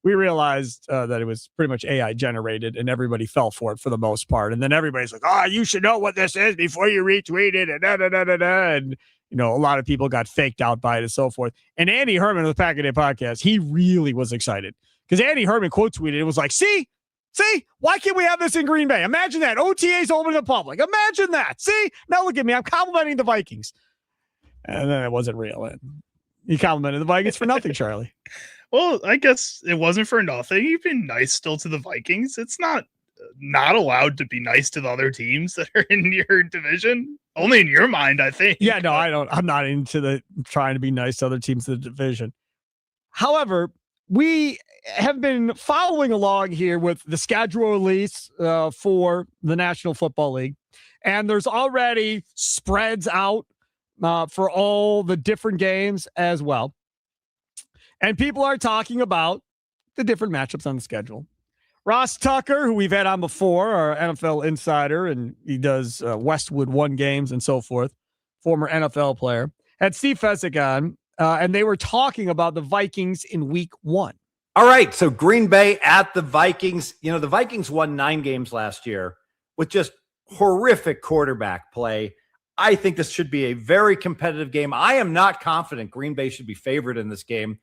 S1: we realized that it was pretty much AI generated and everybody fell for it for the most part. And then everybody's like, you should know what this is before you retweet it. And a lot of people got faked out by it and so forth. And Andy Herman of the Pack a Day podcast, he really was excited because Andy Herman quote tweeted. It was like, see, why can't we have this in Green Bay? Imagine that. OTA's open to the public. Imagine that. See, now look at me. I'm complimenting the Vikings. And then it wasn't real. And you complimented the Vikings for nothing, Charlie.
S3: Well, I guess it wasn't for nothing. You've been nice still to the Vikings. It's not allowed to be nice to the other teams that are in your division. Only in your mind, I think.
S1: Yeah, no, I don't. I'm not into trying to be nice to other teams in the division. However, we have been following along here with the schedule release for the National Football League. And there's already spreads out for all the different games as well. And people are talking about the different matchups on the schedule. Ross Tucker, who we've had on before, our NFL insider, and he does Westwood 1 games and so forth, former NFL player, had Steve Fezzik on, and they were talking about the Vikings in week 1.
S17: All right, so Green Bay at the Vikings. The Vikings won 9 games last year with just horrific quarterback play. I think this should be a very competitive game. I am not confident Green Bay should be favored in this game.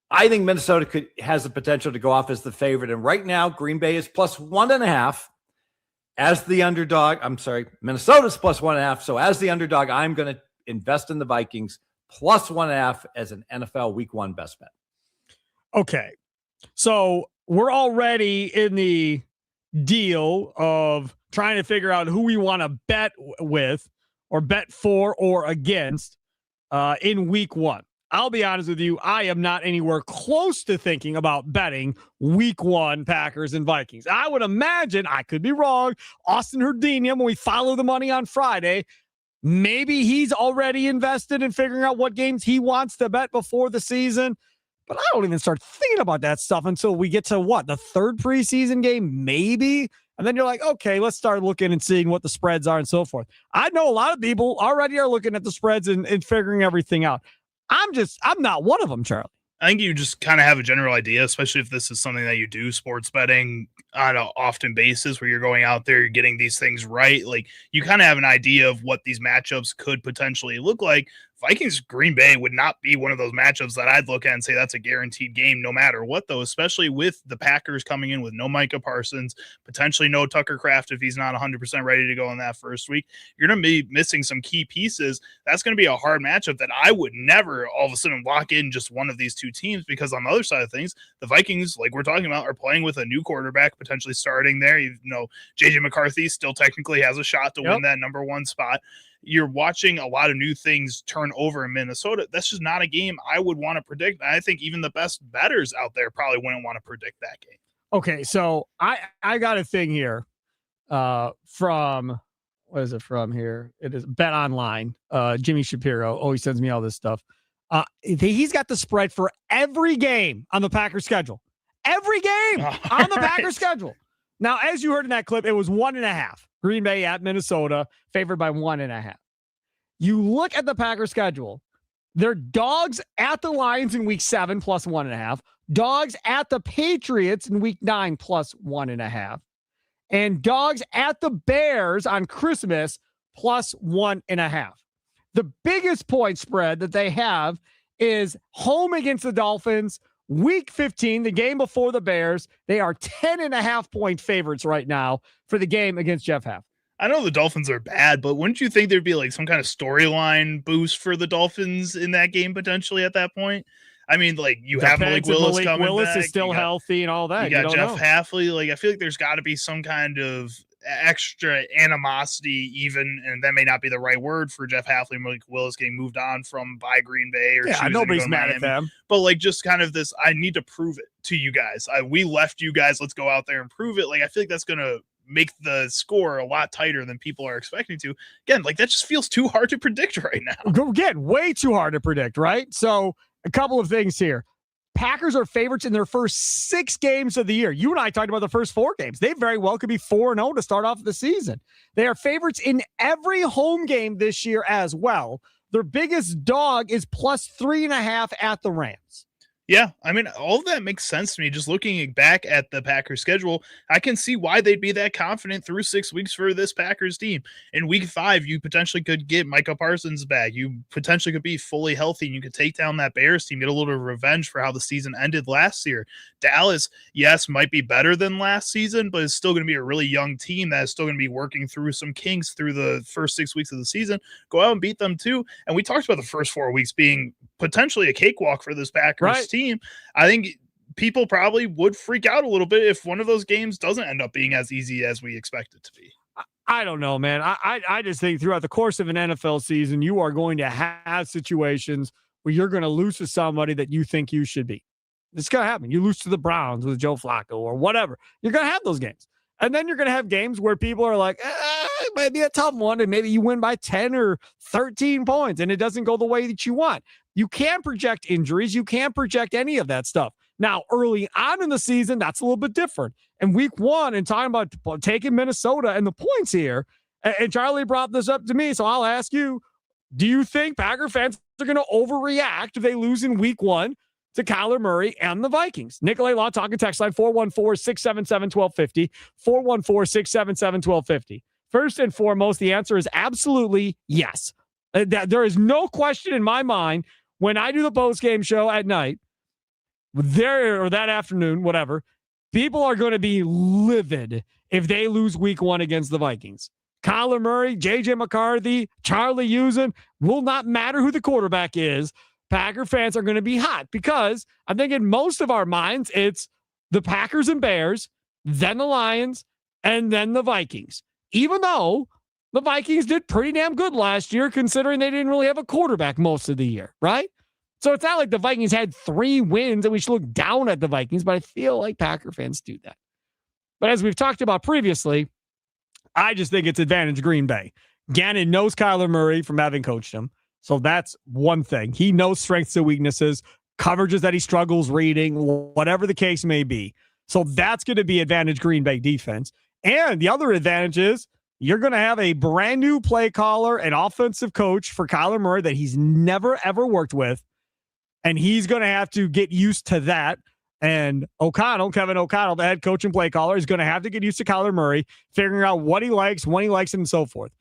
S17: I think Minnesota has the potential to go off as the favorite. And right now, Green Bay is plus 1.5. as the underdog, Minnesota's plus 1.5. So as the underdog, I'm going to invest in the Vikings plus 1.5 as an NFL Week 1 best bet.
S1: Okay. So we're already in the deal of trying to figure out who we want to bet with or bet for or against in Week 1. I'll be honest with you, I am not anywhere close to thinking about betting Week 1 Packers and Vikings. I would imagine, I could be wrong, Austin Herdinium, when we follow the money on Friday, maybe he's already invested in figuring out what games he wants to bet before the season. But I don't even start thinking about that stuff until we get to the third preseason game, maybe? And then you're like, okay, let's start looking and seeing what the spreads are and so forth. I know a lot of people already are looking at the spreads and figuring everything out. I'm not one of them, Charlie.
S3: I think you just kind of have a general idea, especially if this is something that you do sports betting on an often basis where you're going out there, you're getting these things right. Like you kind of have an idea of what these matchups could potentially look like. Vikings Green Bay would not be one of those matchups that I'd look at and say that's a guaranteed game no matter what, though, especially with the Packers coming in with no Micah Parsons, potentially no Tucker Kraft if he's not 100% ready to go in that first week. You're going to be missing some key pieces. That's going to be a hard matchup that I would never all of a sudden lock in just one of these two teams, because on the other side of things, the Vikings, like we're talking about, are playing with a new quarterback potentially starting there. You know, JJ McCarthy still technically has a shot to win that number 1 spot. You're watching a lot of new things turn over in Minnesota. That's just not a game I would want to predict. I think even the best bettors out there probably wouldn't want to predict that game.
S1: Okay, so I got a thing here from, what is it from here? It is Bet Online. Jimmy Shapiro always sends me all this stuff. He's got the spread for every game on the Packers schedule. Every game on the Packers schedule. Now, as you heard in that clip, it was 1.5. Green Bay at Minnesota, favored by 1.5. You look at the Packers schedule. They're dogs at the Lions in week 7 plus 1.5. Dogs at the Patriots in week 9 plus 1.5. And dogs at the Bears on Christmas plus 1.5. The biggest point spread that they have is home against the Dolphins, week 15, the game before the Bears. They are 10.5 point favorites right now for the game against Jeff Haft.
S3: I know the Dolphins are bad, but wouldn't you think there'd be like some kind of storyline boost for the Dolphins in that game potentially at that point? I mean, like you have Malik Willis coming back.
S1: Willis is still healthy and all that.
S3: You got Jeff Hafley. Like I feel like there's got to be some kind of extra animosity, even, and that may not be the right word for Jeff Hafley and Malik Willis getting moved on from by Green Bay or
S1: nobody's mad at them.
S3: But like just kind of this, I need to prove it to you guys. We left you guys. Let's go out there and prove it. Like I feel like that's gonna make the score a lot tighter than people are expecting to. Again, like that just feels too hard to predict right now.
S1: Again, way too hard to predict, right? So a couple of things here. Packers are favorites in their first 6 games of the year. You and I talked about the first 4 games. They very well could be 4-0 to start off the season. They are favorites in every home game this year as well. Their biggest dog is plus 3.5 at the Rams.
S3: Yeah, I mean, all of that makes sense to me. Just looking back at the Packers schedule, I can see why they'd be that confident through 6 weeks for this Packers team. In week 5, you potentially could get Micah Parsons back. You potentially could be fully healthy, and you could take down that Bears team, get a little bit of revenge for how the season ended last year. Dallas, yes, might be better than last season, but it's still going to be a really young team that is still going to be working through some kinks through the first 6 weeks of the season. Go out and beat them too. And we talked about the first 4 weeks being potentially a cakewalk for this Packers team. I think people probably would freak out a little bit if one of those games doesn't end up being as easy as we expect it to be.
S1: I don't know, man. I just think throughout the course of an NFL season, you are going to have situations where you're going to lose to somebody that you think you should be. It's going to happen. You lose to the Browns with Joe Flacco or whatever. You're going to have those games. And then you're going to have games where people are like, it might be a tough one, and maybe you win by 10 or 13 points, and it doesn't go the way that you want. You can't project injuries. You can't project any of that stuff. Now, early on in the season, that's a little bit different. And week 1, and talking about taking Minnesota and the points here, and Charlie brought this up to me, so I'll ask you, do you think Packer fans are going to overreact if they lose in week 1 to Kyler Murray and the Vikings? Nikolai Law, talking text line 414-677-1250, 414-677-1250. First and foremost, the answer is absolutely yes. There is no question in my mind when I do the post-game show at night, there or that afternoon, whatever, people are going to be livid if they lose week 1 against the Vikings. Kyler Murray, J.J. McCarthy, Charlie Usen, will not matter who the quarterback is. Packer fans are going to be hot because I think in most of our minds, it's the Packers and Bears, then the Lions, and then the Vikings. Even though the Vikings did pretty damn good last year, considering they didn't really have a quarterback most of the year, right? So it's not like the Vikings had 3 wins and we should look down at the Vikings, but I feel like Packer fans do that. But as we've talked about previously, I just think it's advantage Green Bay. Gannon knows Kyler Murray from having coached him. So that's one thing. He knows strengths and weaknesses, coverages that he struggles reading, whatever the case may be. So that's going to be advantage Green Bay defense. And the other advantage is you're going to have a brand new play caller and offensive coach for Kyler Murray that he's never, ever worked with. And he's going to have to get used to that. And Kevin O'Connell, the head coach and play caller, is going to have to get used to Kyler Murray, figuring out what he likes, when he likes him, and so forth.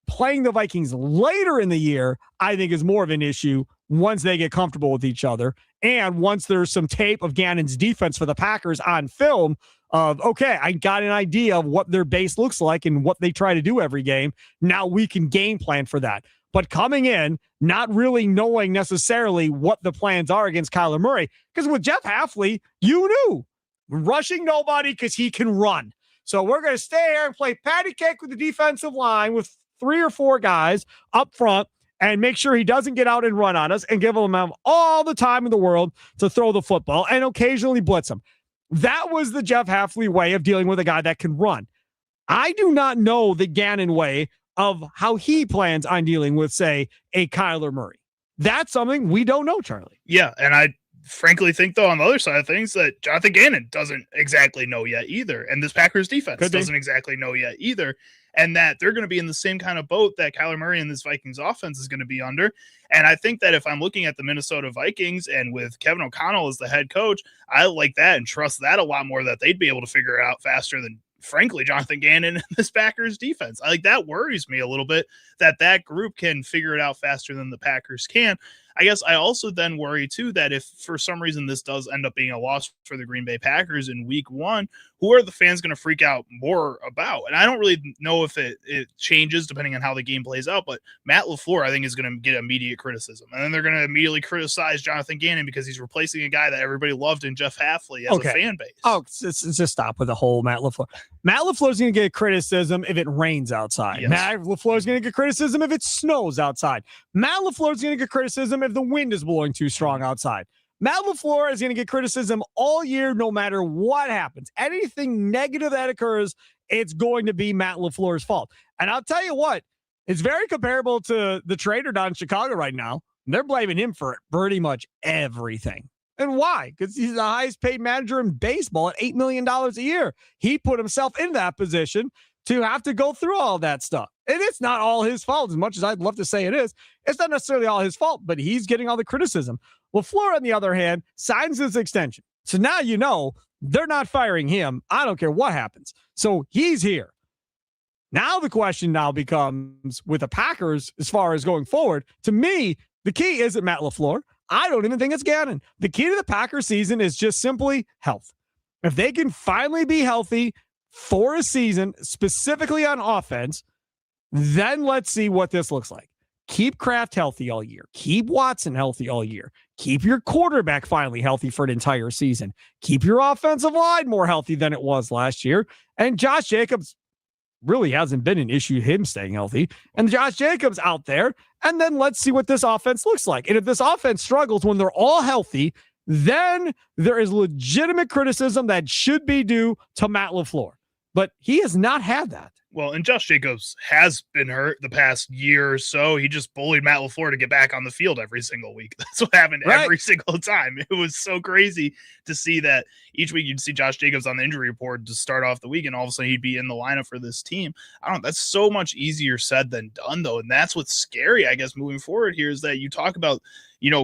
S1: Playing the Vikings later in the year, I think, is more of an issue once they get comfortable with each other. And once there's some tape of Gannon's defense for the Packers on film of, okay, I got an idea of what their base looks like and what they try to do every game. Now we can game plan for that. But coming in, not really knowing necessarily what the plans are against Kyler Murray, because with Jeff Hafley, you knew rushing nobody because he can run. So we're going to stay here and play patty cake with the defensive line with 3 or 4 guys up front and make sure he doesn't get out and run on us and give him all the time in the world to throw the football and occasionally blitz him. That was the Jeff Hafley way of dealing with a guy that can run. I do not know the Gannon way of how he plans on dealing with, say, a Kyler Murray. That's something we don't know, Charlie.
S3: Yeah, and I frankly think, though, on the other side of things, that Jonathan Gannon doesn't exactly know yet either, and this Packers defense doesn't exactly know yet either, and that they're going to be in the same kind of boat that Kyler Murray and this Vikings offense is going to be under. And I think that if I'm looking at the Minnesota Vikings and with Kevin O'Connell as the head coach, I like that and trust that a lot more, that they'd be able to figure it out faster than, frankly, Jonathan Gannon and this Packers defense. I like that worries me a little bit, that group can figure it out faster than the Packers can. I guess I also then worry too that if for some reason this does end up being a loss for the Green Bay Packers in week 1, who are the fans going to freak out more about? And I don't really know if it changes depending on how the game plays out, but Matt LaFleur, I think, is going to get immediate criticism. And then they're going to immediately criticize Jonathan Gannon because he's replacing a guy that everybody loved in Jeff Hafley as a fan base.
S1: Oh, just stop with the whole Matt LaFleur. Matt LaFleur's going to get criticism if it rains outside. Yes. Matt LaFleur's going to get criticism if it snows outside. Matt LaFleur's going to get criticism if the wind is blowing too strong outside. Matt LaFleur is going to get criticism all year, no matter what happens. Anything negative that occurs, it's going to be Matt LaFleur's fault. And I'll tell you what, it's very comparable to the trader down in Chicago right now. They're blaming him for pretty much everything. And why? Because he's the highest paid manager in baseball at $8 million a year. He put himself in that position to have to go through all that stuff. And it's not all his fault, as much as I'd love to say it is. It's not necessarily all his fault, but he's getting all the criticism. LaFleur, on the other hand, signs his extension. So now you know they're not firing him. I don't care what happens. So he's here. Now the question now becomes with the Packers as far as going forward. To me, the key isn't Matt LaFleur. I don't even think it's Gannon. The key to the Packers season is just simply health. If they can finally be healthy for a season, specifically on offense, then let's see what this looks like. Keep Kraft healthy all year. Keep Watson healthy all year. Keep your quarterback finally healthy for an entire season. Keep your offensive line more healthy than it was last year. And Josh Jacobs really hasn't been an issue, him staying healthy. And Josh Jacobs out there. And then let's see what this offense looks like. And if this offense struggles when they're all healthy, then there is legitimate criticism that should be due to Matt LaFleur. But he has not had that.
S3: Well, and Josh Jacobs has been hurt the past year or so. He just bullied Matt LaFleur to get back on the field every single week. That's what happened every single time. It was so crazy to see that each week you'd see Josh Jacobs on the injury report to start off the week, and all of a sudden he'd be in the lineup for this team. I don't know. That's so much easier said than done, though. And that's what's scary, I guess, moving forward here is that you talk about,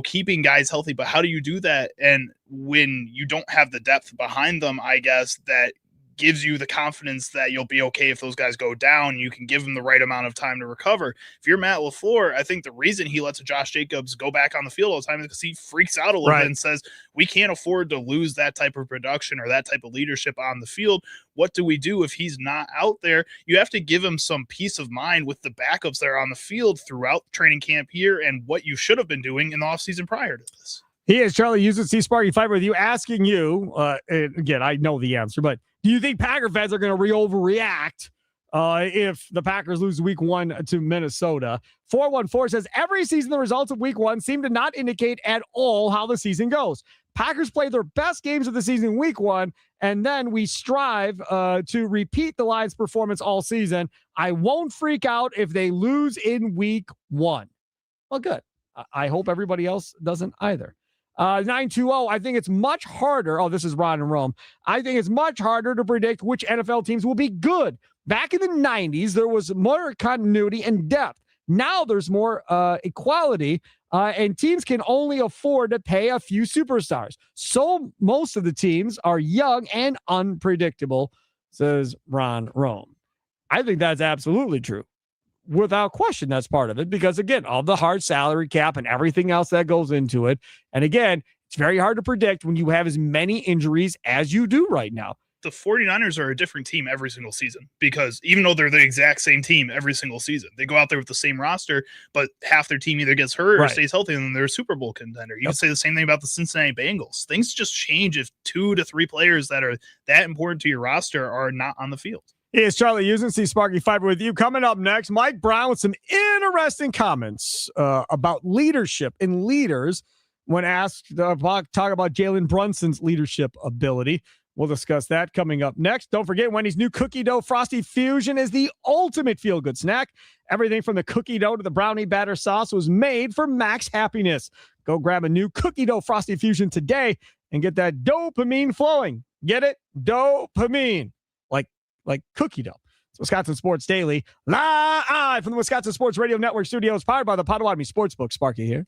S3: keeping guys healthy, but how do you do that? And when you don't have the depth behind them, I guess, that gives you the confidence that you'll be okay if those guys go down. You can give them the right amount of time to recover. If you're Matt LaFleur, I think the reason he lets Josh Jacobs go back on the field all the time is because he freaks out a little bit and says, we can't afford to lose that type of production or that type of leadership on the field. What do we do if he's not out there? You have to give him some peace of mind with the backups that are on the field throughout training camp here and what you should have been doing in the offseason prior to this.
S1: He is Charlie Uses C Sparky Fiber with you, asking you, again, I know the answer, but do you think Packer fans are going to overreact if the Packers lose week 1 to Minnesota? 414 says, every season the results of week 1 seem to not indicate at all how the season goes. Packers play their best games of the season week 1, and then we strive to repeat the Lions' performance all season. I won't freak out if they lose in week 1. Well, good. I hope everybody else doesn't either. 920, I think it's much harder. Oh, this is Ron and Rome. I think it's much harder to predict which NFL teams will be good. Back in the 90s, there was more continuity and depth. Now there's more equality, and teams can only afford to pay a few superstars. So most of the teams are young and unpredictable, says Ron Rome. I think that's absolutely true. Without question, that's part of it because, again, all the hard salary cap and everything else that goes into it. And again, it's very hard to predict when you have as many injuries as you do right now.
S3: The 49ers are a different team every single season because even though they're the exact same team every single season, they go out there with the same roster, but half their team either gets hurt or stays healthy and then they're a Super Bowl contender. You can say the same thing about the Cincinnati Bengals. Things just change if 2 to 3 players that are that important to your roster are not on the field.
S1: It's Charlie Usen, C Sparky Fiber with you. Coming up next, Mike Brown with some interesting comments about leadership and leaders when asked to talk about Jalen Brunson's leadership ability. We'll discuss that coming up next. Don't forget, Wendy's new cookie dough Frosty Fusion is the ultimate feel-good snack. Everything from the cookie dough to the brownie batter sauce was made for max happiness. Go grab a new cookie dough Frosty Fusion today and get that dopamine flowing. Get it? Dopamine. Like cookie dough. It's Wisconsin Sports Daily, live from the Wisconsin Sports Radio Network studios, powered by the Potawatomi Sportsbook. Sparky here.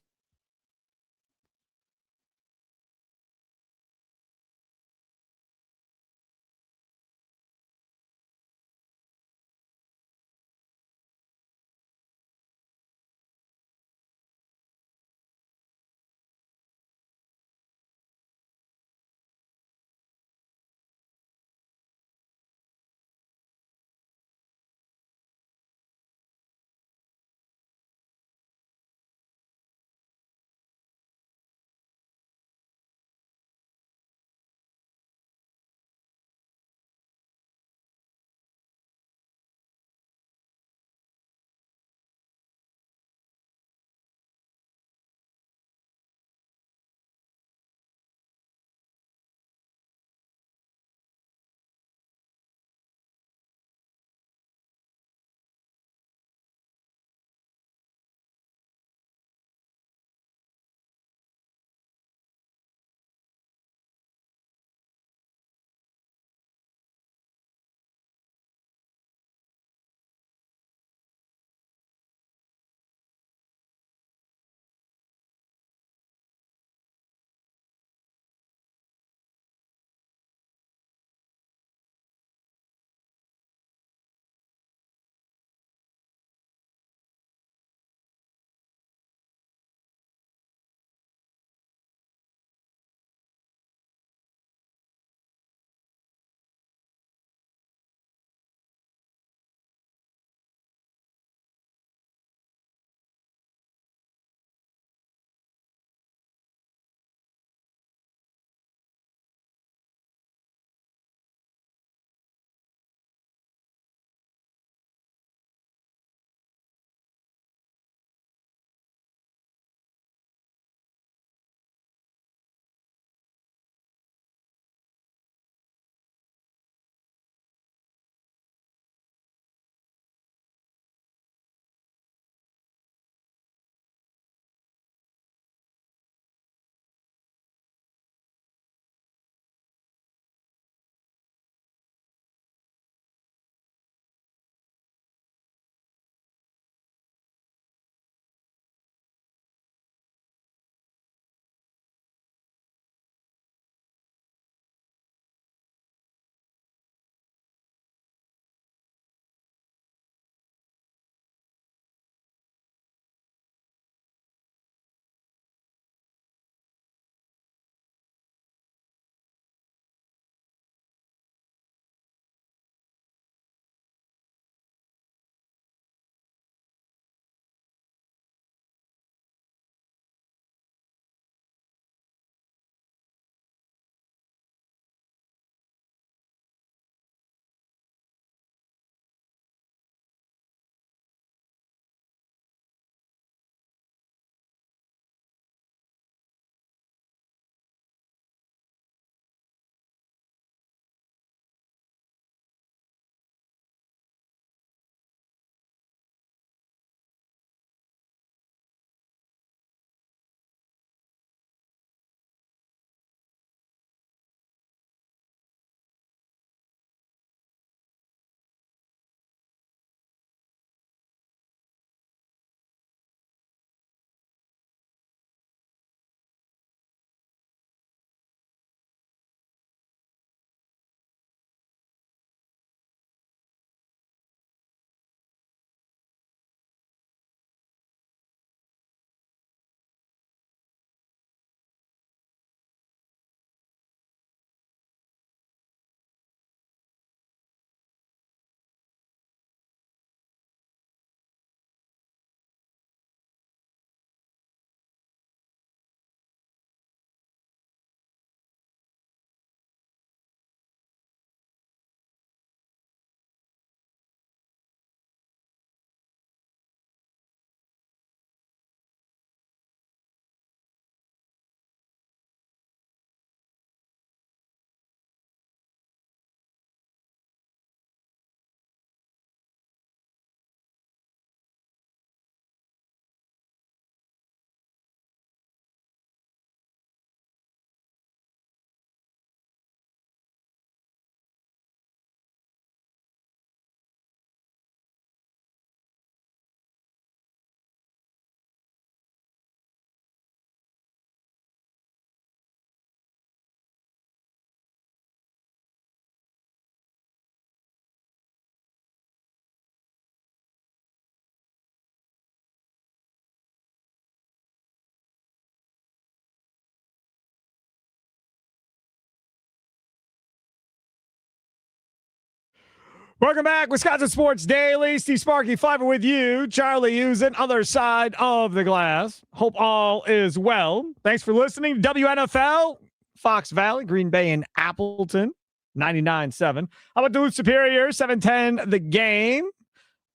S1: Welcome back, Wisconsin Sports Daily. Steve Sparky Fiver with you. Charlie Usen, other side of the glass. Hope all is well. Thanks for listening to WNFL, Fox Valley, Green Bay, and Appleton, 99.7. How about Duluth Superior, 710 The Game.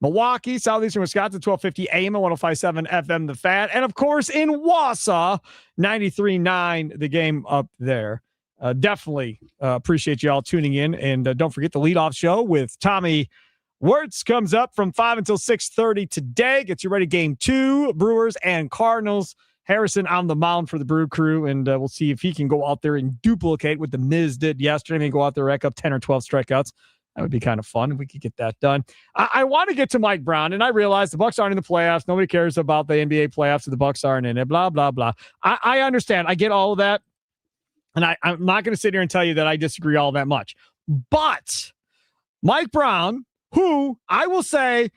S1: Milwaukee, Southeastern Wisconsin, 1250 AM and 105.7 FM The Fan. And, of course, in Wausau, 93.9 The Game up there. Definitely appreciate you all tuning in. And don't forget the leadoff show with Tommy Wirtz comes up from 5 until 6:30 today. Gets you ready. Game 2, Brewers and Cardinals. Harrison on the mound for the Brew Crew. And we'll see if he can go out there and duplicate what the Miz did yesterday. Maybe go out there, rack up 10 or 12 strikeouts. That would be kind of fun if we could get that done. I want to get to Mike Brown, and I realize the Bucs aren't in the playoffs. Nobody cares about the NBA playoffs if the Bucs aren't in it, blah, blah, blah. I understand. I get all of that. And I'm not going to sit here and tell you that I disagree all that much. But Mike Brown, who I will say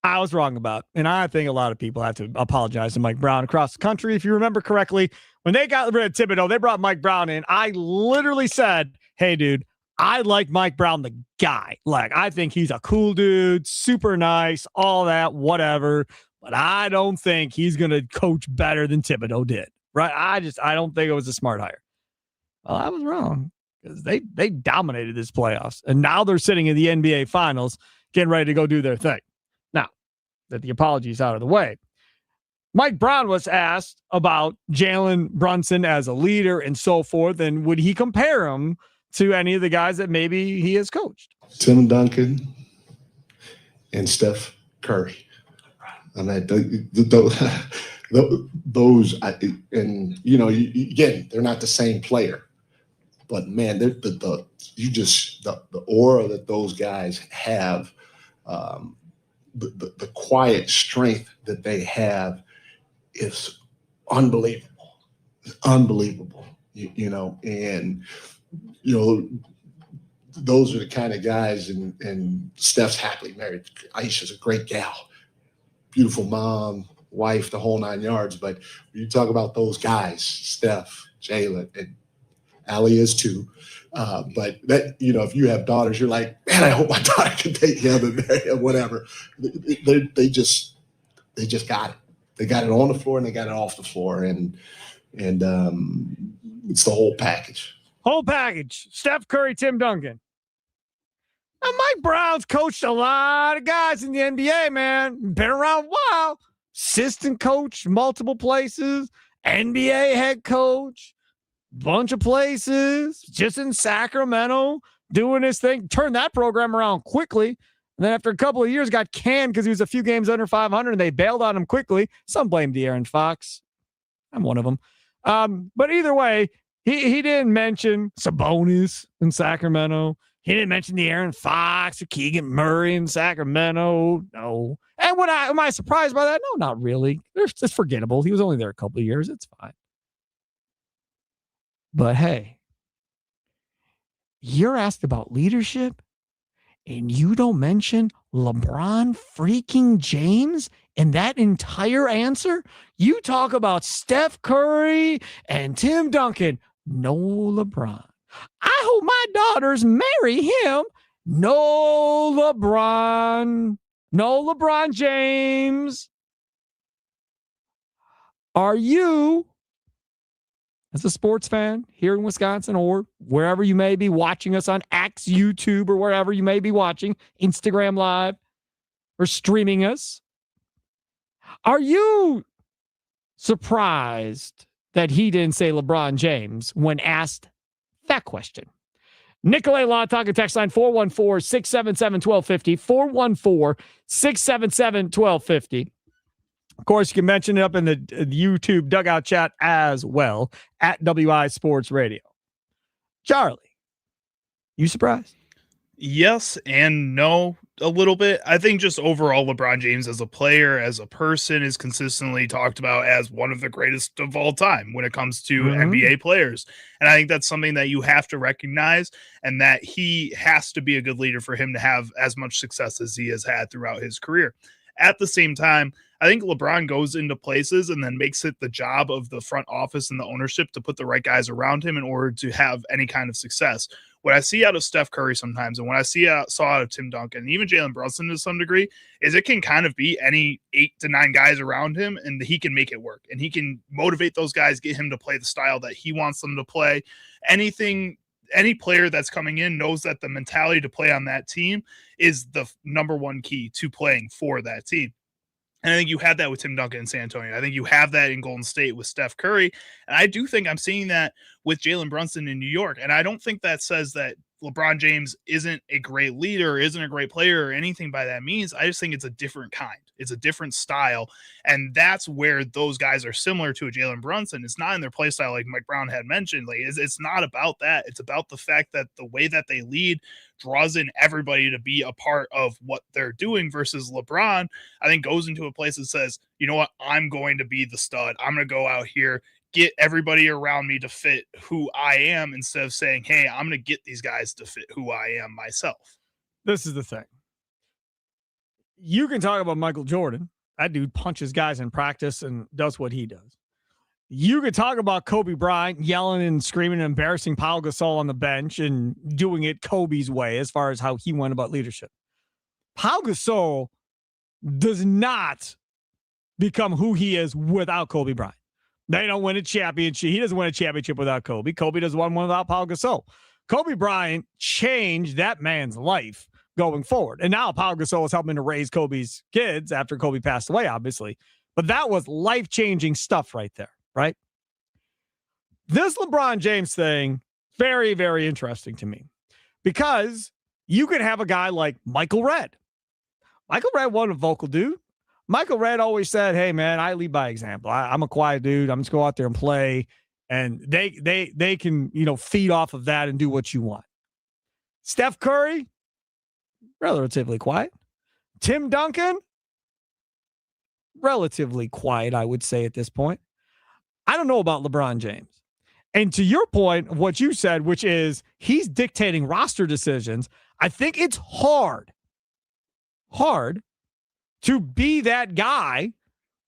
S1: I was wrong about, and I think a lot of people have to apologize to Mike Brown across the country. If you remember correctly, when they got rid of Thibodeau, they brought Mike Brown in. I literally said, hey, dude, I like Mike Brown, the guy. Like, I think he's a cool dude, super nice, all that, whatever. But I don't think he's going to coach better than Thibodeau did, right? I don't think it was a smart hire. Well, I was wrong because they dominated this playoffs. And now they're sitting in the NBA Finals getting ready to go do their thing. Now, that the apologies out of the way, Mike Brown was asked about Jalen Brunson as a leader and so forth, and would he compare him to any of the guys that maybe he has coached?
S18: Tim Duncan and Steph Curry. I mean, those, and you know, again, they're not the same player. But man, the aura that those guys have, the quiet strength that they have is unbelievable. It's unbelievable, you know. And you know, those are the kind of guys. And Steph's happily married. Aisha's a great gal, beautiful mom, wife, the whole 9 yards. But when you talk about those guys, Steph, Jalen, and Allie is too. But that, you know, if you have daughters, you're like, man, I hope my daughter can take him and marry him, whatever. They just got it. They got it on the floor and they got it off the floor. And it's the whole package.
S1: Whole package. Steph Curry, Tim Duncan. Now, Mike Brown's coached a lot of guys in the NBA, man. Been around a while. Assistant coach, multiple places. NBA head coach. Bunch of places, just in Sacramento, doing his thing. Turned that program around quickly. And then after a couple of years, got canned because he was a few games under 500, and they bailed on him quickly. Some blame De'Aaron Fox. I'm one of them. But either way, he didn't mention Sabonis in Sacramento. He didn't mention De'Aaron Fox or Keegan Murray in Sacramento. No. And am I surprised by that? No, not really. It's forgettable. He was only there a couple of years. It's fine. But hey, you're asked about leadership and you don't mention LeBron freaking James in that entire answer? You talk about Steph Curry and Tim Duncan. No LeBron. I hope my daughters marry him. No LeBron. No LeBron James. Are you, as a sports fan here in Wisconsin or wherever you may be watching us on X, YouTube, or wherever you may be watching, Instagram Live, or streaming us, are you surprised that he didn't say LeBron James when asked that question? Nicolay Law Talking text line 414-677-1250, 414-677-1250. Of course, you can mention it up in the YouTube dugout chat as well at WI Sports Radio. Charlie, you surprised?
S3: Yes and no, a little bit. I think just overall LeBron James as a player, as a person, is consistently talked about as one of the greatest of all time when it comes to NBA players. And I think that's something that you have to recognize, and that he has to be a good leader for him to have as much success as he has had throughout his career. At the same time, I think LeBron goes into places and then makes it the job of the front office and the ownership to put the right guys around him in order to have any kind of success. what I see out of Steph Curry sometimes, and what I saw out of Tim Duncan, and even Jalen Brunson to some degree, is it can kind of be any 8 to 9 guys around him, and he can make it work. And he can motivate those guys, get him to play the style that he wants them to play. Any player that's coming in knows that the mentality to play on that team is the number one key to playing for that team. And I think you had that with Tim Duncan in San Antonio. I think you have that in Golden State with Steph Curry. And I do think I'm seeing that with Jalen Brunson in New York. And I don't think that says that LeBron James isn't a great leader, isn't a great player, or anything by that means. I just think it's a different kind. It's a different style. And that's where those guys are similar to a Jalen Brunson. It's not in their play style, like Mike Brown had mentioned. Like it's not about that. It's about the fact that the way that they lead draws in everybody to be a part of what they're doing, versus LeBron, I think, goes into a place that says, you know what, I'm going to be the stud. I'm going to go out here, get everybody around me to fit who I am, instead of saying, hey, I'm going to get these guys to fit who I am myself.
S1: This is the thing. You can talk about Michael Jordan. That dude punches guys in practice and does what he does. You could talk about Kobe Bryant yelling and screaming and embarrassing Pau Gasol on the bench and doing it Kobe's way as far as how he went about leadership. Pau Gasol does not become who he is without Kobe Bryant. They don't win a championship. He doesn't win a championship without Kobe. Kobe doesn't win one without Pau Gasol. Kobe Bryant changed that man's life going forward. And now Pau Gasol is helping to raise Kobe's kids after Kobe passed away, obviously. But that was life-changing stuff right there, right? This LeBron James thing, very, very interesting to me, because you could have a guy like Michael Redd. Michael Redd wasn't a vocal dude. Michael Redd always said, hey, man, I lead by example. I'm a quiet dude. I'm just go out there and play. And they can, feed off of that and do what you want. Steph Curry, relatively quiet. Tim Duncan, relatively quiet, I would say at this point. I don't know about LeBron James. And to your point of what you said, which is he's dictating roster decisions, I think it's hard to be that guy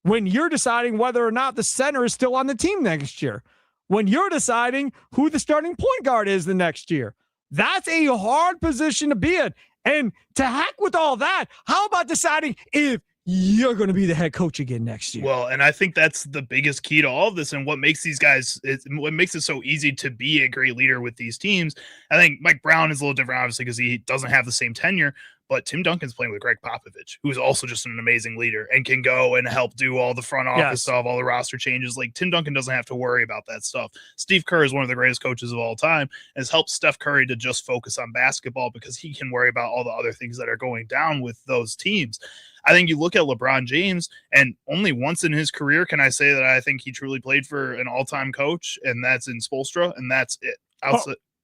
S1: when you're deciding whether or not the center is still on the team next year, when you're deciding who the starting point guard is the next year. That's a hard position to be in. And to heck with all that, how about deciding if you're going to be the head coach again next year?
S3: Well, and I think that's the biggest key to all of this, and what makes these guys, what makes it so easy to be a great leader with these teams. I think Mike Brown is a little different, obviously, because he doesn't have the same tenure, but Tim Duncan's playing with Greg Popovich, who's also just an amazing leader and can go and help do all the front office stuff, all the roster changes. Like, Tim Duncan doesn't have to worry about that stuff. Steve Kerr is one of the greatest coaches of all time, and has helped Steph Curry to just focus on basketball because he can worry about all the other things that are going down with those teams. I think you look at LeBron James, and only once in his career can I say that I think he truly played for an all-time coach, and that's in Spoelstra, and that's it.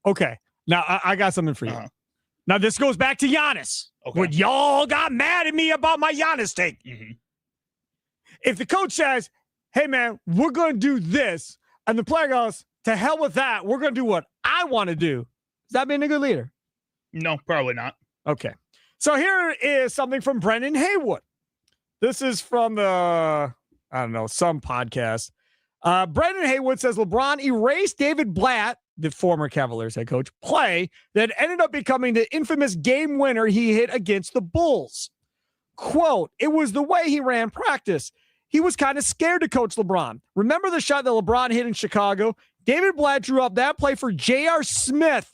S1: Okay. Now, I got something for you. Now, this goes back to Giannis. Okay. When y'all got mad at me about my Giannis take. Mm-hmm. If the coach says, hey, man, we're going to do this, and the player goes, to hell with that, we're going to do what I want to do, is that being a good leader?
S3: No, probably not.
S1: Okay. So here is something from Brendan Haywood. This is from some podcast. Brendan Haywood says LeBron erased David Blatt, the former Cavaliers head coach, play that ended up becoming the infamous game winner he hit against the Bulls. Quote, it was the way he ran practice. He was kind of scared to coach LeBron. Remember the shot that LeBron hit in Chicago? David Blatt drew up that play for J.R. Smith.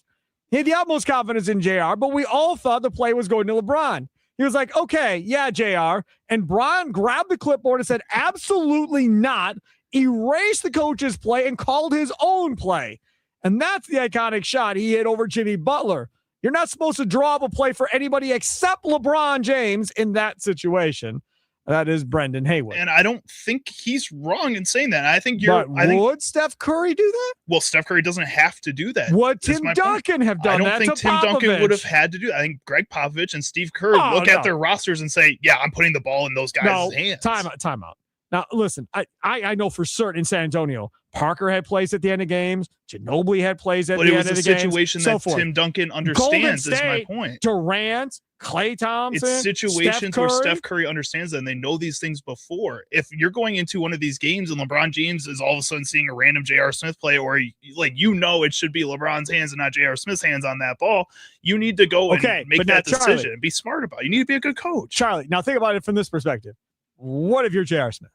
S1: He had the utmost confidence in JR, but we all thought the play was going to LeBron. He was like, okay, yeah, JR. And Bron grabbed the clipboard and said, absolutely not. Erased the coach's play and called his own play. And that's the iconic shot he hit over Jimmy Butler. You're not supposed to draw up a play for anybody except LeBron James in that situation. That is Brendan Haywood.
S3: And I don't think he's wrong in saying that. I think
S1: would Steph Curry do that?
S3: Well, Steph Curry doesn't have to do that.
S1: Would Tim Duncan have done that?
S3: I don't think Tim Duncan would have had to do that. I think Greg Popovich and Steve Kerr look at their rosters and say, yeah, I'm putting the ball in those guys' hands.
S1: Time out. Now, listen, I know for certain in San Antonio, Parker had plays at the end of games. Ginobili had plays at
S3: but
S1: the
S3: it
S1: end
S3: was
S1: of the
S3: a
S1: games.
S3: situation
S1: So
S3: that
S1: forth.
S3: Tim Duncan
S1: Golden
S3: understands, is my
S1: State,
S3: point.
S1: Durant, Klay Thompson,
S3: It's situations where
S1: Steph
S3: Steph Curry understands that and they know these things before. If you're going into one of these games and LeBron James is all of a sudden seeing a random J.R. Smith play, or like it should be LeBron's hands and not J.R. Smith's hands on that ball, you need to go and make that decision and be smart about it. You need to be a good coach.
S1: Charlie, now think about it from this perspective. What if you're J.R. Smith?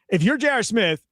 S1: If you're J.R. Smith,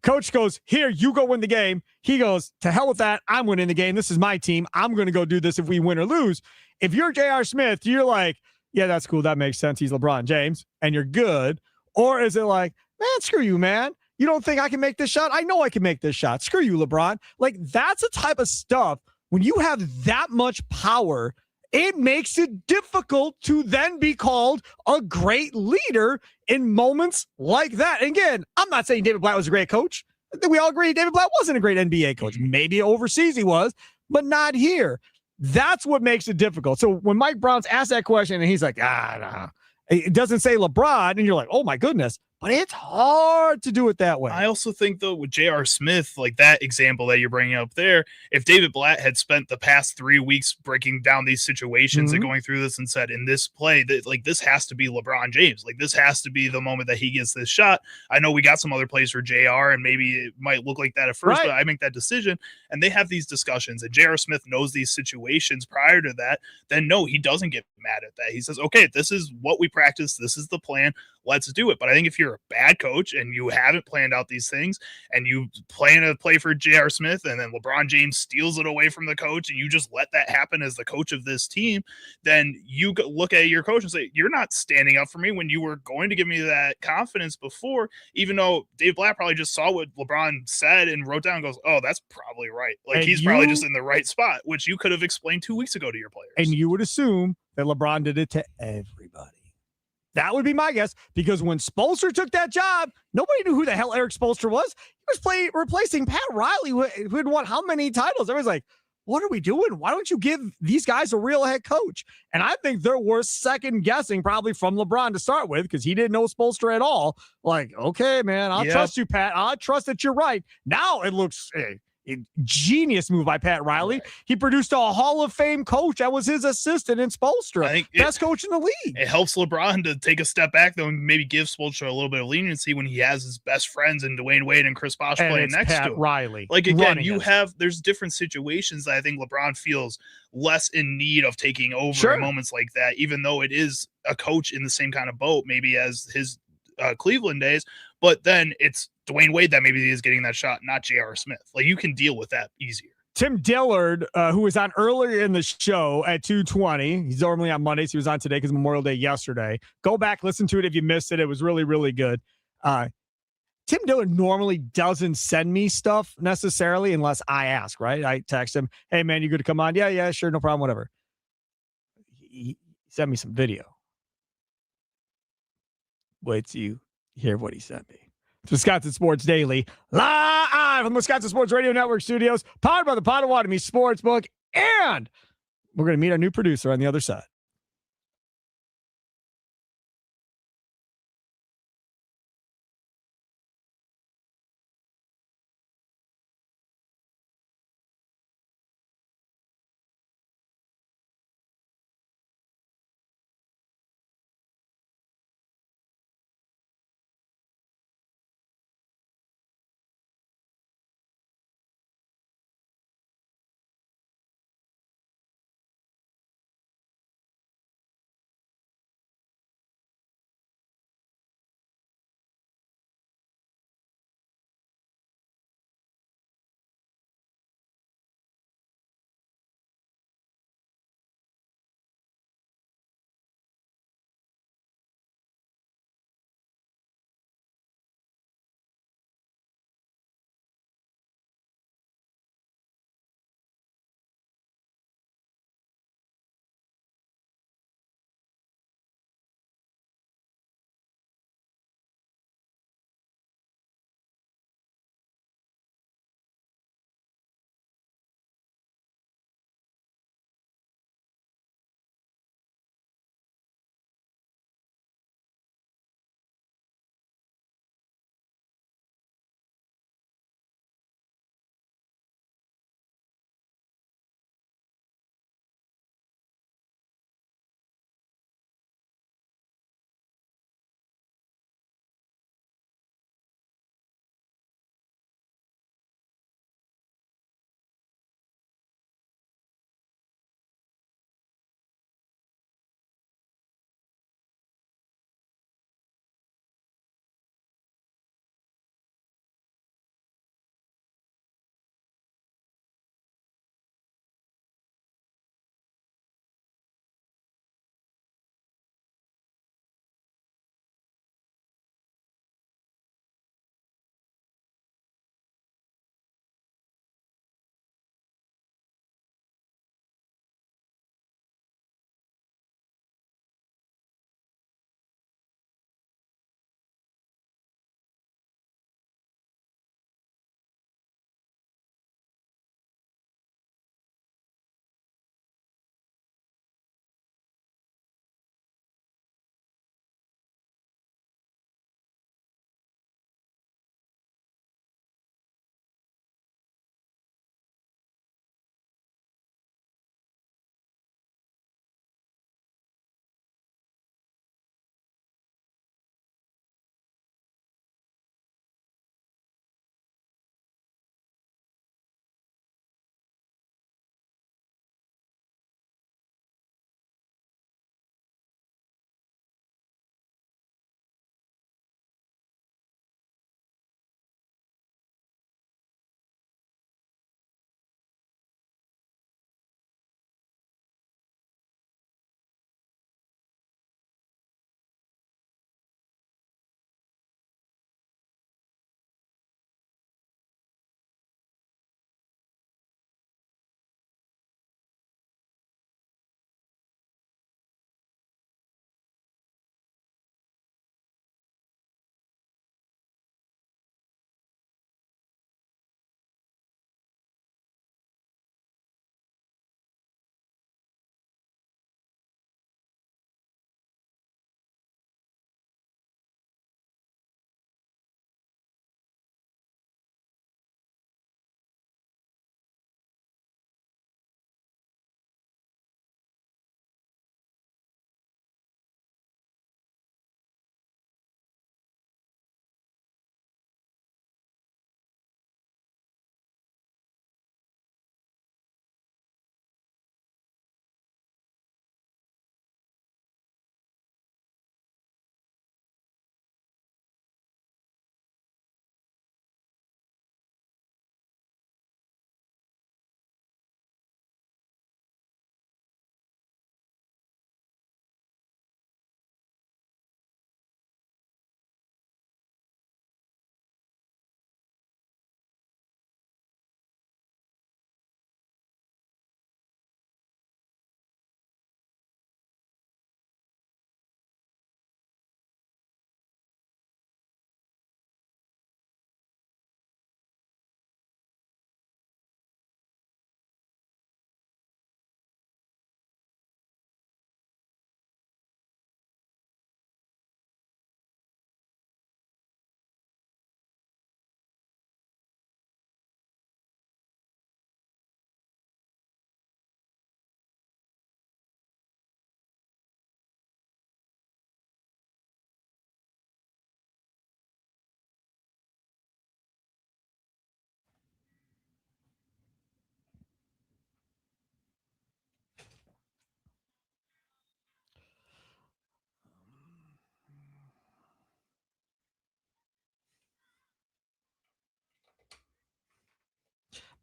S1: coach goes, here, you go win the game. He goes, to hell with that. I'm winning the game. This is my team. I'm going to go do this if we win or lose. If you're J.R. Smith, you're like, yeah, that's cool. That makes sense. He's LeBron James, and you're good. Or is it like, man, screw you, man. You don't think I can make this shot? I know I can make this shot. Screw you, LeBron. Like, that's the type of stuff. When you have that much power, it makes it difficult to then be called a great leader in moments like that. And again, I'm not saying David Blatt was a great coach. I think we all agree David Blatt wasn't a great NBA coach. Maybe overseas he was, but not here. That's what makes it difficult. So when Mike Brown's asked that question and he's like, nah. It doesn't say LeBron, and you're like, oh my goodness. But it's hard to do it that way.
S3: I also think, though, with J.R. Smith, like that example that you're bringing up there, if David Blatt had spent the past 3 weeks breaking down these situations and going through this and said, in this play, that like this has to be LeBron James. Like this has to be the moment that he gets this shot. I know we got some other plays for J.R., and maybe it might look like that at first, but I make that decision, and they have these discussions, and J.R. Smith knows these situations prior to that, then no, he doesn't get mad at that. He says, okay, this is what we practice. This is the plan. Let's do it. But I think if you're a bad coach and you haven't planned out these things and you plan a play for J.R. Smith and then LeBron James steals it away from the coach and you just let that happen as the coach of this team, then you look at your coach and say, you're not standing up for me when you were going to give me that confidence before, even though Dave Blatt probably just saw what LeBron said and wrote down and goes, oh, that's probably right. Like
S1: and
S3: he's probably just in the right spot, which you could have explained 2 weeks ago to your players.
S1: And you would assume that LeBron did it to everybody. That would be my guess, because when Spoelstra took that job, nobody knew who the hell Eric Spoelstra was. He was replacing Pat Riley, who had won how many titles? Everyone's like, what are we doing? Why don't you give these guys a real head coach? And I think they're worth second guessing probably from LeBron to start with, because he didn't know Spoelstra at all. Like, okay, man, I'll trust you, Pat. I'll trust that you're right. Now it looks a genius move by Pat Riley. Right. He produced a Hall of Fame coach that was his assistant in Spoelstra. I think best coach in the league.
S3: It helps LeBron to take a step back, though, and maybe give Spoelstra a little bit of leniency when he has his best friends in Dwayne Wade and Chris Bosh playing next
S1: Pat
S3: to him.
S1: Riley.
S3: Like, again, there's different situations that I think LeBron feels less in need of taking over in moments like that, even though it is a coach in the same kind of boat, maybe as his Cleveland days. But then it's Dwayne Wade that maybe is getting that shot, not J.R. Smith. Like, you can deal with that easier.
S1: Tim Dillard, who was on earlier in the show at 2:20. He's normally on Mondays. He was on today because Memorial Day yesterday. Go back, listen to it if you missed it. It was really, really good. Tim Dillard normally doesn't send me stuff necessarily unless I ask, right? I text him, hey, man, you good to come on? Yeah, sure, no problem, whatever. He sent me some video. Wait till you hear what he sent me. It's Wisconsin Sports Daily, live from the Wisconsin Sports Radio Network studios, powered by the Potawatomi Sportsbook, and we're going to meet our new producer on the other side.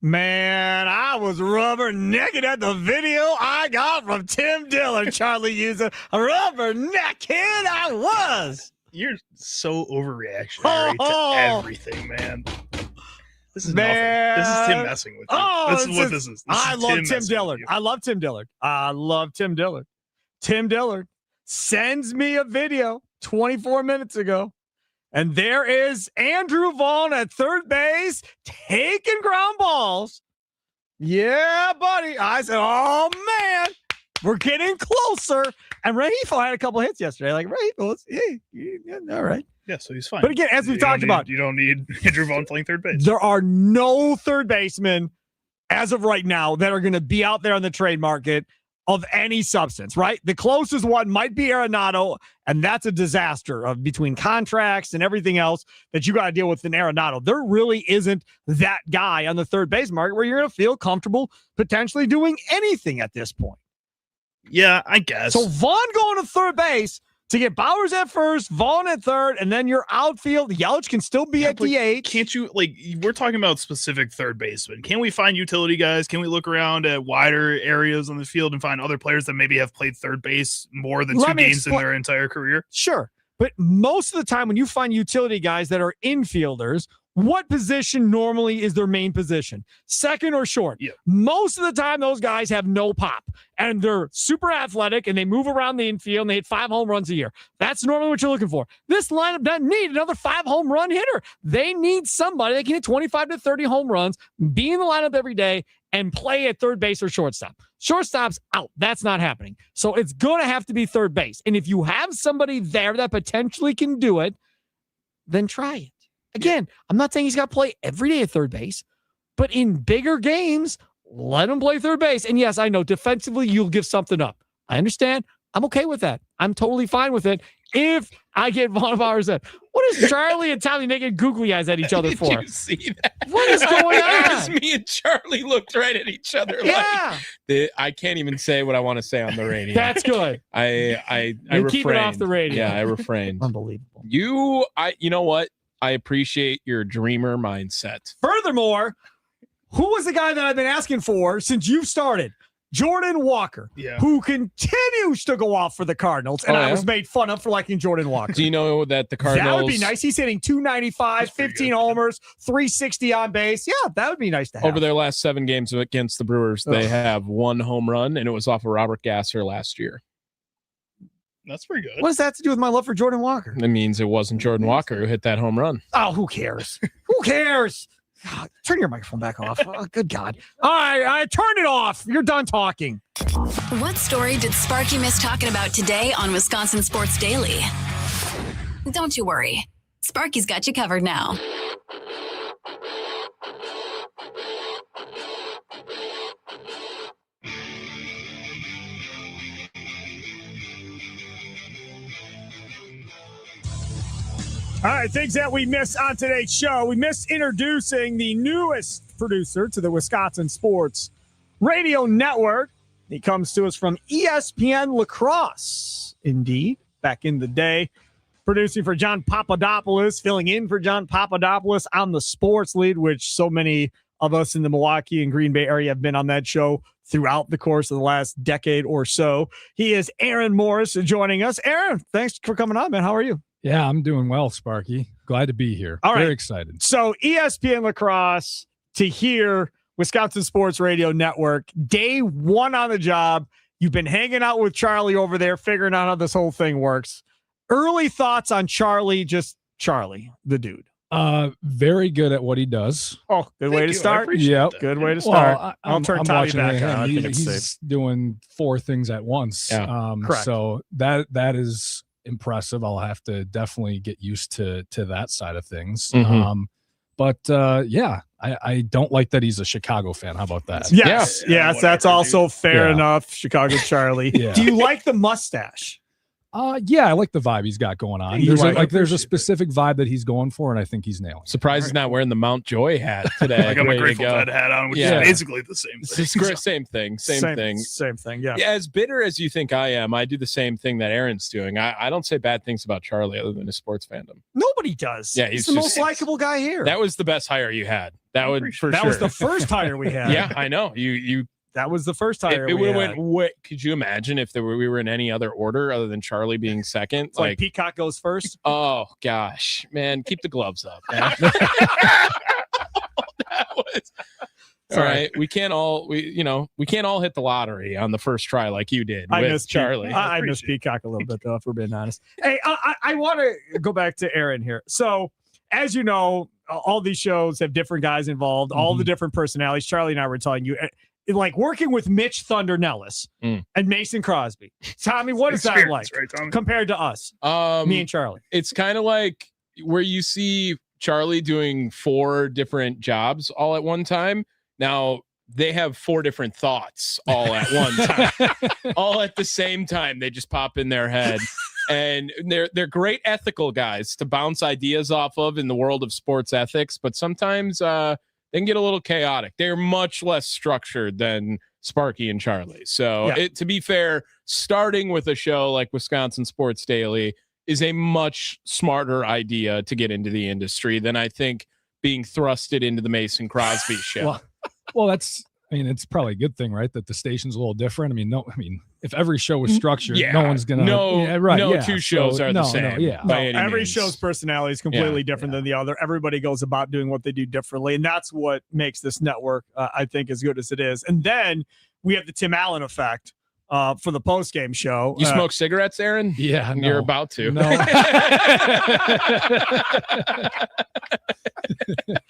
S1: Man, I was rubbernecking at the video I got from Tim Dillard. Charlie used a rubberneck kid. I was.
S3: You're so overreactionary to everything, man. This is nothing. This is Tim messing with you. This is what this is.
S1: I love Tim Dillard. I love Tim Dillard. I love Tim Dillard. Tim Dillard sends me a video 24 minutes ago. And there is Andrew Vaughn at third base taking ground balls. Yeah, buddy. I said, oh, man, we're getting closer. And Rahifo had a couple hits yesterday. Like, Rahifo, yeah, all right.
S3: Yeah, so he's fine.
S1: But again, as we've talked about,
S3: you don't need Andrew Vaughn playing third base.
S1: There are no third basemen as of right now that are going to be out there on the trade market of any substance, right? The closest one might be Arenado, and that's a disaster of between contracts and everything else that you got to deal with in Arenado. There really isn't that guy on the third base market where you're going to feel comfortable potentially doing anything at this point.
S3: Yeah, I guess.
S1: So Vaughn going to third base to get Bowers at first, Vaughn at third, and then your outfield. Yelich can still be at DH.
S3: Can't you, we're talking about specific third basemen. Can we find utility guys? Can we look around at wider areas on the field and find other players that maybe have played third base more than 2 games in their entire career?
S1: Sure. But most of the time when you find utility guys that are infielders, what position normally is their main position? Second or short?
S3: Yeah.
S1: Most of the time, those guys have no pop, and they're super athletic, and they move around the infield, and they hit 5 home runs a year. That's normally what you're looking for. This lineup doesn't need another 5 home run hitter. They need somebody that can hit 25 to 30 home runs, be in the lineup every day, and play at third base or shortstop. Shortstop's out. That's not happening. So it's going to have to be third base. And if you have somebody there that potentially can do it, then try it. Again, I'm not saying he's got to play every day at third base, but in bigger games, let him play third base. And yes, I know defensively you'll give something up. I understand. I'm okay with that. I'm totally fine with it if I get Vaughn Bowers in. What is Charlie and Tommy making googly eyes at each other for?
S19: Did you see that?
S1: What is going on?
S19: As me and Charlie looked right at each other.
S1: Yeah.
S19: I can't even say what I want to say on the radio.
S1: That's good.
S19: I
S1: keep it off the radio.
S19: Yeah, I refrained.
S1: Unbelievable.
S19: You know what? I appreciate your dreamer mindset.
S1: Furthermore, who was the guy that I've been asking for since you've started? Jordan Walker, who continues to go off for the Cardinals, and I was made fun of for liking Jordan Walker.
S19: Do you know that the Cardinals...
S1: That would be nice. He's hitting 295, 15 homers, 360 on base. Yeah, that would be nice to have.
S19: Over their last 7 games against the Brewers, they have 1 home run, and it was off of Robert Gasser last year.
S3: That's pretty good.
S1: What does that have to do with my love for Jordan Walker?
S19: It means it wasn't Jordan Walker who hit that home run.
S1: Oh, who cares? Who cares? God, turn your microphone back off. Oh, good God. All right, I turned it off. You're done talking.
S2: What story did Sparky miss talking about today on Wisconsin Sports Daily? Don't you worry. Sparky's got you covered now.
S1: All right, things that we missed on today's show. We missed introducing the newest producer to the Wisconsin Sports Radio Network. He comes to us from ESPN Lacrosse, indeed, back in the day. Producing for John Papadopoulos, filling in for John Papadopoulos on the Sports Lead, which so many of us in the Milwaukee and Green Bay area have been on that show throughout the course of the last decade or so. He is Aaron Morris joining us. Aaron, thanks for coming on, man. How are you?
S20: Yeah, I'm doing well, Sparky. Glad to be here.
S1: All right.
S20: Very excited.
S1: So ESPN Lacrosse to hear Wisconsin Sports Radio Network, day one on the job. You've been hanging out with Charlie over there, figuring out how this whole thing works. Early thoughts on Charlie, just Charlie, the dude.
S20: Very good at what he does.
S1: Oh, good way to start.
S20: Yep.
S1: Good way to start.
S20: Well,
S1: I'll turn Tommy back on. I think it's
S20: He's
S1: safe.
S20: doing 4 things at once.
S1: Yeah. Correct.
S20: So that is impressive. I'll have to definitely get used to that side of things.
S19: Mm-hmm.
S20: But I don't like that he's a Chicago fan. How about that?
S1: Yes, that's also fair enough. Chicago Charlie.
S20: Yeah.
S1: Do you like the mustache?
S20: Yeah, I like the vibe he's got going on. There's a specific vibe that he's going for, and I think he's nailing it.
S19: Surprised he's not wearing the Mount Joy hat today.
S3: I got my Grateful Dead hat on, which is basically the same thing.
S19: Same thing. Yeah. As bitter as you think I am, I do the same thing that Aaron's doing. I don't say bad things about Charlie other than his sports fandom.
S1: Nobody does.
S19: Yeah,
S1: he's the most likable guy here.
S19: That was the best hire you had. That
S1: was the first hire we had.
S19: Yeah, I know.
S1: That was the first hire.
S19: It would have went. What could you imagine if we were in any other order other than Charlie being second?
S1: It's like Peacock goes first.
S19: Oh gosh, man, keep the gloves up. That was all right. We can't all hit the lottery on the first try like you did with Charlie.
S1: I miss Peacock a little bit though, if we're being honest. Hey, I want to go back to Aaron here. So as you know, all these shows have different guys involved, all the different personalities. Charlie and I were telling you. Like working with Mitch Thunder Nellis and Mason Crosby. Tommy, what is that like compared to us? Me and Charlie.
S19: It's kind of like where you see Charlie doing 4 different jobs all at one time. Now they have 4 different thoughts all at one time, all at the same time. They just pop in their head. And they're great ethical guys to bounce ideas off of in the world of sports ethics, but sometimes they can get a little chaotic. They're much less structured than Sparky and Charlie. So to be fair, starting with a show like Wisconsin Sports Daily is a much smarter idea to get into the industry than I think being thrusted into the Mason Crosby show.
S20: Well, it's probably a good thing, right? That the station's a little different. If every show was structured, no one's gonna.
S19: Two shows are the same.
S1: Every show's personality is completely different than the other. Everybody goes about doing what they do differently, and that's what makes this network, I think, as good as it is. And then we have the Tim Allen effect for the post game show.
S19: You smoke cigarettes, Aaron?
S20: Yeah,
S19: you're about to.
S20: No.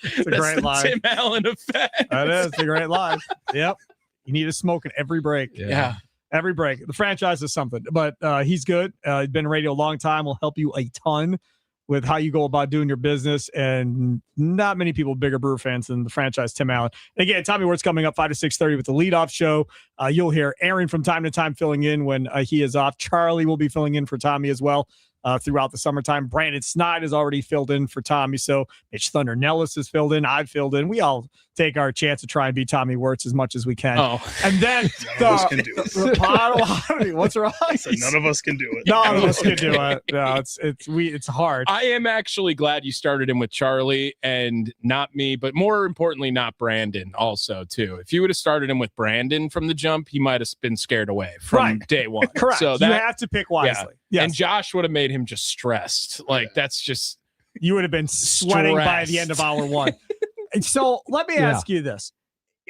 S1: It's a great line.
S19: Tim Allen effect.
S1: That is a great line. Yep. You need to smoke in every break.
S19: Yeah.
S1: Every break. The franchise is something, but he's good. He's been in radio a long time. Will help you a ton with how you go about doing your business. And not many people bigger Brewer fans than the franchise Tim Allen. And again, Tommy Wirtz coming up 5 to 6:30 with the leadoff show. You'll hear Aaron from time to time filling in when he is off. Charlie will be filling in for Tommy as well. Throughout the summertime. Brandon Snide has already filled in for Tommy. So Mitch Thunder Nellis has filled in. I've filled in. We all take our chance to try and be Tommy Wirtz as much as we can.
S19: Oh.
S1: And then
S3: none of us can do it.
S1: What's wrong?
S3: None of us can do it.
S1: None of us can do it. No, it's hard.
S19: I am actually glad you started him with Charlie and not me, but more importantly, not Brandon also too. If you would have started him with Brandon from the jump, he might have been scared away from day one.
S1: Correct.
S19: So
S1: you have to pick wisely.
S19: Yeah. Yes. And Josh would have made him just stressed. Like that's just
S1: you would have been sweating by the end of hour 1. And so let me ask you this.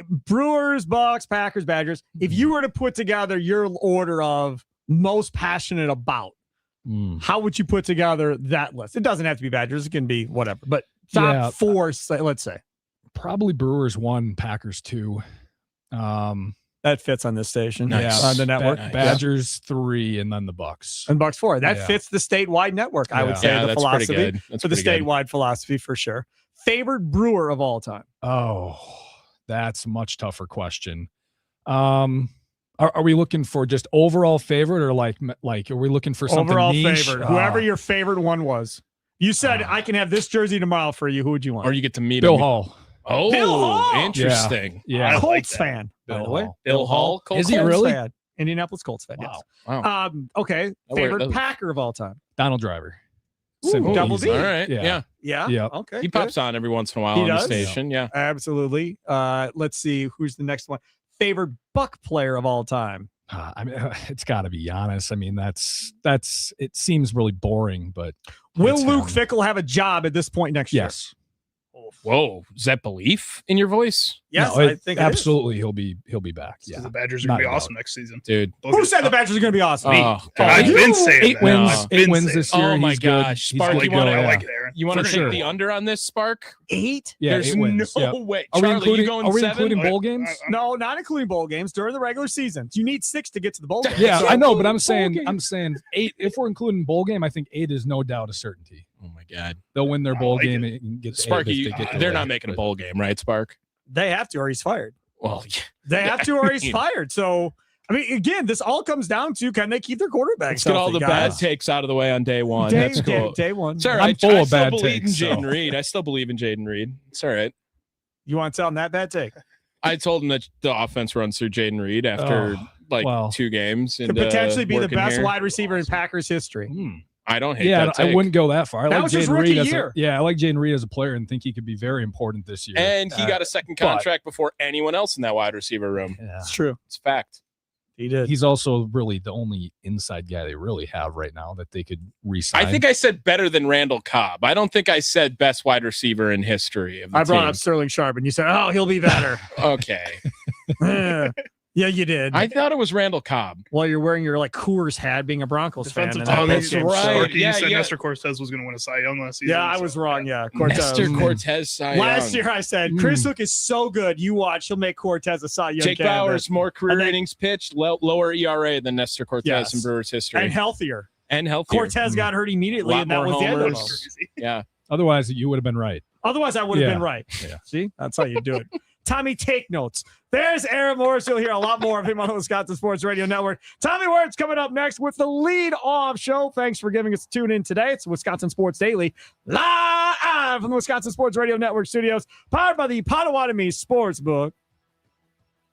S1: Brewers, Bucks, Packers, Badgers, if you were to put together your order of most passionate about, how would you put together that list? It doesn't have to be Badgers. It can be whatever. But top 4, let's say.
S20: Probably Brewers 1, Packers 2.
S1: That fits on this station.
S20: Nice.
S1: On the network.
S20: Badgers 3, and then the Bucks.
S1: And Bucks 4. That fits the statewide network, I would say, the
S19: that's
S1: philosophy.
S19: pretty good. That's
S1: for the statewide philosophy, for sure. Favorite Brewer of all time?
S20: Oh, that's a much tougher question. Are we looking for just overall favorite, or like are we looking for something
S1: overall
S20: niche?
S1: favorite? Whoever your favorite one was. You said I can have this jersey tomorrow for you. Who would you want?
S19: Or you get to meet
S20: Bill
S19: him.
S20: Hall.
S19: Oh,
S1: Bill Hall!
S19: Interesting.
S20: Yeah.
S1: Colts fan, by the way.
S19: Bill Hall.
S20: Is he really?
S1: Fan. Indianapolis Colts fan.
S19: Wow.
S1: Yes.
S19: Wow.
S1: Okay. Favorite Packer of all time?
S20: Donald Driver.
S1: Ooh, double D.
S19: All right. Yeah.
S1: Yeah. Okay.
S19: He pops on every once in a while
S1: He
S19: on
S1: does?
S19: the station. Yeah.
S1: Absolutely. Let's see who's the next one. Favorite Buck player of all time?
S20: It's got to be Giannis. That's. It seems really boring, but
S1: will Luke Fickell have a job at this point next year?
S20: Yes.
S19: Whoa, is that belief in your voice?
S1: Yes,
S20: No,
S1: I think
S20: absolutely he'll be back. Yeah,
S3: The Badgers are going to be awesome next season.
S19: Dude.
S1: Who said the Badgers are going to be awesome?
S3: I've been saying
S20: 8 wins. 8 wins this year.
S19: Oh my
S20: He's good.
S19: gosh,
S20: He's
S19: Spark!
S20: good
S19: You
S20: to
S19: want
S20: go,
S19: to
S20: yeah.
S3: like it, Aaron.
S19: You want to
S20: For
S19: take
S20: sure.
S19: the under on this, Spark?
S1: 8?
S20: Yeah,
S19: There's
S20: 8 wins.
S19: no
S20: Yep.
S19: way.
S20: Are we
S19: Charlie,
S20: including,
S19: you going
S20: are we
S19: 7?
S20: including bowl games?
S1: No, not including bowl games during the regular season. You need 6 to get to the bowl game.
S20: Yeah,
S19: So
S20: I know, but I'm
S19: bowl
S20: saying 8. If we're including bowl game, I think 8 is no doubt a certainty.
S19: Oh my God,
S20: They'll win their bowl
S3: like
S20: game and get
S19: Sparky,
S20: the
S19: they're not making a bowl game, right, Spark?
S1: They have to, or he's fired.
S19: Well, yeah.
S1: They have to, or he's fired. So I mean, again, this all comes down to can they keep their quarterbacks?
S19: Let's get all the bad takes out of the way on day one. That's cool.
S1: Day one.
S19: It's all
S20: I'm
S19: right.
S20: full
S19: I
S20: of
S19: still
S20: bad
S19: believe
S20: takes,
S19: in Jaden
S20: so.
S19: Reed. I still believe in Jaden Reed. It's all right.
S1: You want to tell him that bad take?
S19: I told him that the offense runs through Jaden Reed after 2 games. And,
S1: Could potentially be the
S19: working
S1: best
S19: here.
S1: wide receiver in Packers history.
S19: I don't hate
S20: Yeah,
S19: that
S20: I
S19: take.
S20: wouldn't go that far. I
S1: That
S20: like
S1: was his
S20: Jaden
S1: rookie
S20: Reed as
S1: year.
S20: I like Jaden Reed as a player and think he could be very important this year.
S19: And he got a second contract before anyone else in that wide receiver room.
S20: Yeah.
S1: It's true.
S19: It's fact.
S1: He did.
S20: He's also really the only inside guy they really have right now that they could re-sign.
S19: I think I said better than Randall Cobb. I don't think I said best wide receiver in history. Of the
S1: I brought
S19: team.
S1: up Sterling Sharp, and you said, "Oh, he'll be better."
S19: Okay.
S1: Yeah, you did.
S19: I thought it was Randall Cobb.
S1: Well, you're wearing your Coors hat, being a Broncos fan.
S3: Defensive
S1: and
S3: tackle.
S1: that game, so-
S3: Sparky,
S19: Yeah,
S3: you said
S19: yeah.
S3: Nestor Cortez was going to win a Cy Young last season.
S1: Yeah, I was wrong. Yeah, Cortez.
S19: Nestor Cortez. Cy
S1: Last
S19: Young.
S1: year, I said Chris Hook is so good. You watch, he'll make Cortez a Cy Young
S19: Jake
S1: candidate.
S19: Bauer's more career
S1: And then-
S19: innings pitched, lower ERA than Nestor Cortez
S1: Yes.
S19: in Brewers history.
S1: and healthier.
S19: And healthier.
S1: Cortez got hurt immediately,
S19: Lot
S1: and that
S19: more
S1: was the end of
S19: homers.
S1: him.
S19: Yeah.
S20: Otherwise, you would have been right.
S1: Otherwise, I would have
S20: Yeah.
S1: been right.
S20: Yeah.
S1: See, that's how you do it. Tommy, take notes. There's Aaron Morris. You'll hear a lot more of him on the Wisconsin Sports Radio Network. Tommy Word's coming up next with the lead-off show. Thanks for giving us a tune in today. It's Wisconsin Sports Daily, live from the Wisconsin Sports Radio Network studios, powered by the Potawatomi Sportsbook.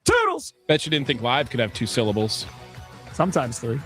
S1: Toodles!
S19: Bet you didn't think live could have 2 syllables.
S1: Sometimes 3.